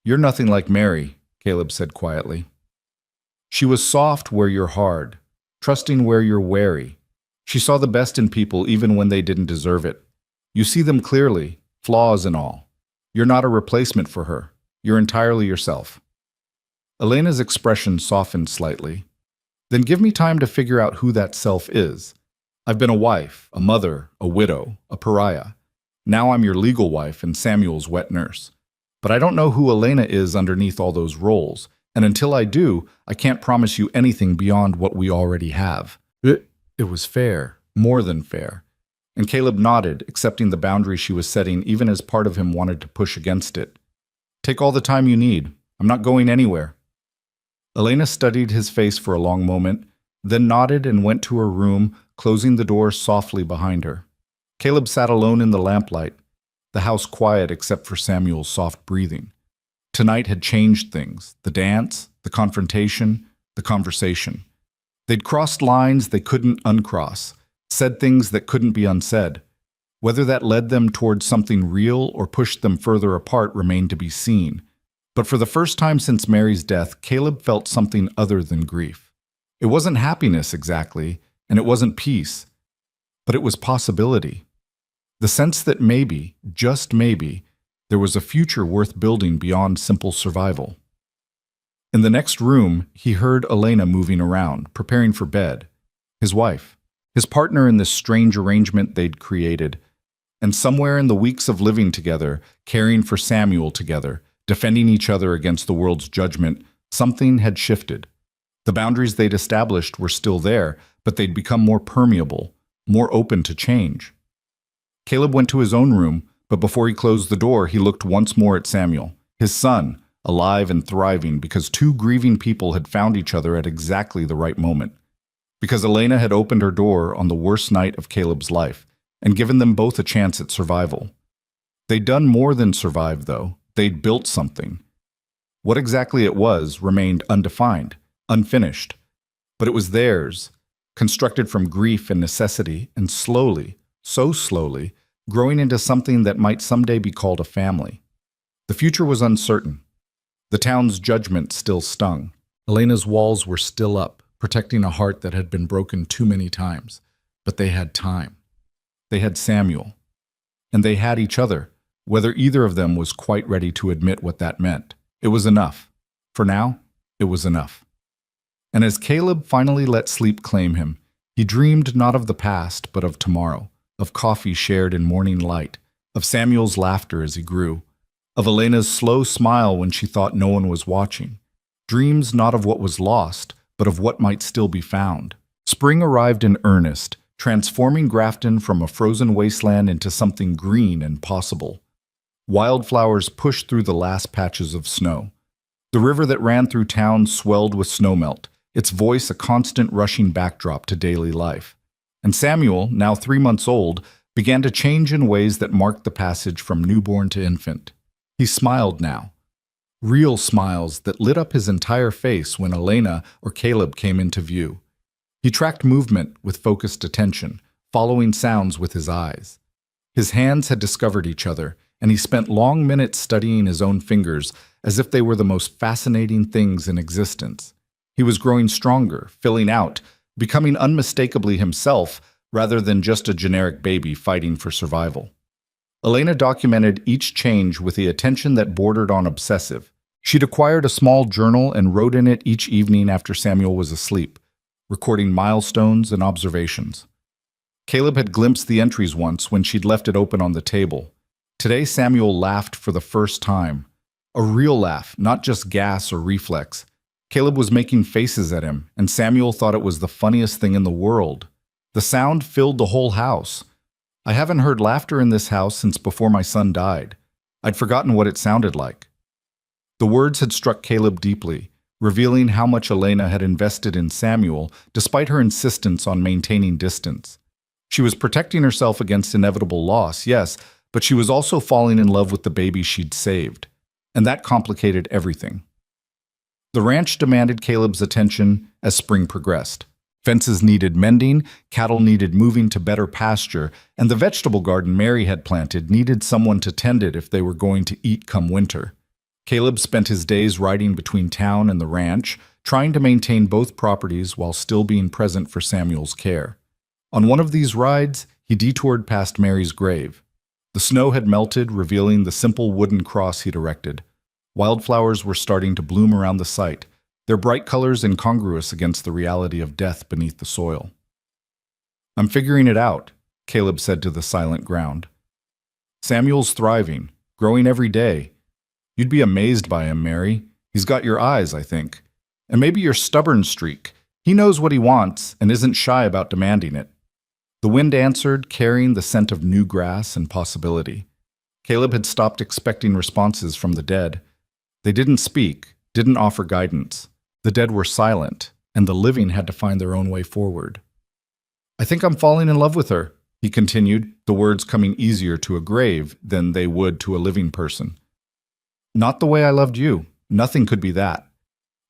You're nothing like Mary, Caleb said quietly. She was soft where you're hard, trusting where you're wary. She saw the best in people even when they didn't deserve it. You see them clearly, flaws and all. You're not a replacement for her. You're entirely yourself. Elena's expression softened slightly. Then give me time to figure out who that self is. I've been a wife, a mother, a widow, a pariah. Now I'm your legal wife and Samuel's wet nurse. But I don't know who Elena is underneath all those roles, and until I do, I can't promise you anything beyond what we already have. It was fair, more than fair. And Caleb nodded, accepting the boundary she was setting even as part of him wanted to push against it. Take all the time you need. I'm not going anywhere. Elena studied his face for a long moment, then nodded and went to her room, closing the door softly behind her. Caleb sat alone in the lamplight, the house quiet except for Samuel's soft breathing. Tonight had changed things, the dance, the confrontation, the conversation. They'd crossed lines they couldn't uncross, said things that couldn't be unsaid. Whether that led them towards something real or pushed them further apart remained to be seen. But for the first time since Mary's death, Caleb felt something other than grief. It wasn't happiness exactly, and it wasn't peace, but it was possibility. The sense that maybe, just maybe, there was a future worth building beyond simple survival. In the next room, he heard Elena moving around, preparing for bed. His wife, his partner in this strange arrangement they'd created, and somewhere in the weeks of living together, caring for Samuel together, defending each other against the world's judgment, something had shifted. The boundaries they'd established were still there, but they'd become more permeable, more open to change. Caleb went to his own room, but before he closed the door, he looked once more at Samuel, his son, alive and thriving because two grieving people had found each other at exactly the right moment. Because Elena had opened her door on the worst night of Caleb's life and given them both a chance at survival. They'd done more than survive, though. They'd built something. What exactly it was remained undefined, unfinished. But it was theirs, constructed from grief and necessity, and slowly, so slowly, growing into something that might someday be called a family. The future was uncertain. The town's judgment still stung. Elena's walls were still up, protecting a heart that had been broken too many times. But they had time. They had Samuel. And they had each other. Whether either of them was quite ready to admit what that meant. It was enough. For now, it was enough. And as Caleb finally let sleep claim him, he dreamed not of the past, but of tomorrow, of coffee shared in morning light, of Samuel's laughter as he grew, of Elena's slow smile when she thought no one was watching. Dreams not of what was lost, but of what might still be found. Spring arrived in earnest, transforming Grafton from a frozen wasteland into something green and possible. Wildflowers pushed through the last patches of snow. The river that ran through town swelled with snowmelt, its voice a constant rushing backdrop to daily life. And Samuel, now 3 months old, began to change in ways that marked the passage from newborn to infant. He smiled now. Real smiles that lit up his entire face when Elena or Caleb came into view. He tracked movement with focused attention, following sounds with his eyes. His hands had discovered each other, and he spent long minutes studying his own fingers as if they were the most fascinating things in existence. He was growing stronger, filling out, becoming unmistakably himself rather than just a generic baby fighting for survival. Elena documented each change with the attention that bordered on obsessive. She'd acquired a small journal and wrote in it each evening after Samuel was asleep, recording milestones and observations. Caleb had glimpsed the entries once when she'd left it open on the table. Today Samuel laughed for the first time. A real laugh, not just gas or reflex. Caleb was making faces at him, and Samuel thought it was the funniest thing in the world. The sound filled the whole house. I haven't heard laughter in this house since before my son died. I'd forgotten what it sounded like. The words had struck Caleb deeply, revealing how much Elena had invested in Samuel despite her insistence on maintaining distance. She was protecting herself against inevitable loss, yes, but she was also falling in love with the baby she'd saved, and that complicated everything. The ranch demanded Caleb's attention as spring progressed. Fences needed mending, cattle needed moving to better pasture, and the vegetable garden Mary had planted needed someone to tend it if they were going to eat come winter. Caleb spent his days riding between town and the ranch, trying to maintain both properties while still being present for Samuel's care. On one of these rides, he detoured past Mary's grave. The snow had melted, revealing the simple wooden cross he'd erected. Wildflowers were starting to bloom around the site, their bright colors incongruous against the reality of death beneath the soil. "I'm figuring it out," Caleb said to the silent ground. "Samuel's thriving, growing every day. You'd be amazed by him, Mary. He's got your eyes, I think. And maybe your stubborn streak. He knows what he wants and isn't shy about demanding it." The wind answered, carrying the scent of new grass and possibility. Caleb had stopped expecting responses from the dead. They didn't speak, didn't offer guidance. The dead were silent, and the living had to find their own way forward. "I think I'm falling in love with her," he continued, the words coming easier to a grave than they would to a living person. "Not the way I loved you. Nothing could be that.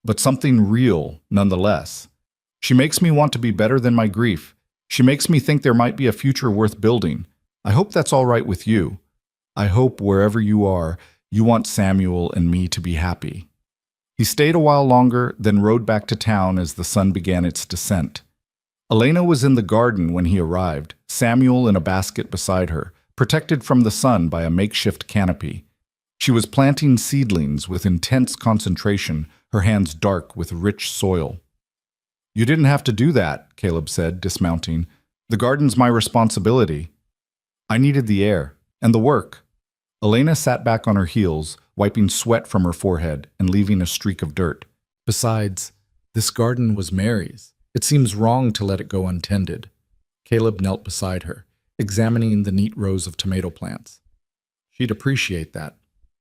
But something real, nonetheless. She makes me want to be better than my grief. She makes me think there might be a future worth building. I hope that's all right with you. I hope wherever you are, you want Samuel and me to be happy." He stayed a while longer, then rode back to town as the sun began its descent. Elena was in the garden when he arrived, Samuel in a basket beside her, protected from the sun by a makeshift canopy. She was planting seedlings with intense concentration, her hands dark with rich soil. "You didn't have to do that," Caleb said, dismounting. "The garden's my responsibility." "I needed the air, and the work." Elena sat back on her heels, wiping sweat from her forehead and leaving a streak of dirt. "Besides, this garden was Mary's. It seems wrong to let it go untended." Caleb knelt beside her, examining the neat rows of tomato plants. She'd appreciate that.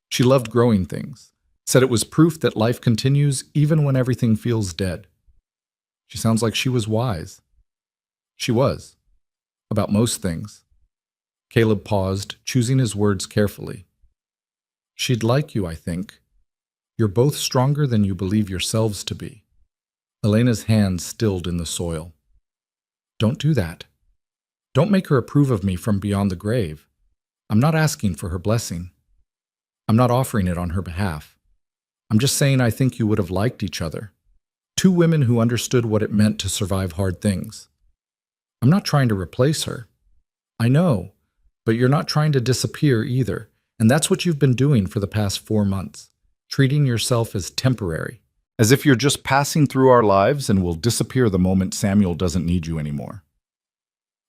She loved growing things, said it was proof that life continues even when everything feels dead. She sounds like she was wise. She was. About most things. Caleb paused, choosing his words carefully. "She'd like you, I think. You're both stronger than you believe yourselves to be." Elena's hands stilled in the soil. "Don't do that. Don't make her approve of me from beyond the grave. I'm not asking for her blessing. I'm not offering it on her behalf. I'm just saying I think you would have liked each other. Two women who understood what it meant to survive hard things. I'm not trying to replace her. I know, but you're not trying to disappear either, and that's what you've been doing for the past 4 months, treating yourself as temporary, as if you're just passing through our lives and will disappear the moment Samuel doesn't need you anymore."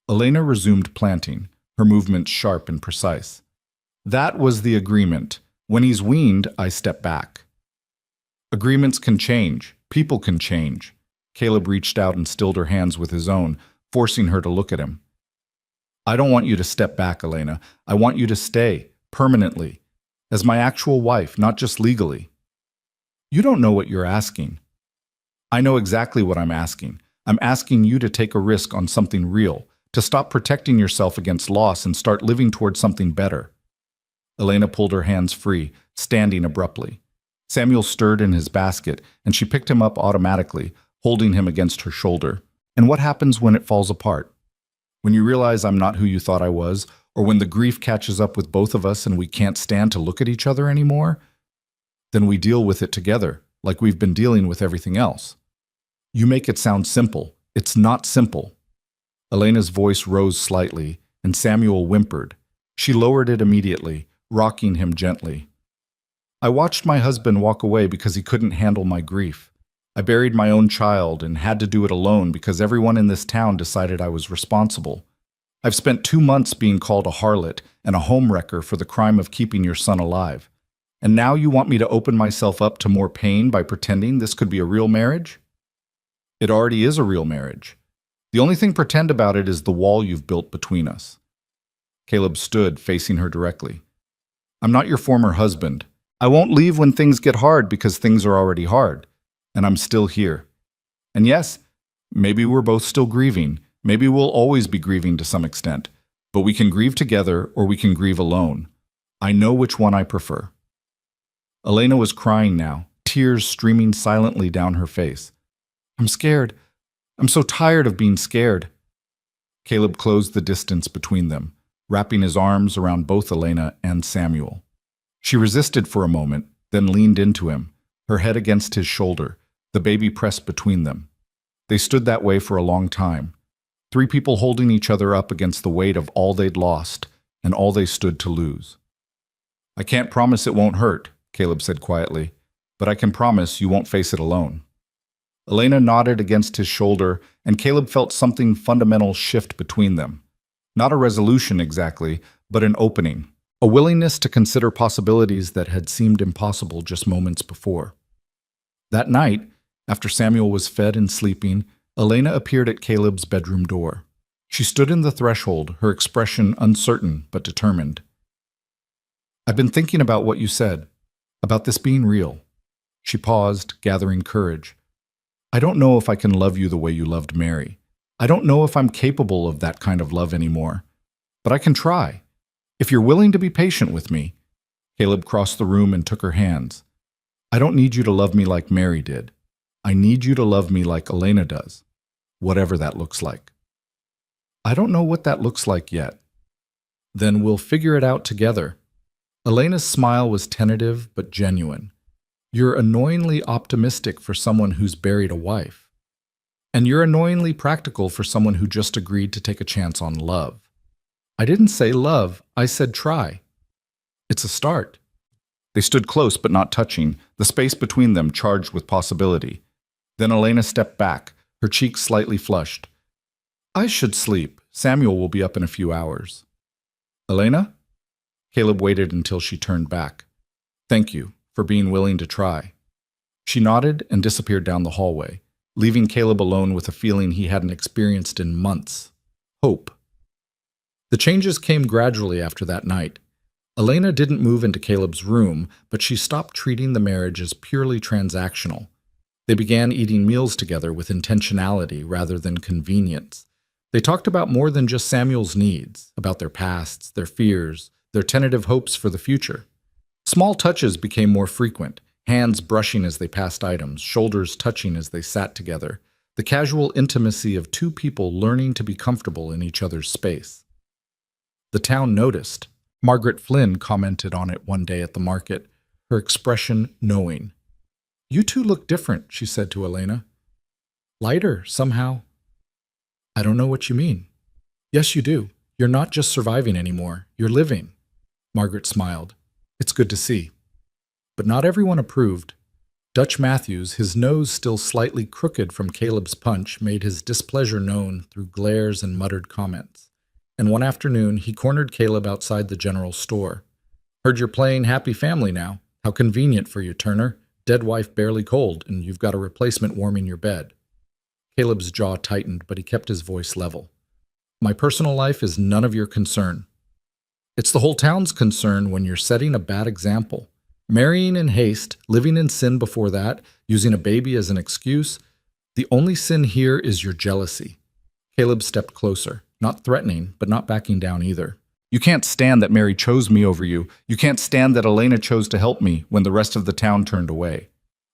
Elena resumed planting, her movements sharp and precise. "That was the agreement. When he's weaned, I step back." "Agreements can change. People can change." Caleb reached out and stilled her hands with his own, forcing her to look at him. "I don't want you to step back, Elena. I want you to stay, permanently, as my actual wife, not just legally." "You don't know what you're asking." "I know exactly what I'm asking. I'm asking you to take a risk on something real, to stop protecting yourself against loss and start living towards something better." Elena pulled her hands free, standing abruptly. Samuel stirred in his basket, and she picked him up automatically, holding him against her shoulder. "And what happens when it falls apart? When you realize I'm not who you thought I was, or when the grief catches up with both of us and we can't stand to look at each other anymore? Then we deal with it together, like we've been dealing with everything else." "You make it sound simple. It's not simple." Elena's voice rose slightly, and Samuel whimpered. She lowered it immediately, rocking him gently. "I watched my husband walk away because he couldn't handle my grief. I buried my own child and had to do it alone because everyone in this town decided I was responsible. I've spent 2 months being called a harlot and a homewrecker for the crime of keeping your son alive. And now you want me to open myself up to more pain by pretending this could be a real marriage? It already is a real marriage. The only thing pretend about it is the wall you've built between us." Caleb stood, facing her directly. I'm not your former husband. I won't leave when things get hard because things are already hard. And I'm still here. And yes, maybe we're both still grieving. Maybe we'll always be grieving to some extent. But we can grieve together or we can grieve alone. I know which one I prefer. Elena was crying now, tears streaming silently down her face. I'm scared. I'm so tired of being scared. Caleb closed the distance between them, wrapping his arms around both Elena and Samuel. She resisted for a moment, then leaned into him, her head against his shoulder, the baby pressed between them. They stood that way for a long time, three people holding each other up against the weight of all they'd lost and all they stood to lose. I can't promise it won't hurt, Caleb said quietly, but I can promise you won't face it alone. Elena nodded against his shoulder, and Caleb felt something fundamental shift between them. Not a resolution exactly, but an opening, a willingness to consider possibilities that had seemed impossible just moments before. That night, after Samuel was fed and sleeping, Elena appeared at Caleb's bedroom door. She stood in the threshold, her expression uncertain but determined. I've been thinking about what you said, about this being real. She paused, gathering courage. I don't know if I can love you the way you loved Mary. I don't know if I'm capable of that kind of love anymore. But I can try. If you're willing to be patient with me. Caleb crossed the room and took her hands. I don't need you to love me like Mary did. I need you to love me like Elena does, whatever that looks like. I don't know what that looks like yet. Then we'll figure it out together. Elena's smile was tentative but genuine. You're annoyingly optimistic for someone who's buried a wife. And you're annoyingly practical for someone who just agreed to take a chance on love. I didn't say love, I said try. It's a start. They stood close but not touching, the space between them charged with possibility. Then Elena stepped back, her cheeks slightly flushed. I should sleep. Samuel will be up in a few hours. Elena? Caleb waited until she turned back. Thank you for being willing to try. She nodded and disappeared down the hallway, leaving Caleb alone with a feeling he hadn't experienced in months. Hope. The changes came gradually after that night. Elena didn't move into Caleb's room, but she stopped treating the marriage as purely transactional. They began eating meals together with intentionality rather than convenience. They talked about more than just Samuel's needs, about their pasts, their fears, their tentative hopes for the future. Small touches became more frequent, hands brushing as they passed items, shoulders touching as they sat together, the casual intimacy of two people learning to be comfortable in each other's space. The town noticed. Margaret Flynn commented on it one day at the market, her expression knowing. You two look different, she said to Elena. Lighter, somehow. I don't know what you mean. Yes, you do. You're not just surviving anymore. You're living. Margaret smiled. It's good to see. But not everyone approved. Dutch Matthews, his nose still slightly crooked from Caleb's punch, made his displeasure known through glares and muttered comments. And one afternoon, he cornered Caleb outside the general store. Heard you're playing Happy Family now. How convenient for you, Turner. Dead wife barely cold, and you've got a replacement warming your bed. Caleb's jaw tightened, but he kept his voice level. My personal life is none of your concern. It's the whole town's concern when you're setting a bad example. Marrying in haste, living in sin before that, using a baby as an excuse. The only sin here is your jealousy. Caleb stepped closer, not threatening, but not backing down either. You can't stand that Mary chose me over you. You can't stand that Elena chose to help me when the rest of the town turned away.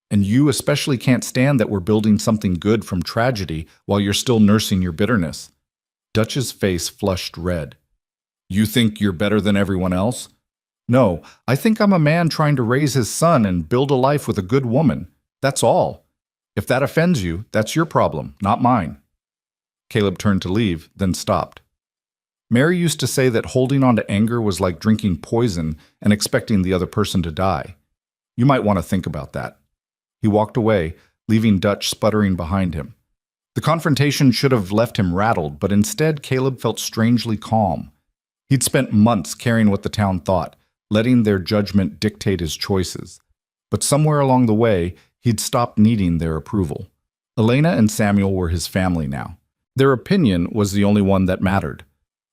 And you especially can't stand that we're building something good from tragedy while you're still nursing your bitterness. Dutch's face flushed red. You think you're better than everyone else? No, I think I'm a man trying to raise his son and build a life with a good woman. That's all. If that offends you, that's your problem, not mine. Caleb turned to leave, then stopped. Mary used to say that holding on to anger was like drinking poison and expecting the other person to die. You might want to think about that. He walked away, leaving Dutch sputtering behind him. The confrontation should have left him rattled, but instead Caleb felt strangely calm. He'd spent months caring what the town thought, letting their judgment dictate his choices. But somewhere along the way, he'd stopped needing their approval. Elena and Samuel were his family now. Their opinion was the only one that mattered.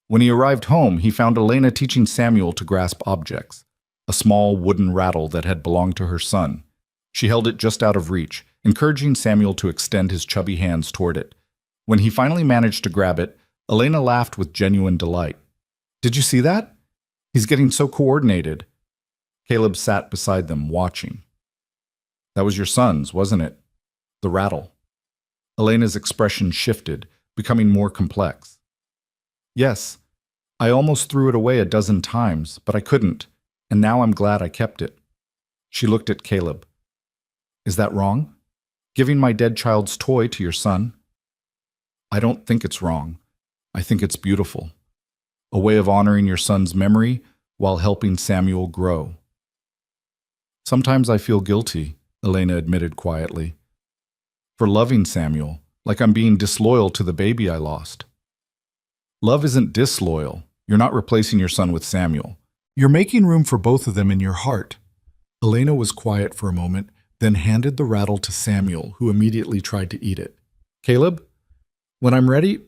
When he arrived home, he found Elena teaching Samuel to grasp objects, a small wooden rattle that had belonged to her son. She held it just out of reach, encouraging Samuel to extend his chubby hands toward it. When he finally managed to grab it, Elena laughed with genuine delight. "Did you see that? He's getting so coordinated." Caleb sat beside them, watching. "That was your son's, wasn't it? The rattle." Elena's expression shifted, becoming more complex. "Yes, I almost threw it away a dozen times, but I couldn't, and now I'm glad I kept it." She looked at Caleb. "Is that wrong? Giving my dead child's toy to your son?" "I don't think it's wrong. I think it's beautiful. A way of honoring your son's memory while helping Samuel grow." "Sometimes I feel guilty," Elena admitted quietly, "for loving Samuel, like I'm being disloyal to the baby I lost." "Love isn't disloyal. You're not replacing your son with Samuel. You're making room for both of them in your heart." Elena was quiet for a moment, then handed the rattle to Samuel, who immediately tried to eat it. "Caleb, when I'm ready,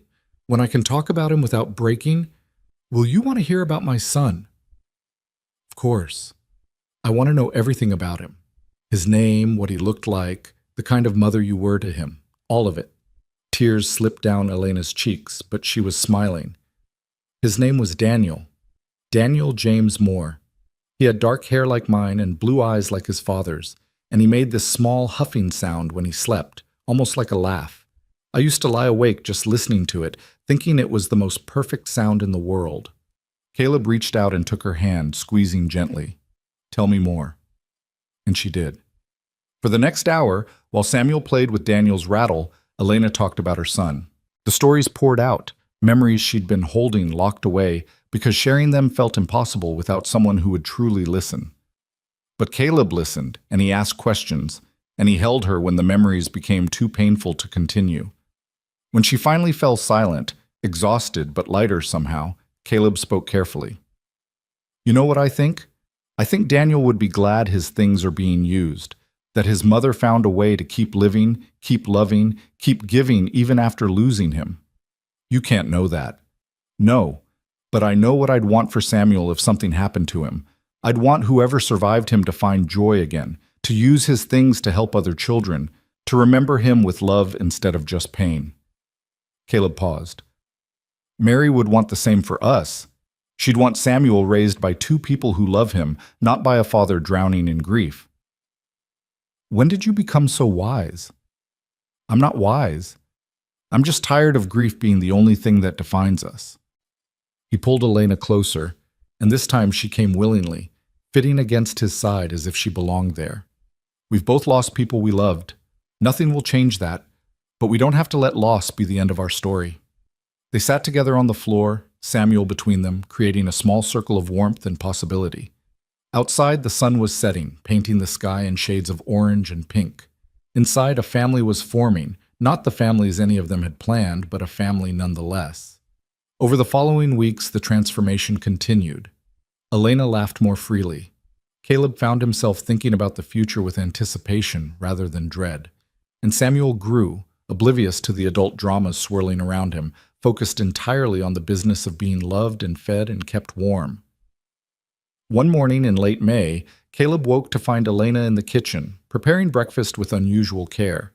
when I can talk about him without breaking, will you want to hear about my son?" "Of course. I want to know everything about him. His name, what he looked like, the kind of mother you were to him. All of it." Tears slipped down Elena's cheeks, but she was smiling. "His name was Daniel. Daniel James Moore. He had dark hair like mine and blue eyes like his father's, and he made this small huffing sound when he slept, almost like a laugh. I used to lie awake just listening to it, thinking it was the most perfect sound in the world." Caleb reached out and took her hand, squeezing gently. "Tell me more." And she did. For the next hour, while Samuel played with Daniel's rattle, Elena talked about her son. The stories poured out, memories she'd been holding locked away, because sharing them felt impossible without someone who would truly listen. But Caleb listened, and he asked questions, and he held her when the memories became too painful to continue. When she finally fell silent, exhausted but lighter somehow, Caleb spoke carefully. "You know what I think? I think Daniel would be glad his things are being used, that his mother found a way to keep living, keep loving, keep giving even after losing him. You can't know that." "No, but I know what I'd want for Samuel if something happened to him. I'd want whoever survived him to find joy again, to use his things to help other children, to remember him with love instead of just pain." Caleb paused. "Mary would want the same for us. She'd want Samuel raised by two people who love him, not by a father drowning in grief." "When did you become so wise?" "I'm not wise. I'm just tired of grief being the only thing that defines us." He pulled Elena closer, and this time she came willingly, fitting against his side as if she belonged there. "We've both lost people we loved. Nothing will change that, but we don't have to let loss be the end of our story." They sat together on the floor, Samuel between them, creating a small circle of warmth and possibility. Outside, the sun was setting, painting the sky in shades of orange and pink. Inside, a family was forming, not the families any of them had planned, but a family nonetheless. Over the following weeks, the transformation continued. Elena laughed more freely. Caleb found himself thinking about the future with anticipation rather than dread. And Samuel grew, oblivious to the adult dramas swirling around him, focused entirely on the business of being loved and fed and kept warm. One morning in late May, Caleb woke to find Elena in the kitchen, preparing breakfast with unusual care.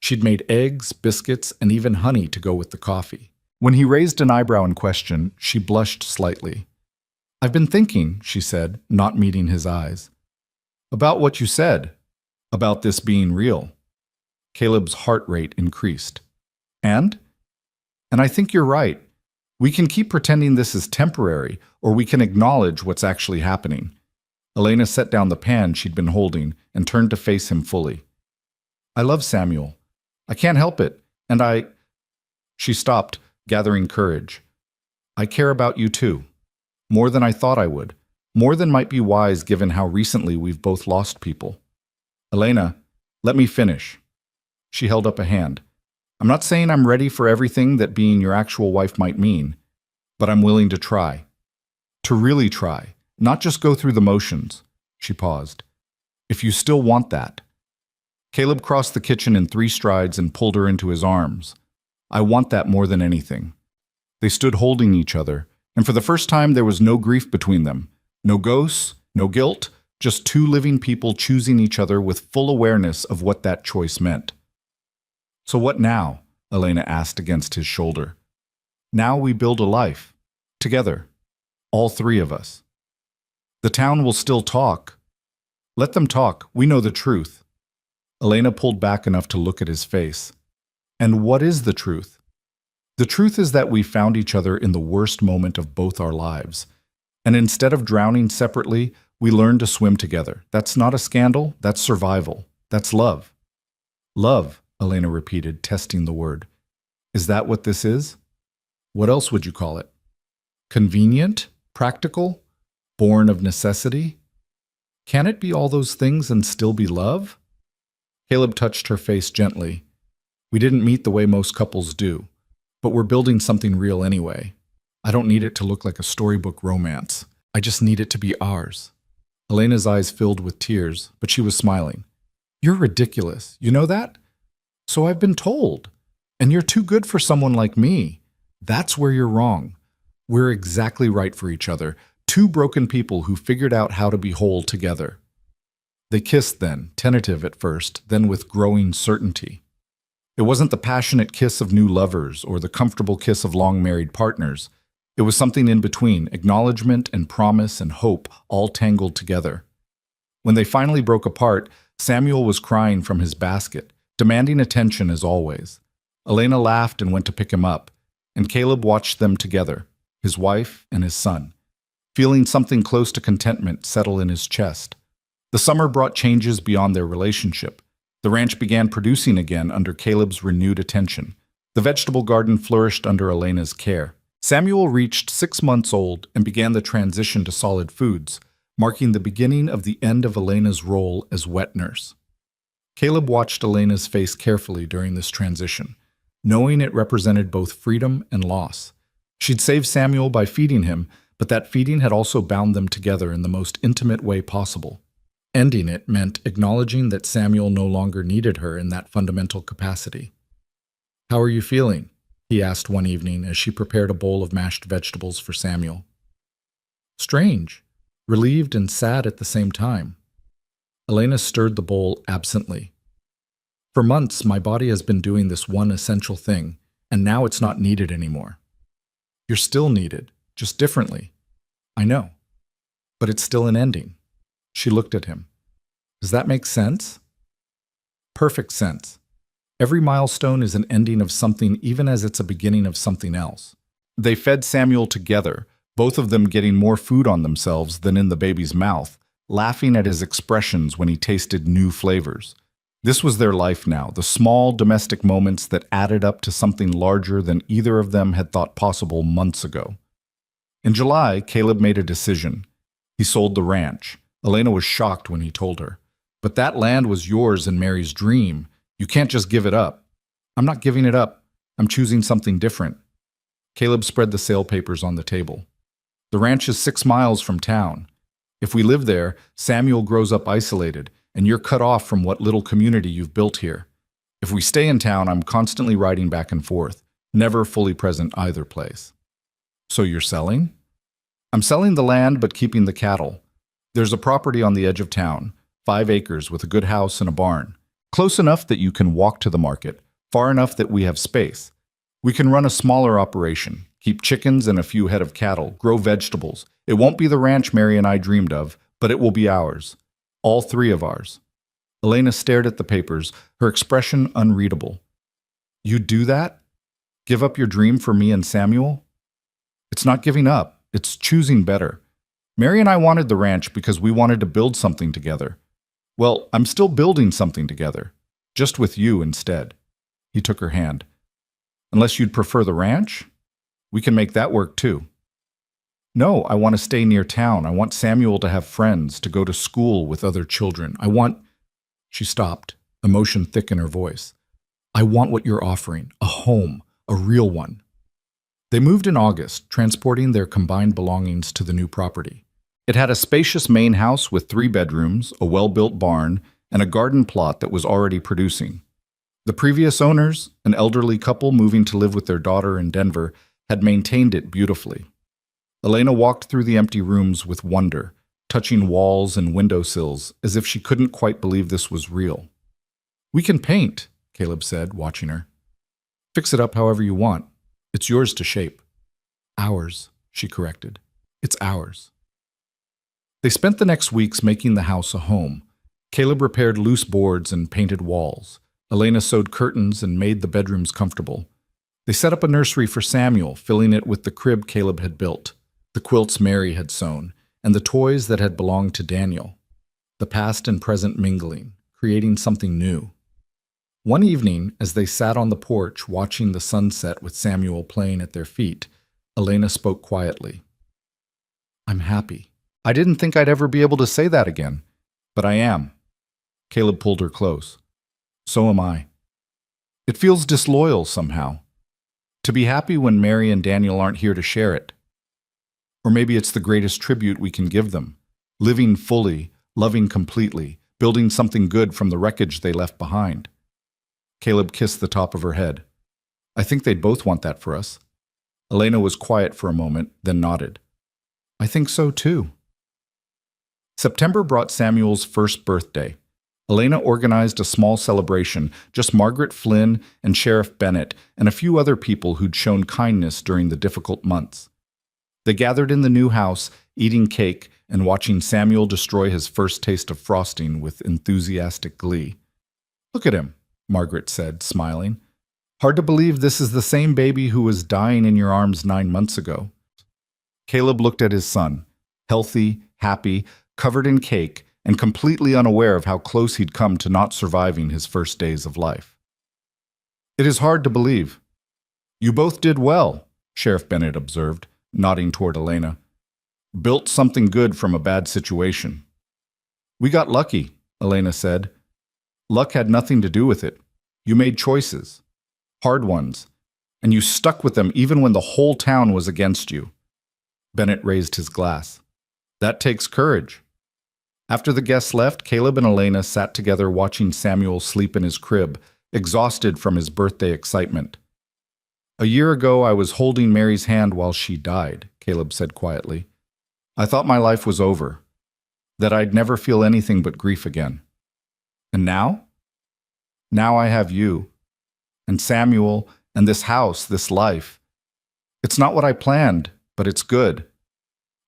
She'd made eggs, biscuits, and even honey to go with the coffee. When he raised an eyebrow in question, she blushed slightly. "I've been thinking," she said, not meeting his eyes. "About what you said. About this being real." Caleb's heart rate increased. And I think you're right. We can keep pretending this is temporary, or we can acknowledge what's actually happening." Elena set down the pan she'd been holding and turned to face him fully. "I love Samuel. I can't help it, and I—" She stopped, gathering courage. "I care about you too. More than I thought I would. More than might be wise given how recently we've both lost people. Elena, let me finish." She held up a hand. "I'm not saying I'm ready for everything that being your actual wife might mean, but I'm willing to try. To really try, not just go through the motions." She paused. "If you still want that." Caleb crossed the kitchen in 3 strides and pulled her into his arms. "I want that more than anything." They stood holding each other, And for the first time, there was no grief between them. No ghosts, no guilt, just two living people choosing each other with full awareness of what that choice meant. "So what now?" Elena asked against his shoulder. "Now we build a life. Together. All three of us. The town will still talk. Let them talk. We know the truth." Elena pulled back enough to look at his face. "And what is the truth?" "The truth is that we found each other in the worst moment of both our lives. And instead of drowning separately, we learned to swim together. That's not a scandal. That's survival. That's love." "Love," Elena repeated, testing the word. "Is that what this is? What else would you call it? Convenient? Practical? Born of necessity? Can it be all those things and still be love?" Caleb touched her face gently. "We didn't meet the way most couples do, but we're building something real anyway. I don't need it to look like a storybook romance. I just need it to be ours." Elena's eyes filled with tears, but she was smiling. "You're ridiculous. You know that? So I've been told. And you're too good for someone like me. That's where you're wrong. We're exactly right for each other. Two broken people who figured out how to be whole together." They kissed then, tentative at first, then with growing certainty. It wasn't the passionate kiss of new lovers or the comfortable kiss of long-married partners. It was something in between, acknowledgement and promise and hope all tangled together. When they finally broke apart, Samuel was crying from his basket, demanding attention as always. Elena laughed and went to pick him up, and Caleb watched them together, his wife and his son, feeling something close to contentment settle in his chest. The summer brought changes beyond their relationship. The ranch began producing again under Caleb's renewed attention. The vegetable garden flourished under Elena's care. Samuel reached 6 months old and began the transition to solid foods, marking the beginning of the end of Elena's role as wet nurse. Caleb watched Elena's face carefully during this transition, knowing it represented both freedom and loss. She'd saved Samuel by feeding him, but that feeding had also bound them together in the most intimate way possible. Ending it meant acknowledging that Samuel no longer needed her in that fundamental capacity. "How are you feeling?" he asked one evening as she prepared a bowl of mashed vegetables for Samuel. "Strange, relieved and sad at the same time." Elena stirred the bowl absently. "For months, my body has been doing this one essential thing, and now it's not needed anymore." "You're still needed, just differently." "I know, but it's still an ending." She looked at him. "Does that make sense?" "Perfect sense. Every milestone is an ending of something even as it's a beginning of something else." They fed Samuel together, both of them getting more food on themselves than in the baby's mouth, laughing at his expressions when he tasted new flavors. This was their life now, the small domestic moments that added up to something larger than either of them had thought possible months ago. In July, Caleb made a decision. He sold the ranch. Elena was shocked when he told her. "But that land was yours and Mary's dream. You can't just give it up." "I'm not giving it up. I'm choosing something different." Caleb spread the sale papers on the table. "The ranch is 6 miles from town. If we live there, Samuel grows up isolated, and you're cut off from what little community you've built here. If we stay in town, I'm constantly riding back and forth, never fully present either place." "So you're selling?" "I'm selling the land but keeping the cattle. There's a property on the edge of town, 5 acres with a good house and a barn. Close enough that you can walk to the market, far enough that we have space. We can run a smaller operation, keep chickens and a few head of cattle, grow vegetables. It won't be the ranch Mary and I dreamed of, but it will be ours. All 3 of ours." Elena stared at the papers, her expression unreadable. "You'd do that? Give up your dream for me and Samuel?" "It's not giving up. It's choosing better. Mary and I wanted the ranch because we wanted to build something together. Well, I'm still building something together, just with you instead." He took her hand. "Unless you'd prefer the ranch? We can make that work too." "No, I want to stay near town. I want Samuel to have friends, to go to school with other children. I want—" She stopped, emotion thick in her voice. "I want what you're offering, a home, a real one." They moved in August, transporting their combined belongings to the new property. It had a spacious main house with 3 bedrooms, a well-built barn, and a garden plot that was already producing. The previous owners, an elderly couple moving to live with their daughter in Denver, had maintained it beautifully. Elena walked through the empty rooms with wonder, touching walls and windowsills as if she couldn't quite believe this was real. "We can paint," Caleb said, watching her. "Fix it up however you want. It's yours to shape." "Ours," she corrected. "It's ours." They spent the next weeks making the house a home. Caleb repaired loose boards and painted walls. Elena sewed curtains and made the bedrooms comfortable. They set up a nursery for Samuel, filling it with the crib Caleb had built, the quilts Mary had sewn, and the toys that had belonged to Daniel. The past and present mingling, creating something new. One evening, as they sat on the porch watching the sunset with Samuel playing at their feet, Elena spoke quietly. "I'm happy. I didn't think I'd ever be able to say that again, but I am." Caleb pulled her close. "So am I. It feels disloyal somehow. To be happy when Mary and Daniel aren't here to share it. Or maybe it's the greatest tribute we can give them, living fully, loving completely, building something good from the wreckage they left behind." Caleb kissed the top of her head. "I think they'd both want that for us." Elena was quiet for a moment, then nodded. "I think so too." September brought Samuel's first birthday. Elena organized a small celebration, just Margaret Flynn and Sheriff Bennett and a few other people who'd shown kindness during the difficult months. They gathered in the new house, eating cake and watching Samuel destroy his first taste of frosting with enthusiastic glee. "Look at him," Margaret said, smiling. "Hard to believe this is the same baby who was dying in your arms 9 months ago." Caleb looked at his son, healthy, happy, covered in cake, and completely unaware of how close he'd come to not surviving his first days of life. "It is hard to believe." "You both did well," Sheriff Bennett observed, nodding toward Elena. "Built something good from a bad situation." "We got lucky," Elena said. "Luck had nothing to do with it. You made choices. Hard ones. And you stuck with them even when the whole town was against you." Bennett raised his glass. "That takes courage." After the guests left, Caleb and Elena sat together watching Samuel sleep in his crib, exhausted from his birthday excitement. "A year ago, I was holding Mary's hand while she died," Caleb said quietly. "I thought my life was over, that I'd never feel anything but grief again. And now? Now I have you, and Samuel, and this house, this life. It's not what I planned, but it's good.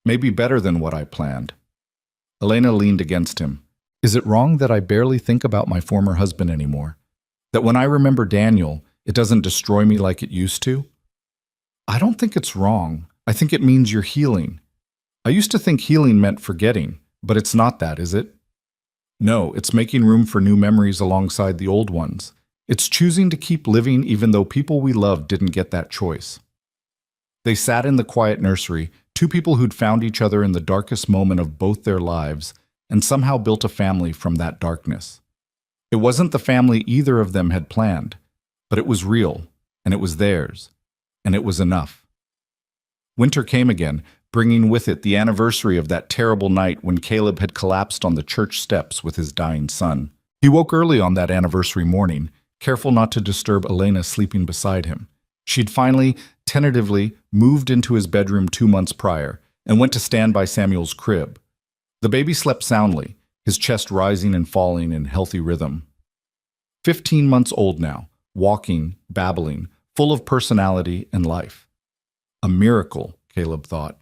Maybe better than what I planned." Elena leaned against him. "Is it wrong that I barely think about my former husband anymore? That when I remember Daniel, it doesn't destroy me like it used to?" "I don't think it's wrong. I think it means you're healing. I used to think healing meant forgetting, but it's not that, is it? No, it's making room for new memories alongside the old ones. It's choosing to keep living even though people we love didn't get that choice." They sat in the quiet nursery, two people who'd found each other in the darkest moment of both their lives and somehow built a family from that darkness. It wasn't the family either of them had planned, but it was real, and it was theirs, and it was enough. Winter came again, bringing with it the anniversary of that terrible night when Caleb had collapsed on the church steps with his dying son. He woke early on that anniversary morning, careful not to disturb Elena sleeping beside him. She'd finally, tentatively, moved into his bedroom 2 months prior and went to stand by Samuel's crib. The baby slept soundly, his chest rising and falling in healthy rhythm. 15 months old now, walking, babbling, full of personality and life. A miracle, Caleb thought.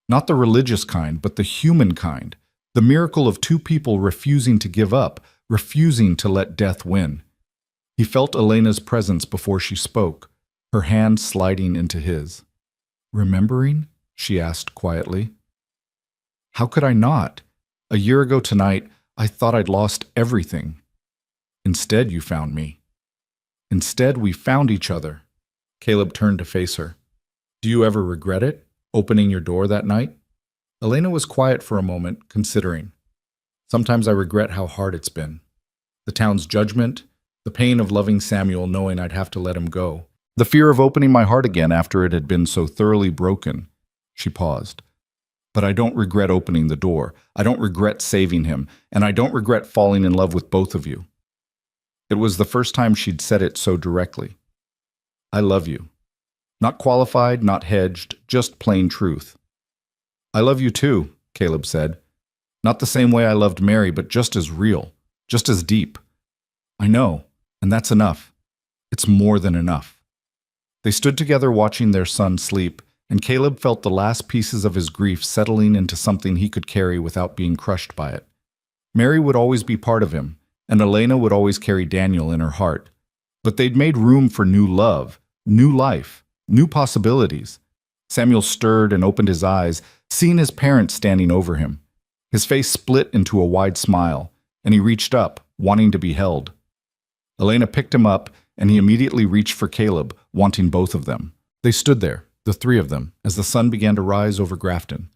Not the religious kind, but the human kind. The miracle of two people refusing to give up, refusing to let death win. He felt Elena's presence before she spoke, her hand sliding into his. "Remembering?" she asked quietly. "How could I not? A year ago tonight, I thought I'd lost everything. Instead, you found me. Instead, we found each other." Caleb turned to face her. "Do you ever regret it, opening your door that night?" Elena was quiet for a moment, considering. "Sometimes I regret how hard it's been. The town's judgment, the pain of loving Samuel knowing I'd have to let him go. The fear of opening my heart again after it had been so thoroughly broken." She paused. "But I don't regret opening the door. I don't regret saving him, and I don't regret falling in love with both of you." It was the first time she'd said it so directly. "I love you." Not qualified, not hedged, just plain truth. I love you too, Caleb said. Not the same way I loved Mary, but just as real, just as deep. I know, and that's enough. It's more than enough. They stood together watching their son sleep, and Caleb felt the last pieces of his grief settling into something he could carry without being crushed by it. Mary would always be part of him, and Elena would always carry Daniel in her heart. But they'd made room for new love, new life, new possibilities. Samuel stirred and opened his eyes, seeing his parents standing over him. His face split into a wide smile, and he reached up, wanting to be held. Elena picked him up, and he immediately reached for Caleb, wanting both of them. They stood there, the three of them, as the sun began to rise over Grafton.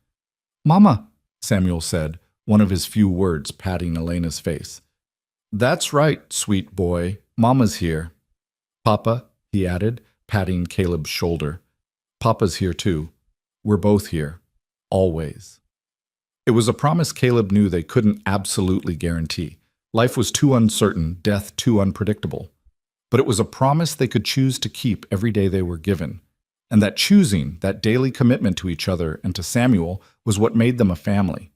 "Mama," Samuel said, one of his few words patting Elena's face. "That's right, sweet boy. Mama's here." "Papa," he added, patting Caleb's shoulder. "Papa's here too. We're both here. Always." It was a promise Caleb knew they couldn't absolutely guarantee. Life was too uncertain, death too unpredictable. But it was a promise they could choose to keep every day they were given. And that choosing, that daily commitment to each other and to Samuel, was what made them a family.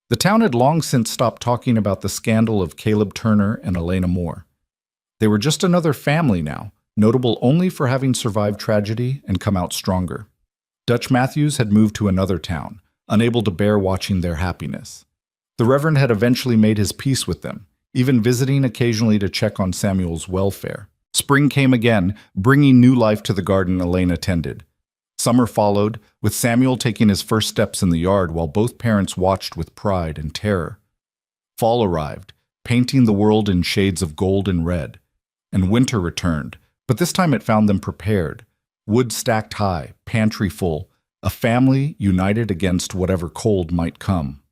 The town had long since stopped talking about the scandal of Caleb Turner and Elena Moore. They were just another family now, notable only for having survived tragedy and come out stronger. Dutch Matthews had moved to another town, unable to bear watching their happiness. The Reverend had eventually made his peace with them, even visiting occasionally to check on Samuel's welfare. Spring came again, bringing new life to the garden Elena tended. Summer followed, with Samuel taking his first steps in the yard while both parents watched with pride and terror. Fall arrived, painting the world in shades of gold and red. And winter returned, but this time it found them prepared. Wood stacked high, pantry full, a family united against whatever cold might come.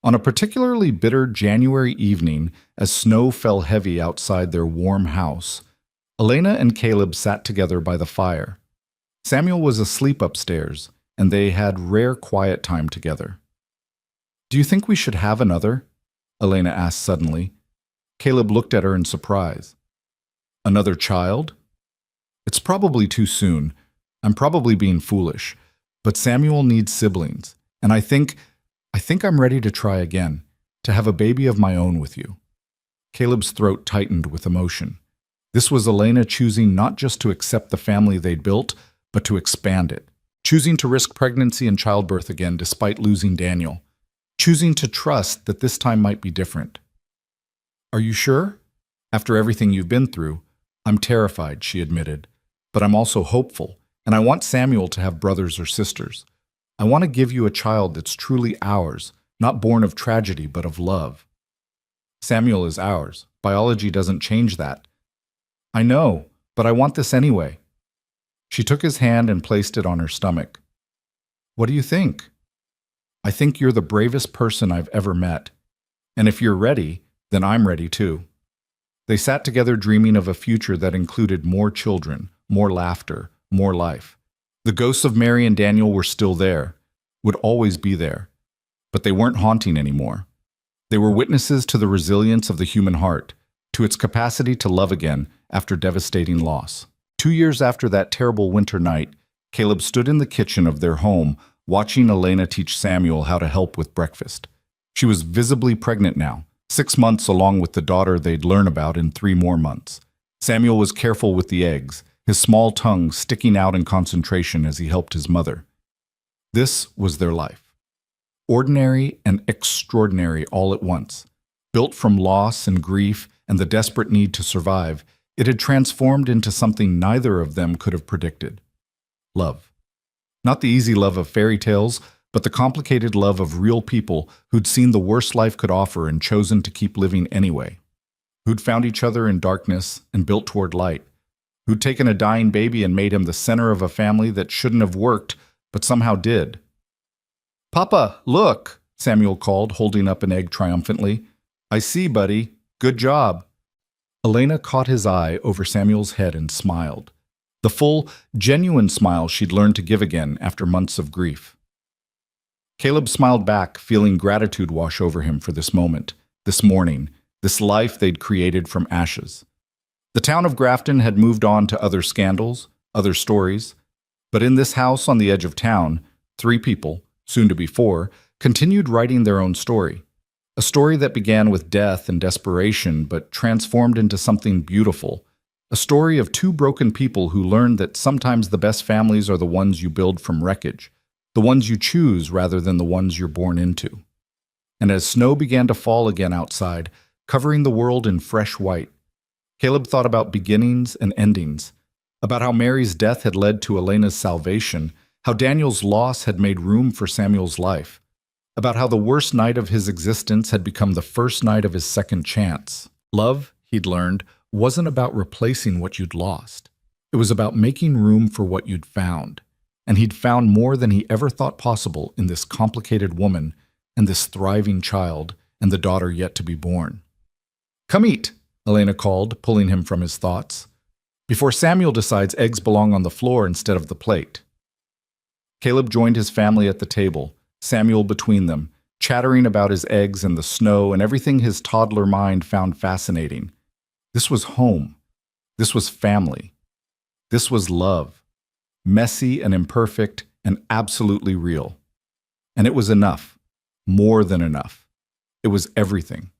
On a particularly bitter January evening, as snow fell heavy outside their warm house, Elena and Caleb sat together by the fire. Samuel was asleep upstairs, and they had rare quiet time together. "Do you think we should have another?" Elena asked suddenly. Caleb looked at her in surprise. "Another child?" "It's probably too soon. I'm probably being foolish. But Samuel needs siblings, and I think I'm ready to try again, to have a baby of my own with you." Caleb's throat tightened with emotion. This was Elena choosing not just to accept the family they'd built, but to expand it, choosing to risk pregnancy and childbirth again despite losing Daniel, choosing to trust that this time might be different. "Are you sure? After everything you've been through, I'm terrified," she admitted, "but I'm also hopeful, and I want Samuel to have brothers or sisters. I want to give you a child that's truly ours, not born of tragedy but of love." "Samuel is ours. Biology doesn't change that." "I know, but I want this anyway." She took his hand and placed it on her stomach. "What do you think?" "I think you're the bravest person I've ever met. And if you're ready, then I'm ready too." They sat together dreaming of a future that included more children, more laughter, more life. The ghosts of Mary and Daniel were still there, would always be there, but they weren't haunting anymore. They were witnesses to the resilience of the human heart, to its capacity to love again after devastating loss. 2 years after that terrible winter night, Caleb stood in the kitchen of their home, watching Elena teach Samuel how to help with breakfast. She was visibly pregnant now, 6 months along with the daughter they'd learn about in 3 more months. Samuel was careful with the eggs, his small tongue sticking out in concentration as he helped his mother. This was their life. Ordinary and extraordinary all at once. Built from loss and grief and the desperate need to survive, it had transformed into something neither of them could have predicted. Love. Not the easy love of fairy tales, but the complicated love of real people who'd seen the worst life could offer and chosen to keep living anyway. Who'd found each other in darkness and built toward light. Who'd taken a dying baby and made him the center of a family that shouldn't have worked, but somehow did. "Papa, look," Samuel called, holding up an egg triumphantly. "I see, buddy. Good job." Elena caught his eye over Samuel's head and smiled. The full, genuine smile she'd learned to give again after months of grief. Caleb smiled back, feeling gratitude wash over him for this moment, this morning, this life they'd created from ashes. The town of Grafton had moved on to other scandals, other stories, but in this house on the edge of town, 3 people, soon to be 4, continued writing their own story. A story that began with death and desperation but transformed into something beautiful. A story of two broken people who learned that sometimes the best families are the ones you build from wreckage, the ones you choose rather than the ones you're born into. And as snow began to fall again outside, covering the world in fresh white, Caleb thought about beginnings and endings, about how Mary's death had led to Elena's salvation, how Daniel's loss had made room for Samuel's life, about how the worst night of his existence had become the first night of his second chance. Love, he'd learned, wasn't about replacing what you'd lost. It was about making room for what you'd found. And he'd found more than he ever thought possible in this complicated woman and this thriving child and the daughter yet to be born. "Come eat," Elena called, pulling him from his thoughts, before Samuel decides eggs belong on the floor instead of the plate. Caleb joined his family at the table, Samuel between them, chattering about his eggs and the snow and everything his toddler mind found fascinating. This was home. This was family. This was love. Messy and imperfect and absolutely real. And it was enough. More than enough. It was everything.